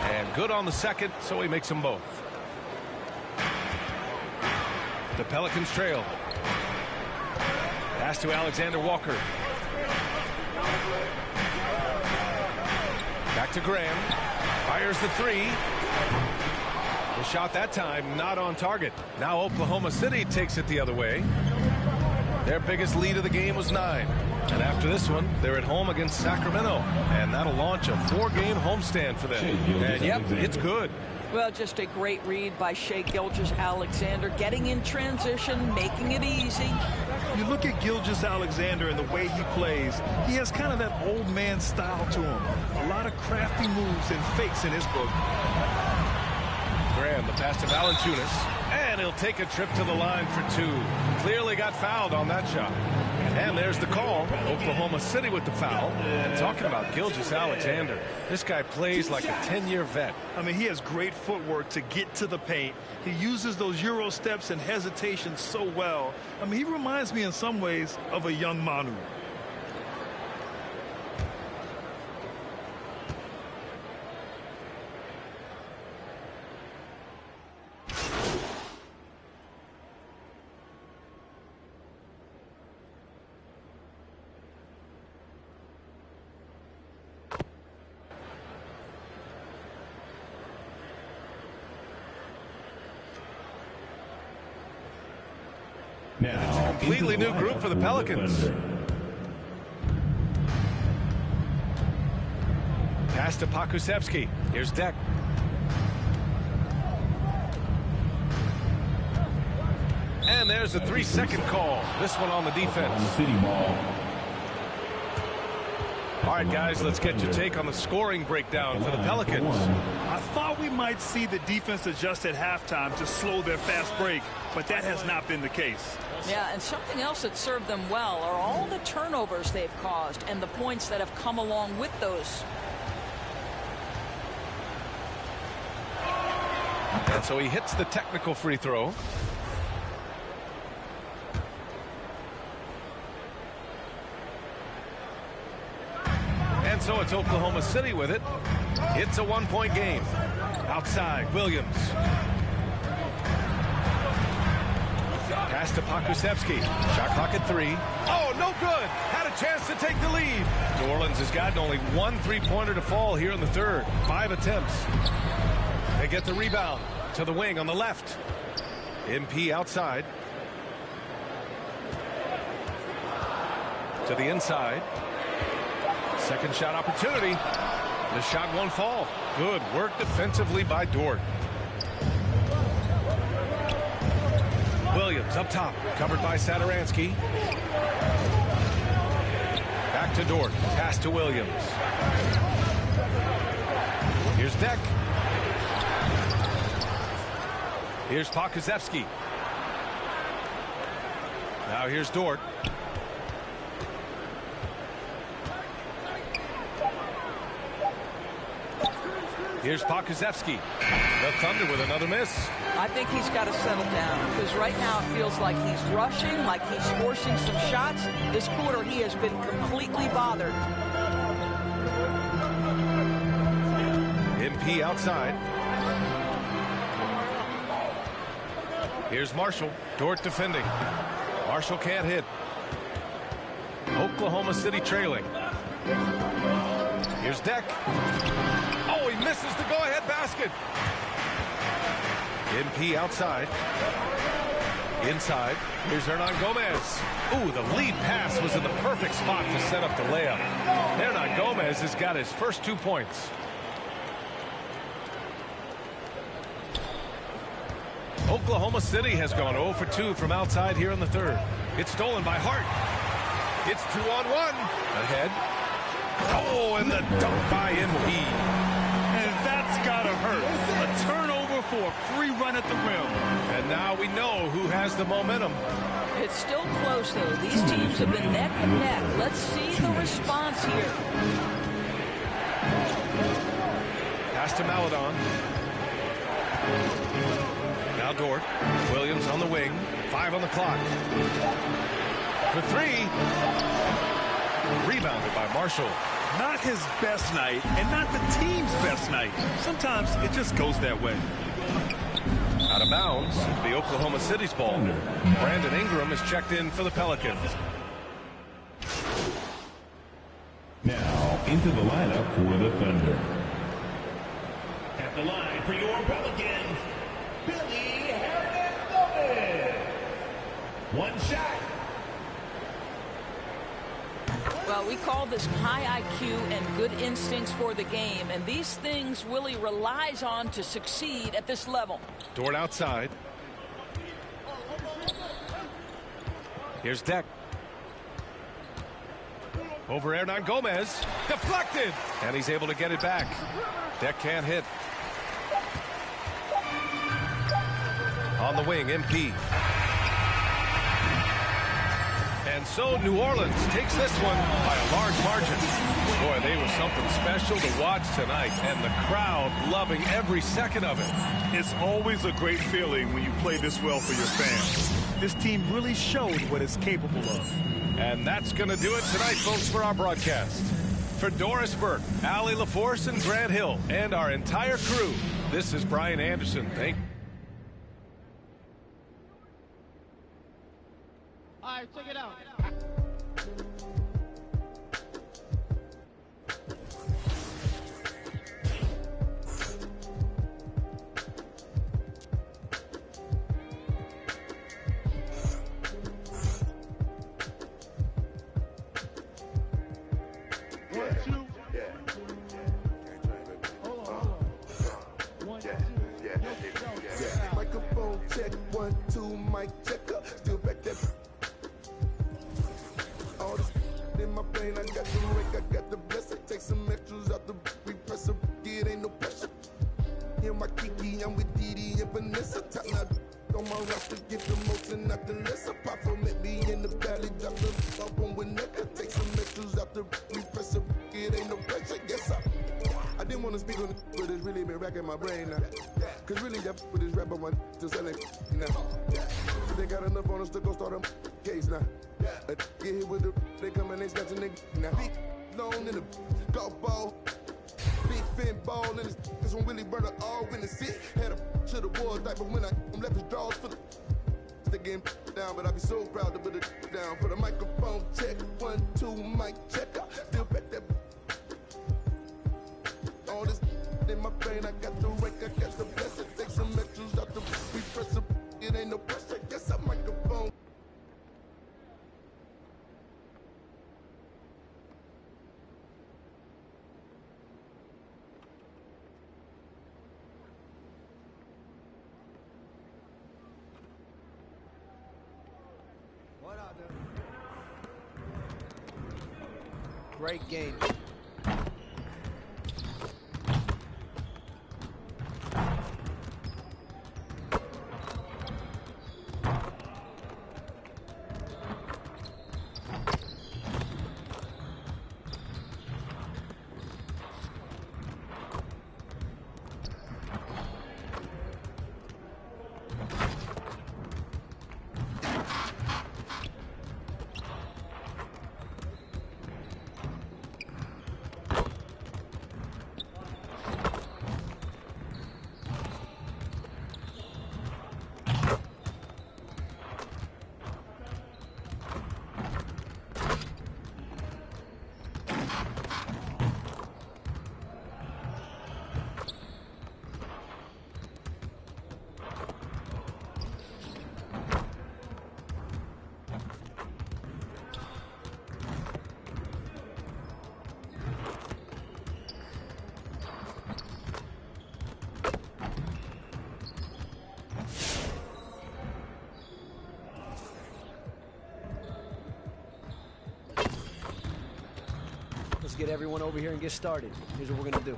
And good on the second, so he makes them both. The Pelicans trail. Pass to Alexander Walker. Back to Graham. Fires the 3. The shot that time not on target. Now Oklahoma City takes it the other way. Their biggest lead of the game was 9. And after this one, they're at home against Sacramento. And that'll launch a 4-game homestand for them. And yep, it's good. Well, just a great read by Shai Gilgeous-Alexander, getting in transition, making it easy. You look at Gilgeous-Alexander and the way he plays, he has kind of that old man style to him. A lot of crafty moves and fakes in his book. Graham, the pass to Valanciunas. And he'll take a trip to the line for 2. Clearly got fouled on that shot. And there's the call. Oklahoma City with the foul. And talking about Gilgeous-Alexander, this guy plays like a 10-year vet. I mean, he has great footwork to get to the paint. He uses those Euro steps and hesitation so well. I mean, he reminds me in some ways of a young Manu. Now, completely new group for the Pelicans. Pass to Pokusevski. Here's Deck. And there's a 3-second call. This one on the defense. City ball. All right, guys, let's get your take on the scoring breakdown for the Pelicans. I thought we might see the defense adjust at halftime to slow their fast break, but that has not been the case. Yeah, and something else that served them well are all the turnovers they've caused and the points that have come along with those. And so he hits the technical free throw. And so it's Oklahoma City with it. It's a one-point game. Outside, Williams. Pass to Pokusevski. Shot clock at 3. Oh, no good. Had a chance to take the lead. New Orleans has gotten only one three-pointer to fall here in the third. 5 attempts. They get the rebound to the wing on the left. MP outside. To the inside. Second shot opportunity. The shot won't fall. Good work defensively by Dort. Williams up top, covered by Satoransky. Back to Dort. Pass to Williams. Here's Deck. Here's Pokusevski. Now here's Dort. Here's Pokusevski. The Thunder with another miss. I think he's got to settle down because right now it feels like he's rushing, like he's forcing some shots. This quarter he has been completely bothered. MP outside. Here's Marshall. Dort defending. Marshall can't hit. Oklahoma City trailing. Here's Deck. Oh, he misses the go-ahead basket. MP outside. Inside. Here's Hernan Gomez. Ooh, the lead pass was in the perfect spot to set up the layup. Hernan Gomez has got his first 2 points. Oklahoma City has gone 0 for 2 from outside here in the third. It's stolen by Hart. It's 2-on-1. Ahead. Oh, and the dunk by MP. And that's gotta hurt. A turnover for a free run at the rim. And now we know who has the momentum. It's still close, though. These teams have been neck and neck. Let's see the response here. Pass to Maledon. Now Dort. Williams on the wing. 5 on the clock. For 3. Rebounded by Marshall. Not his best night, and not the team's best night. Sometimes it just goes that way. Out of bounds, the Oklahoma City's ball. Brandon Ingram is checked in for the Pelicans. Now into the lineup for the Thunder. At the line for your Pelicans, Billy Hernangomez. One shot. Well, we call this high IQ and good instincts for the game, and these things Willie relies on to succeed at this level. Dort outside. Here's Deck. Over Hernan Gomez. Deflected. And he's able to get it back. Deck can't hit. On the wing, MP. And so New Orleans takes this one by a large margin. Boy, they were something special to watch tonight, and the crowd loving every second of it. It's always a great feeling when you play this well for your fans. This team really showed what it's capable of. And that's going to do it tonight, folks, for our broadcast. For Doris Burke, Allie LaForce, and Grant Hill, and our entire crew, this is Brian Anderson. Thank you. All right, check it out. Microphone check, 1, 2, mic checker. Still back there. All this in my brain, I got the rank, I got the best. and my Kiki, I'm with Didi and Vanessa. Top now on my roster, get the most and not the less. Papa met me in the valley, drop the up on Winnetka. Take some extras out the repress it ain't no pressure. Yes, I didn't want to speak on it, but it's really been racking my brain now. Cause really, that with this rapper one to selling now. They got enough on us to go start a case now. Get hit with the, they come and they snatch a nigga now. Big long in the golf ball. Big fin ball and this one really burn all when the sit. Had a to the wall type, but when I left his drawers for the stick getting down, but I be so proud to put it down. For the microphone check, 1, 2, mic check. I still bet that all this in my brain. I got the rank, I got the blessing. Take some extras out the repress it ain't no pressure. Yes, I microphone. What I do? Great game. Let's get everyone over here and get started. Here's what we're gonna do.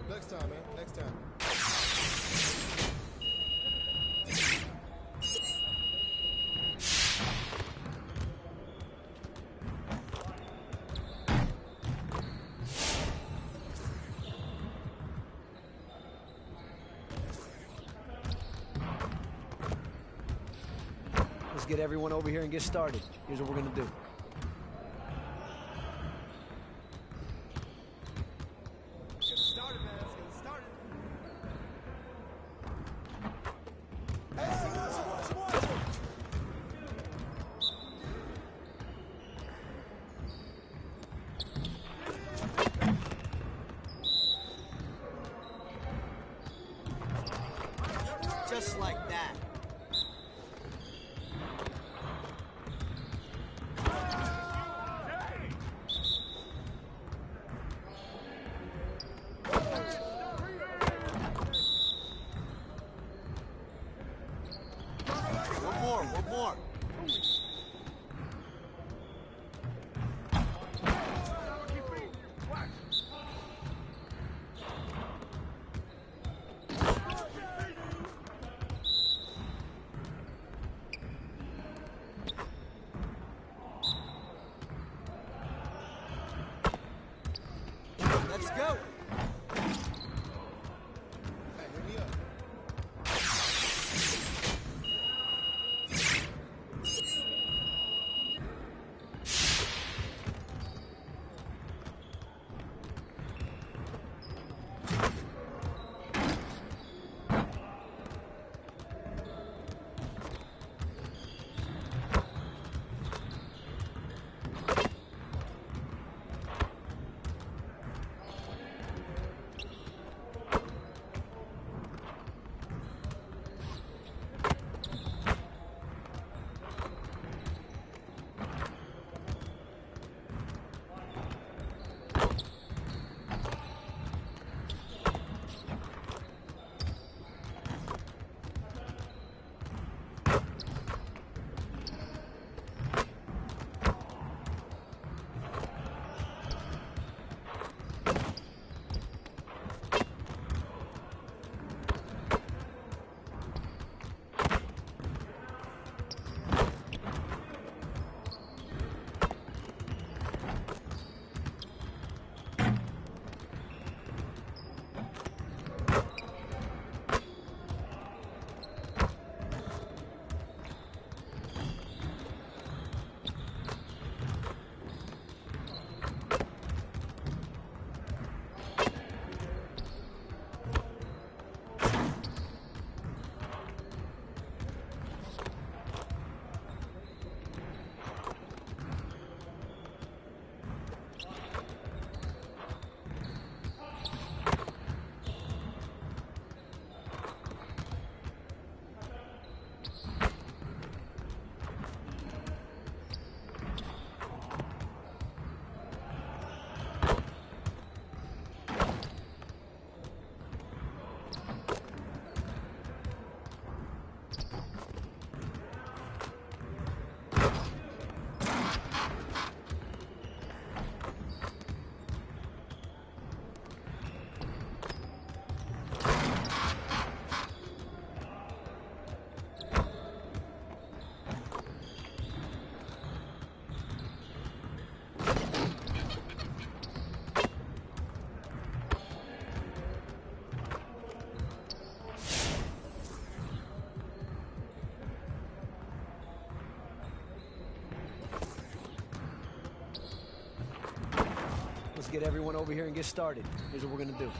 Next time, man. Next time. Let's get everyone over here and get started. Here's what we're gonna do. Just like that. Let's go. Let's get everyone over here and get started. Here's what we're going to do.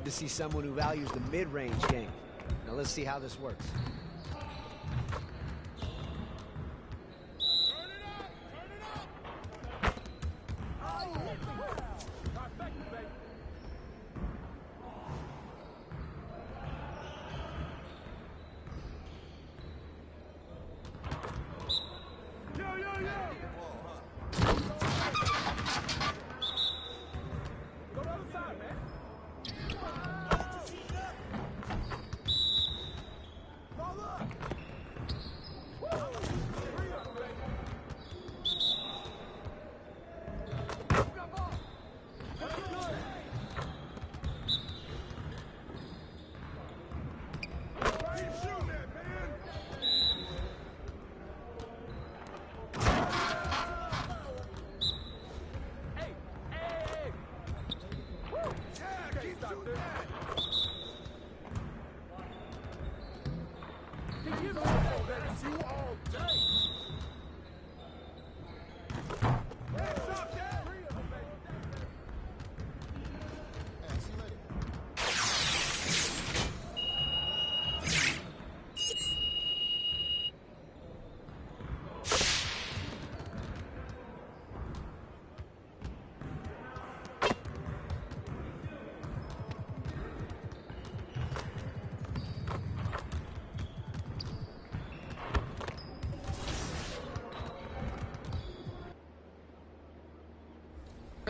Good to see someone who values the mid-range game. Now let's see how this works.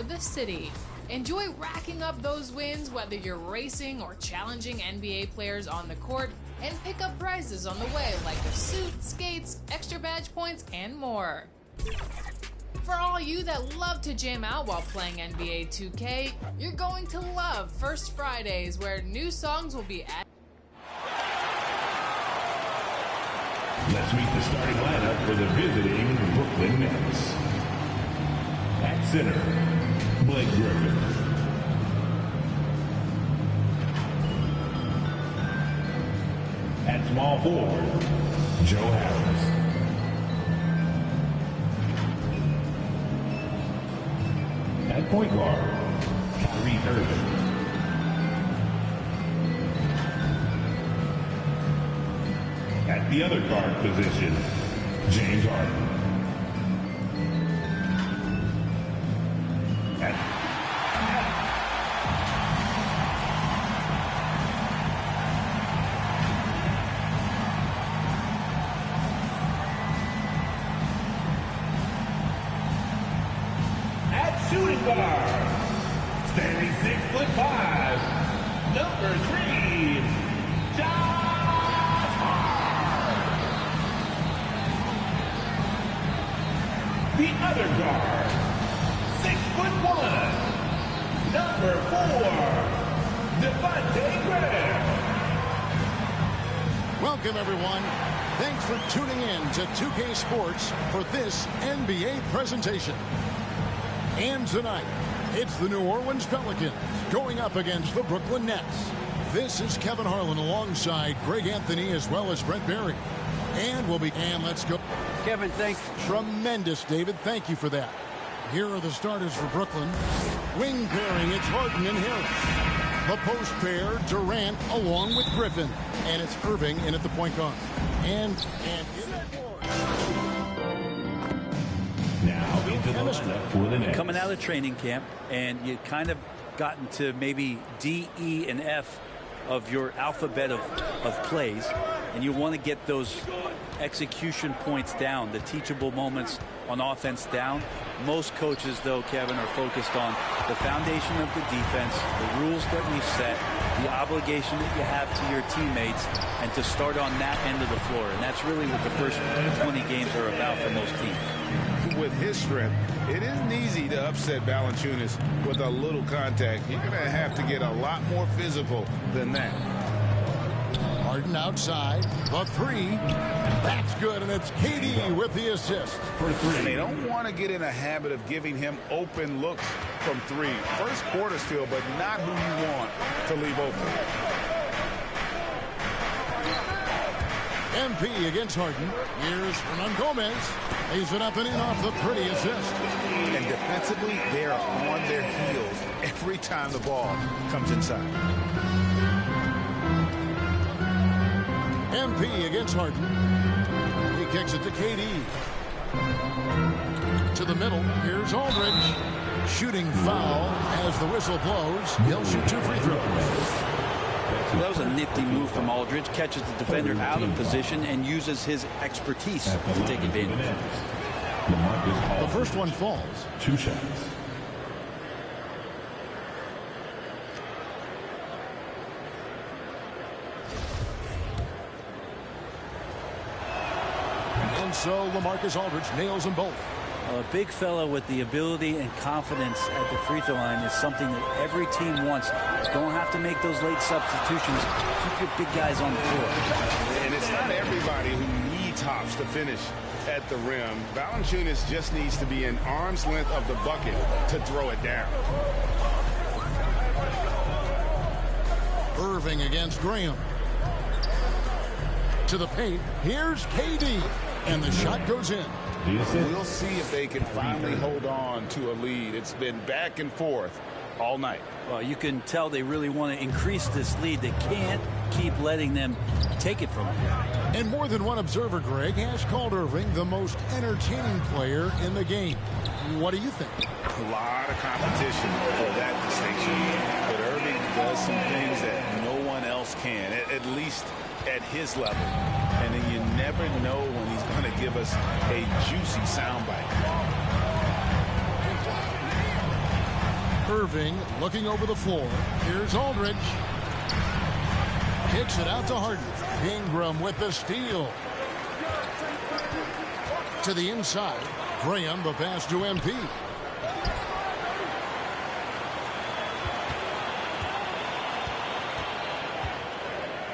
The city. Enjoy racking up those wins whether you're racing or challenging NBA players on the court, and pick up prizes on the way like a suit, skates, extra badge points, and more. For all you that love to jam out while playing NBA 2K, you're going to love First Fridays, where new songs will be added. Let's meet the starting lineup for the visiting Brooklyn Nets. At center, Blake Griffin. At small forward, Joe Harris. At point guard, Kyrie Irving. At the other guard position, James Harden. Standing 6'5", number 3, Josh Hart. The other guard, 6'1", number 4, Devontae Graham. Welcome, everyone. Thanks for tuning in to 2K Sports for this NBA presentation. And tonight, it's the New Orleans Pelicans going up against the Brooklyn Nets. This is Kevin Harlan alongside Greg Anthony as well as Brent Barry. And let's go. Kevin, thanks. Tremendous, David. Thank you for that. Here are the starters for Brooklyn. Wing pairing, it's Harden and Harris. The post pair, Durant along with Griffin. And it's Irving in at the point guard. Now into the lineup for the Nets. Coming out of training camp, and you kind of gotten to maybe D, E, and F of your alphabet of plays, and you want to get those execution points down, the teachable moments on offense down. Most coaches, though, Kevin, are focused on the foundation of the defense, the rules that we've set, the obligation that you have to your teammates, and to start on that end of the floor. And that's really what the first 20 games are about for most teams. With his strength, it isn't easy to upset Valanciunas with a little contact. You're going to have to get a lot more physical than that. Harden outside, the three. That's good, and it's KD with the assist for three. And they don't want to get in a habit of giving him open looks from three. First quarter still, but not who you want to leave open. MP against Harden. Here's Hernan Gomez. Lays it up and in off the pretty assist. And defensively, they are on their heels every time the ball comes inside. MP against Harden. He kicks it to KD. To the middle. Here's Aldridge. Shooting foul as the whistle blows. He'll shoot 2 free throws. So that was a nifty move from Aldridge. Catches the defender out of position and uses his expertise to take advantage. The first one falls. 2 shots. And so LaMarcus Aldridge nails them both. A big fella with the ability and confidence at the free throw line is something that every team wants. Don't have to make those late substitutions. Keep your big guys on the floor. And it's not everybody who needs hops to finish at the rim. Valanciunas just needs to be an arm's length of the bucket to throw it down. Irving against Graham. To the paint. Here's KD. And the shot goes in. We'll see if they can finally hold on to a lead. It's been back and forth all night. Well, you can tell they really want to increase this lead. They can't keep letting them take it from them. And more than one observer, Greg, has called Irving the most entertaining player in the game. What do you think? A lot of competition for that distinction. But Irving does some things that no one else can, at least at his level. And then you never know when he's going to give us a juicy soundbite. Irving looking over the floor. Here's Aldridge. Kicks it out to Harden. Ingram with the steal. To the inside. Graham, the pass to MP.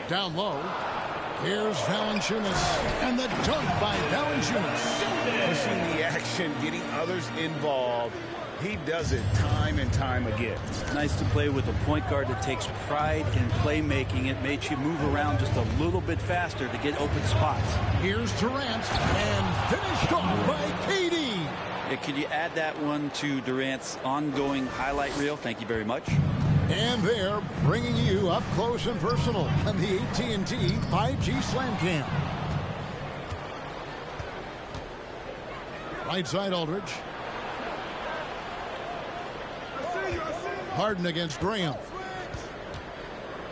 Down low. Here's Valanciunas. And the dunk by Valanciunas. Pushing the action, getting others involved. He does it time and time again. Nice to play with a point guard that takes pride in playmaking. It makes you move around just a little bit faster to get open spots. Here's Durant. And finished off by KD. Could you add that one to Durant's ongoing highlight reel? Thank you very much. And they're bringing you up close and personal on the AT&T 5G Slam Cam. Right side Aldridge. Harden against Graham.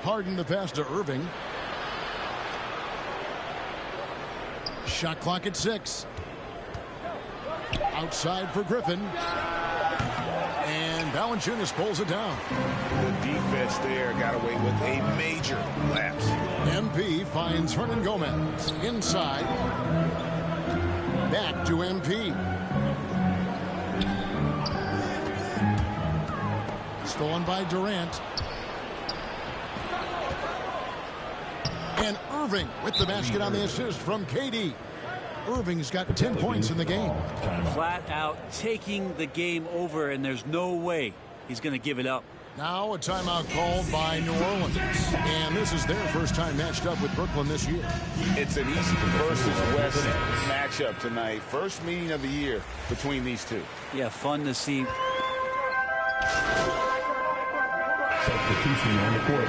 Harden the pass to Irving. Shot clock at 6. Outside for Griffin. And Valanciunas pulls it down. The defense there got away with a major lapse. MP finds Hernan Gomez. Inside. Back to MP. Stolen by Durant. And Irving with the basket on the assist from KD. Irving's got 10 points in the game. Flat out taking the game over, and there's no way he's going to give it up. Now a timeout called by New Orleans. And this is their first time matched up with Brooklyn this year. It's an East versus West matchup tonight. First meeting of the year between these two. Yeah, fun to see. Substitution on the court.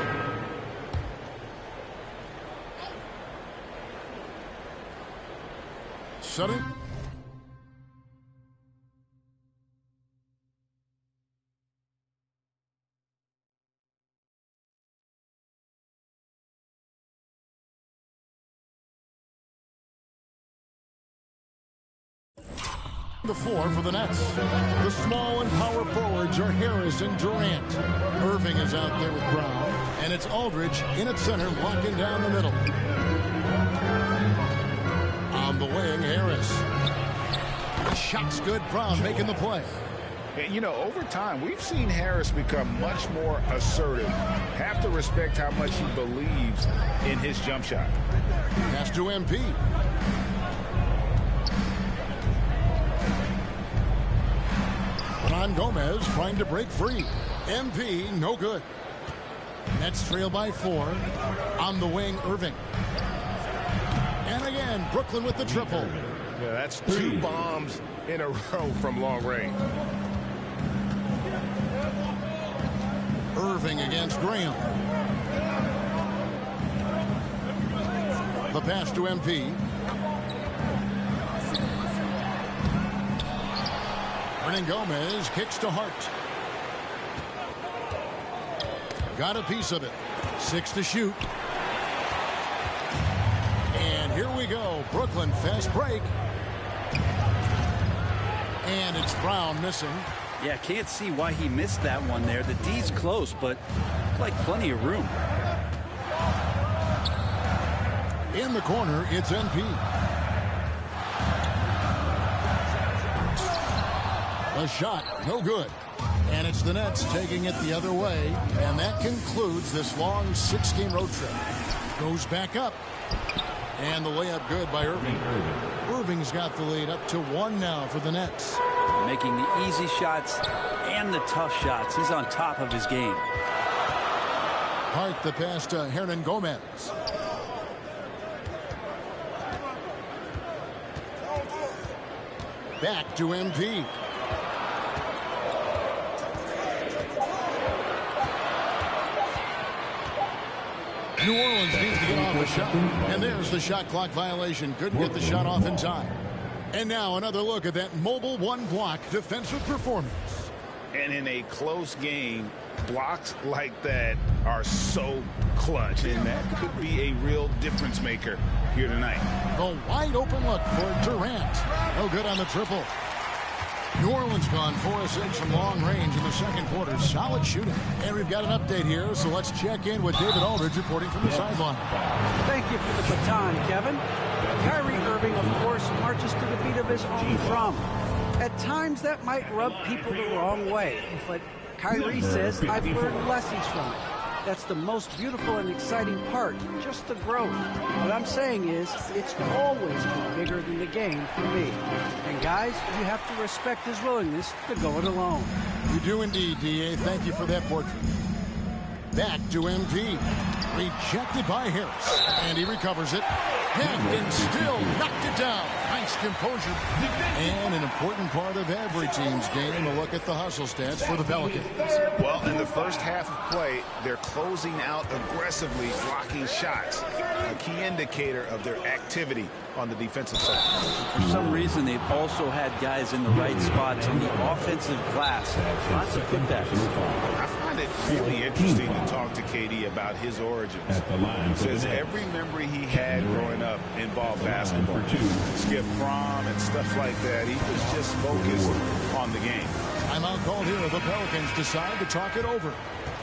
Sutton. The floor for the Nets. The small and power forwards are Harris and Durant. Irving is out there with Brown. And it's Aldridge in at center, locking down the middle. On the wing, Harris. The shot's good. Brown making the play. You know, over time, we've seen Harris become much more assertive. Have to respect how much he believes in his jump shot. Pass to MP. Hernan Gomez trying to break free. MP, no good. Nets trail by 4. On the wing, Irving. And again, Brooklyn with the triple. Yeah, that's 2 bombs in a row from long range. Irving against Graham. The pass to MP. Hernangomez kicks to Hart. Got a piece of it. 6 to shoot. And here we go. Brooklyn fast break. And it's Brown missing. Yeah, can't see why he missed that one there. The D's close, but looked like plenty of room. In the corner, it's NP. A shot, no good. And it's the Nets taking it the other way. And that concludes this long 6-game road trip. Goes back up. And the layup good by Irving. Irving's got the lead up to 1 now for the Nets. Making the easy shots and the tough shots. He's on top of his game. Hart the pass to Hernangomez. Back to MP. New Orleans needs to get off a shot. And there's the shot clock violation. Couldn't get the shot off in time. And now another look at that mobile 1-block defensive performance. And in a close game, blocks like that are so clutch. And that could be a real difference maker here tonight. A wide open look for Durant. No good on the triple. New Orleans gone 4-6 from long range in the second quarter. Solid shooting. And we've got an update here, so let's check in with David Aldridge reporting from the sideline. Thank you for the baton, Kevin. Kyrie Irving, of course, marches to the beat of his own drum. At times, that might rub people the wrong way, but Kyrie says, I've learned lessons from it. That's the most beautiful and exciting part, just the growth. What I'm saying is, it's always been bigger than the game for me. And guys, you have to respect his willingness to go it alone. You do indeed, D.A. Thank you for that portrait. Back to MP. Rejected by Harris. And he recovers it. And still knocked it down. Nice composure. And an important part of every team's game, a look at the hustle stats for the Pelicans. Well, in the first half of play, they're closing out aggressively, blocking shots. A key indicator of their activity on the defensive side. For some reason, they've also had guys in the right spots in the offensive glass. Lots of putbacks. I find it really interesting to talk to KD about his origins. He says every memory he had growing up involved basketball. Skip prom and stuff like that. He was just focused on the game. Timeout called here. The Pelicans decide to talk it over.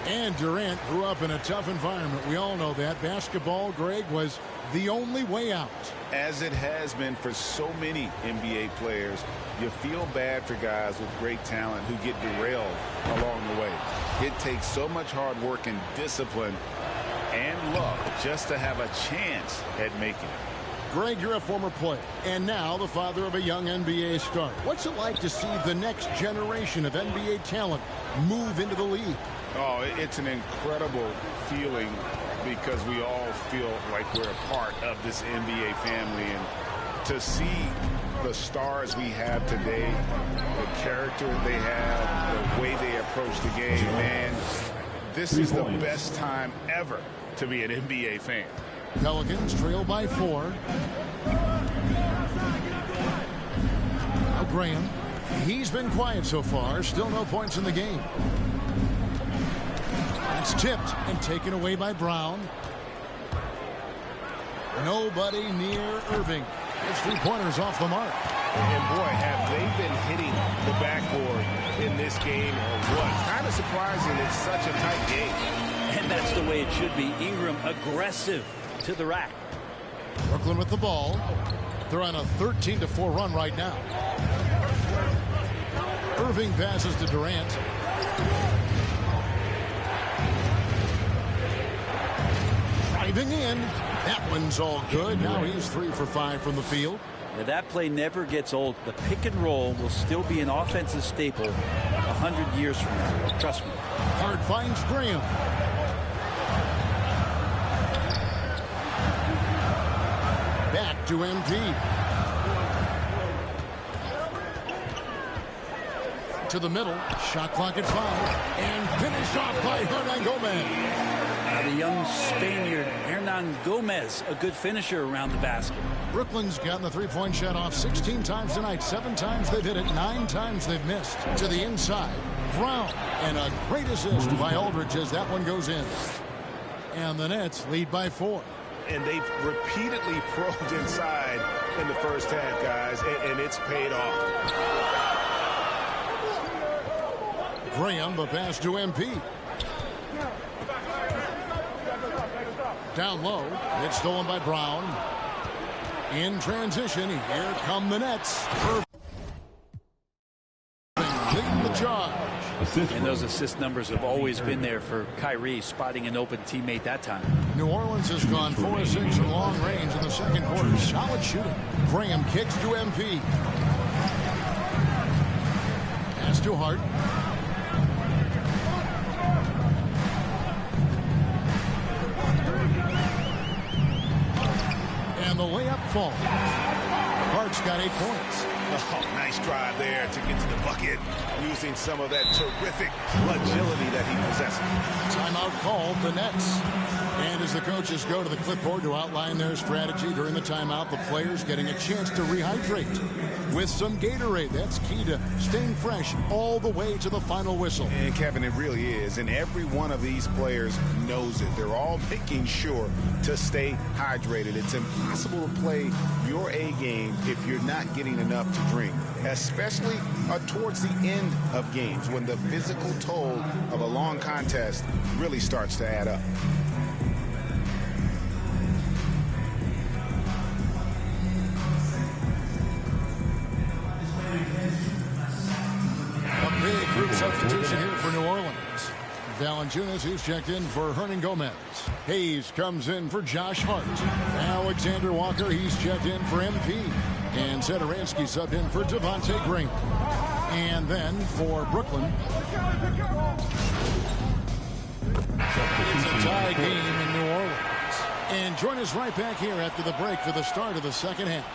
And Durant grew up in a tough environment. We all know that. Basketball, Greg, was the only way out. As it has been for so many NBA players, you feel bad for guys with great talent who get derailed along the way. It takes so much hard work and discipline and luck just to have a chance at making it. Greg, you're a former player, and now the father of a young NBA star. What's it like to see the next generation of NBA talent move into the league? Oh, it's an incredible feeling because we all feel like we're a part of this NBA family. And to see the stars we have today, the character they have, the way they approach the game, man, this is the best time ever to be an NBA fan. Pelicans trail by 4. Now Graham, he's been quiet so far. Still no points in the game. It's tipped and taken away by Brown. Nobody near Irving. His 3-pointers off the mark. And boy, have they been hitting the backboard in this game or what? Kind of surprising it's such a tight game. And that's the way it should be. Ingram aggressive to the rack. Brooklyn with the ball. They're on a 13-4 run right now. Irving passes to Durant. Driving in. That one's all good. Now he's 3 for 5 from the field. Yeah, that play never gets old. The pick and roll will still be an offensive staple 100 years from now. Trust me. Hart finds Graham. Back to MP. To the middle. Shot clock at 5. And finished off by Hernan Gomez. Now the young Spaniard, Hernan Gomez, a good finisher around the basket. Brooklyn's gotten the three-point shot off 16 times tonight. 7 times they've hit it, 9 times they've missed. To the inside, Brown. And a great assist by Aldridge as that one goes in. And the Nets lead by 4. And they've repeatedly probed inside in the first half, guys, and it's paid off. Graham, the pass to MP. Down low. It's stolen by Brown. In transition, here come the Nets. Leading the charge. And those assist numbers have always been there for Kyrie, spotting an open teammate that time. New Orleans has gone 4-6 from long range in the second quarter. Solid shooting. Graham kicks to MP. Pass to Hart. And the layup falls. Hart's got 8 points. Oh, nice drive there to get to the bucket, using some of that terrific agility that he possesses. Timeout called, the Nets. And as the coaches go to the clipboard to outline their strategy during the timeout, the players getting a chance to rehydrate with some Gatorade. That's key to staying fresh all the way to the final whistle. And Kevin, it really is. And every one of these players knows it. They're all making sure to stay hydrated. It's impossible to play your A game if you're not getting enough to drink, especially towards the end of games when the physical toll of a long contest really starts to add up. A big group substitution here for New Orleans. Valanciunas, who's checked in for Hernan Gomez. Hayes comes in for Josh Hart. Alexander Walker, he's checked in for MP. And Satoransky subbed in for Devontae Green. And then for Brooklyn, it's a tie game in New Orleans. And join us right back here after the break for the start of the second half.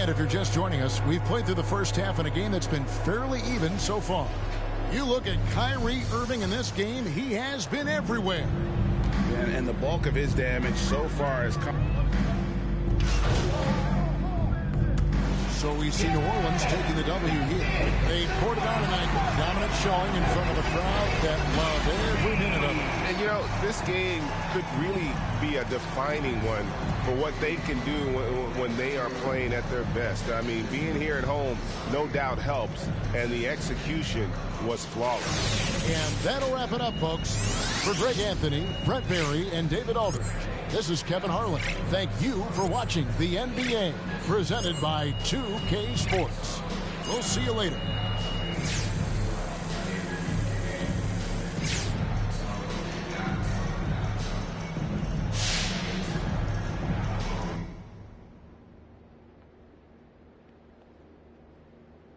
If you're just joining us, we've played through the first half in a game that's been fairly even so far. You look at Kyrie Irving in this game, he has been everywhere. And the bulk of his damage so far has come. So we see New Orleans taking the W here. They poured it on tonight, dominant showing in front of a crowd that loved every minute of it. And, you know, this game could really be a defining one for what they can do when they are playing at their best. I mean, being here at home no doubt helps, and the execution was flawless. And that'll wrap it up, folks. For Greg Anthony, Brett Berry, and David Aldridge, this is Kevin Harlan. Thank you for watching the NBA, presented by 2K Sports. We'll see you later.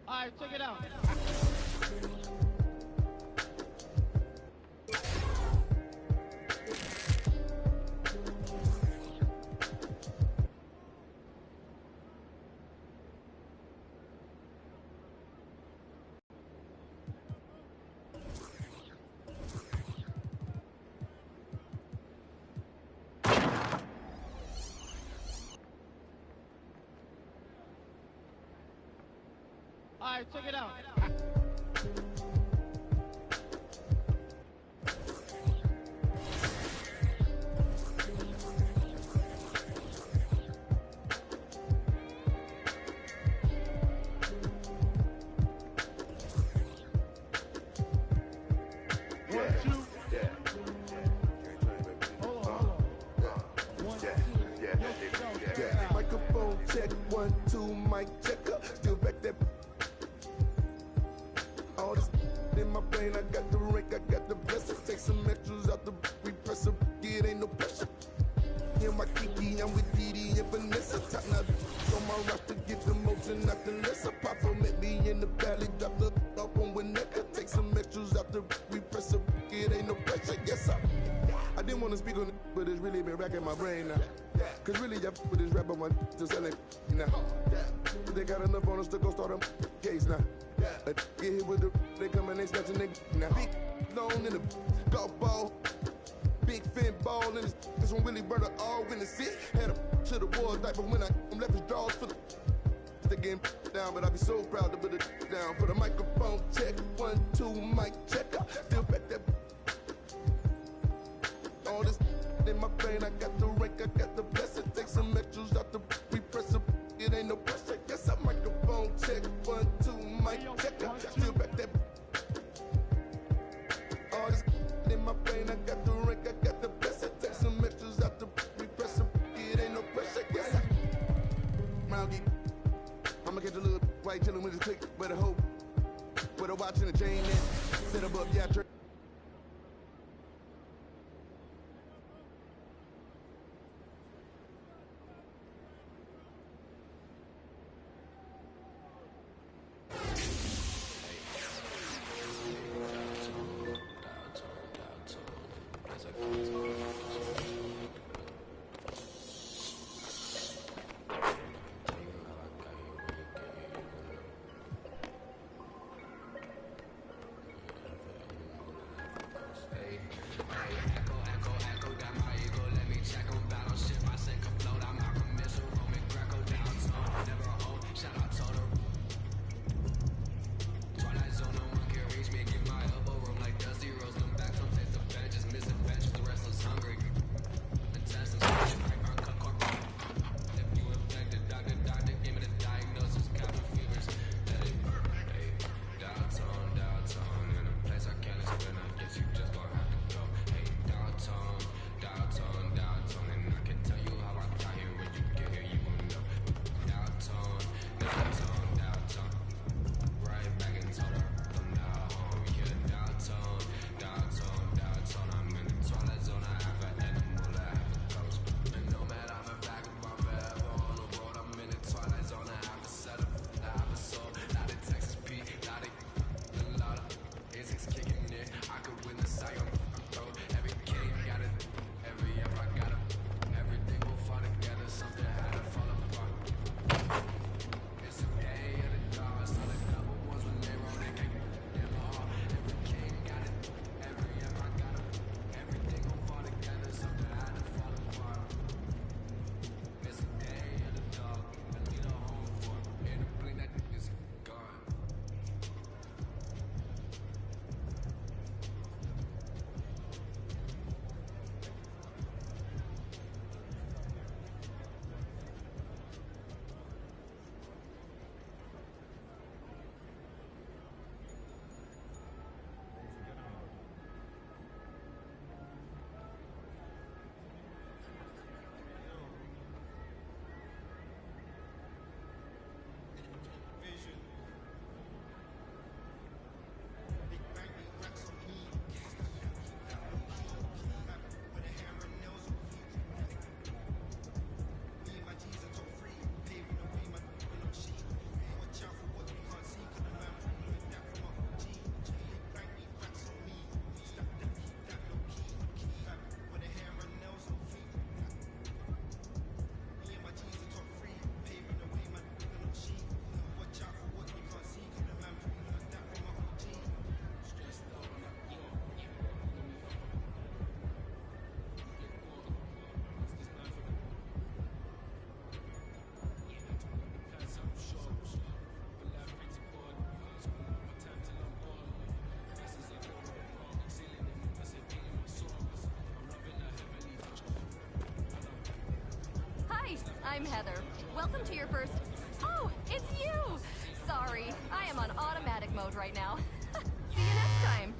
All right, check it out. All right, check it out. 1, 2, mic checker. Still back that. All this in my brain, I got the rank, I got the blessing. Take some extras out the repress up, it ain't no pressure. In my Kiki, I'm with Didi and Vanessa. Top now on my roster, get the motion, not the lesser. Papa met me in the valley, drop the up on Winnetka. Take some extras out the repress up, it ain't no pressure. Yes, I didn't want to speak on it, but it's really been racking my brain now. Cause really, I with this rapper one to sell it now. They got enough on us to go start a case now. Get hit with the, they come and they snatching nigga now. Big loan in the golf ball. Big fin ball in this one really burner all in the sit. Had a to the wall diaper when I left his drawers for the. They getting down, but I be so proud to put it down. For the microphone check, 1, 2, mic checker. Still back that. All this in my brain, I got the rank, I got the blessing. Take some extras out the repress up, it ain't no pressure. Guess I microphone check, 1, 2, mic checker. Still back that. All this in my brain, I got the rank, I got the blessing. Take some extras out the repress up, it ain't no pressure. Yes, round deep. I'ma catch a little white chillin' with his click, with a hope, with a watch and a chain in. Set up, yeah, I'm Heather. Welcome to your first... Oh, it's you! Sorry, I am on automatic mode right now. See you next time.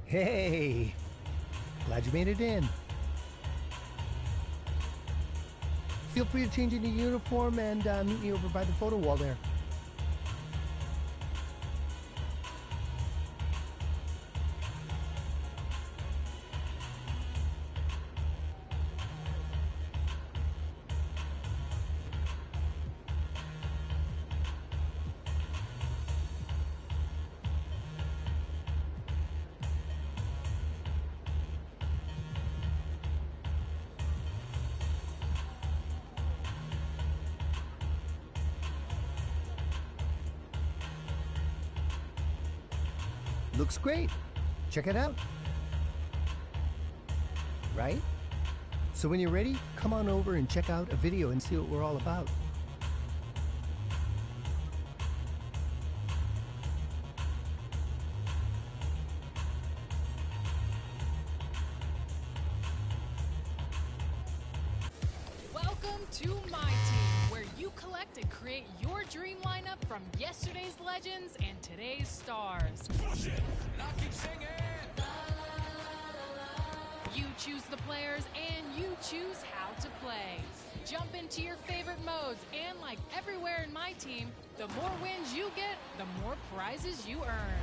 Hey, glad you made it in. Feel free to change into uniform and meet me over by the photo wall there. Looks great. Check it out. Right? So when you're ready, come on over and check out a video and see what we're all about. Welcome to My Team, where you collect and create your dream lineup from yesterday's legends and today's stars. Push it, now keep singing. You choose the players and you choose how to play. Jump into your favorite modes, and like everywhere in My Team, the more wins you get, the more prizes you earn.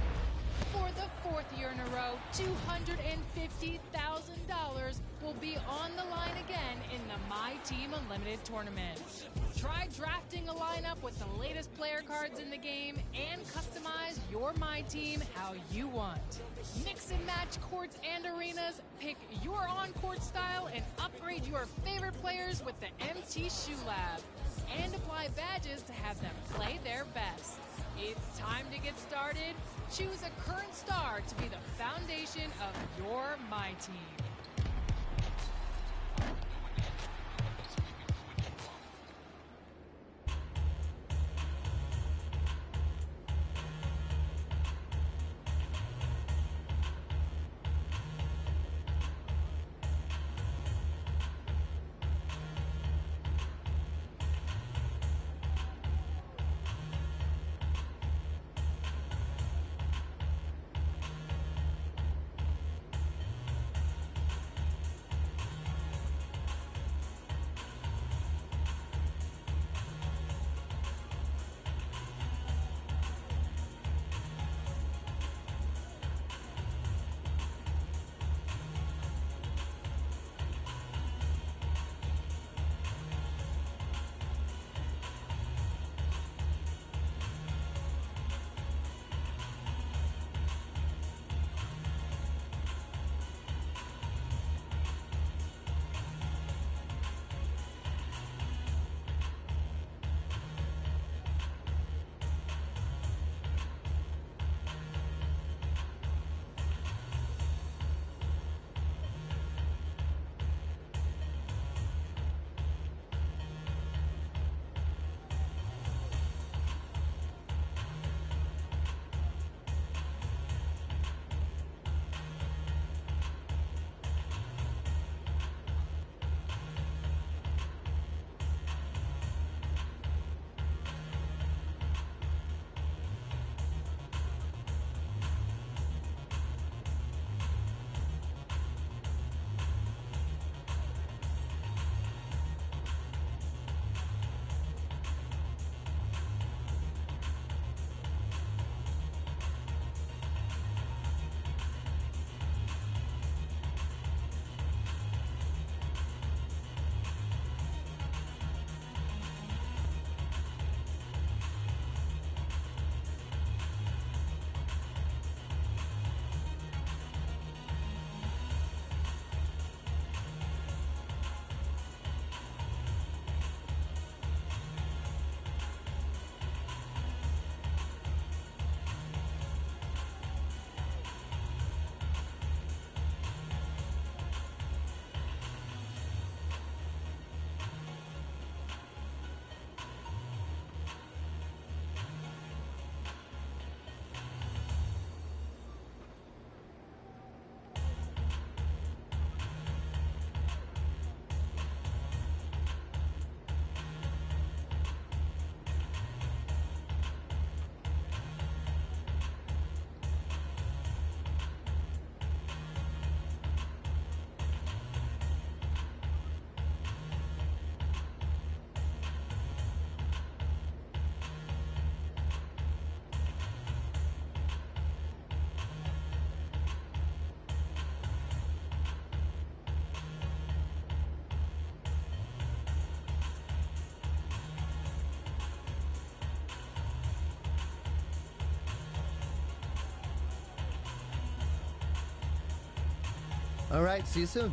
For the 4th year in a row, $250,000 will be on the line again in the My Team Unlimited tournament. Try drafting a lineup with the latest player cards in the game and customize your My Team how you want. Mix and match courts and arenas, pick your on-court style, and upgrade your favorite players with the MT Shoe Lab. And apply badges to have them play their best. It's time to get started. Choose a current star to be the foundation of your My Team. All right, see you soon.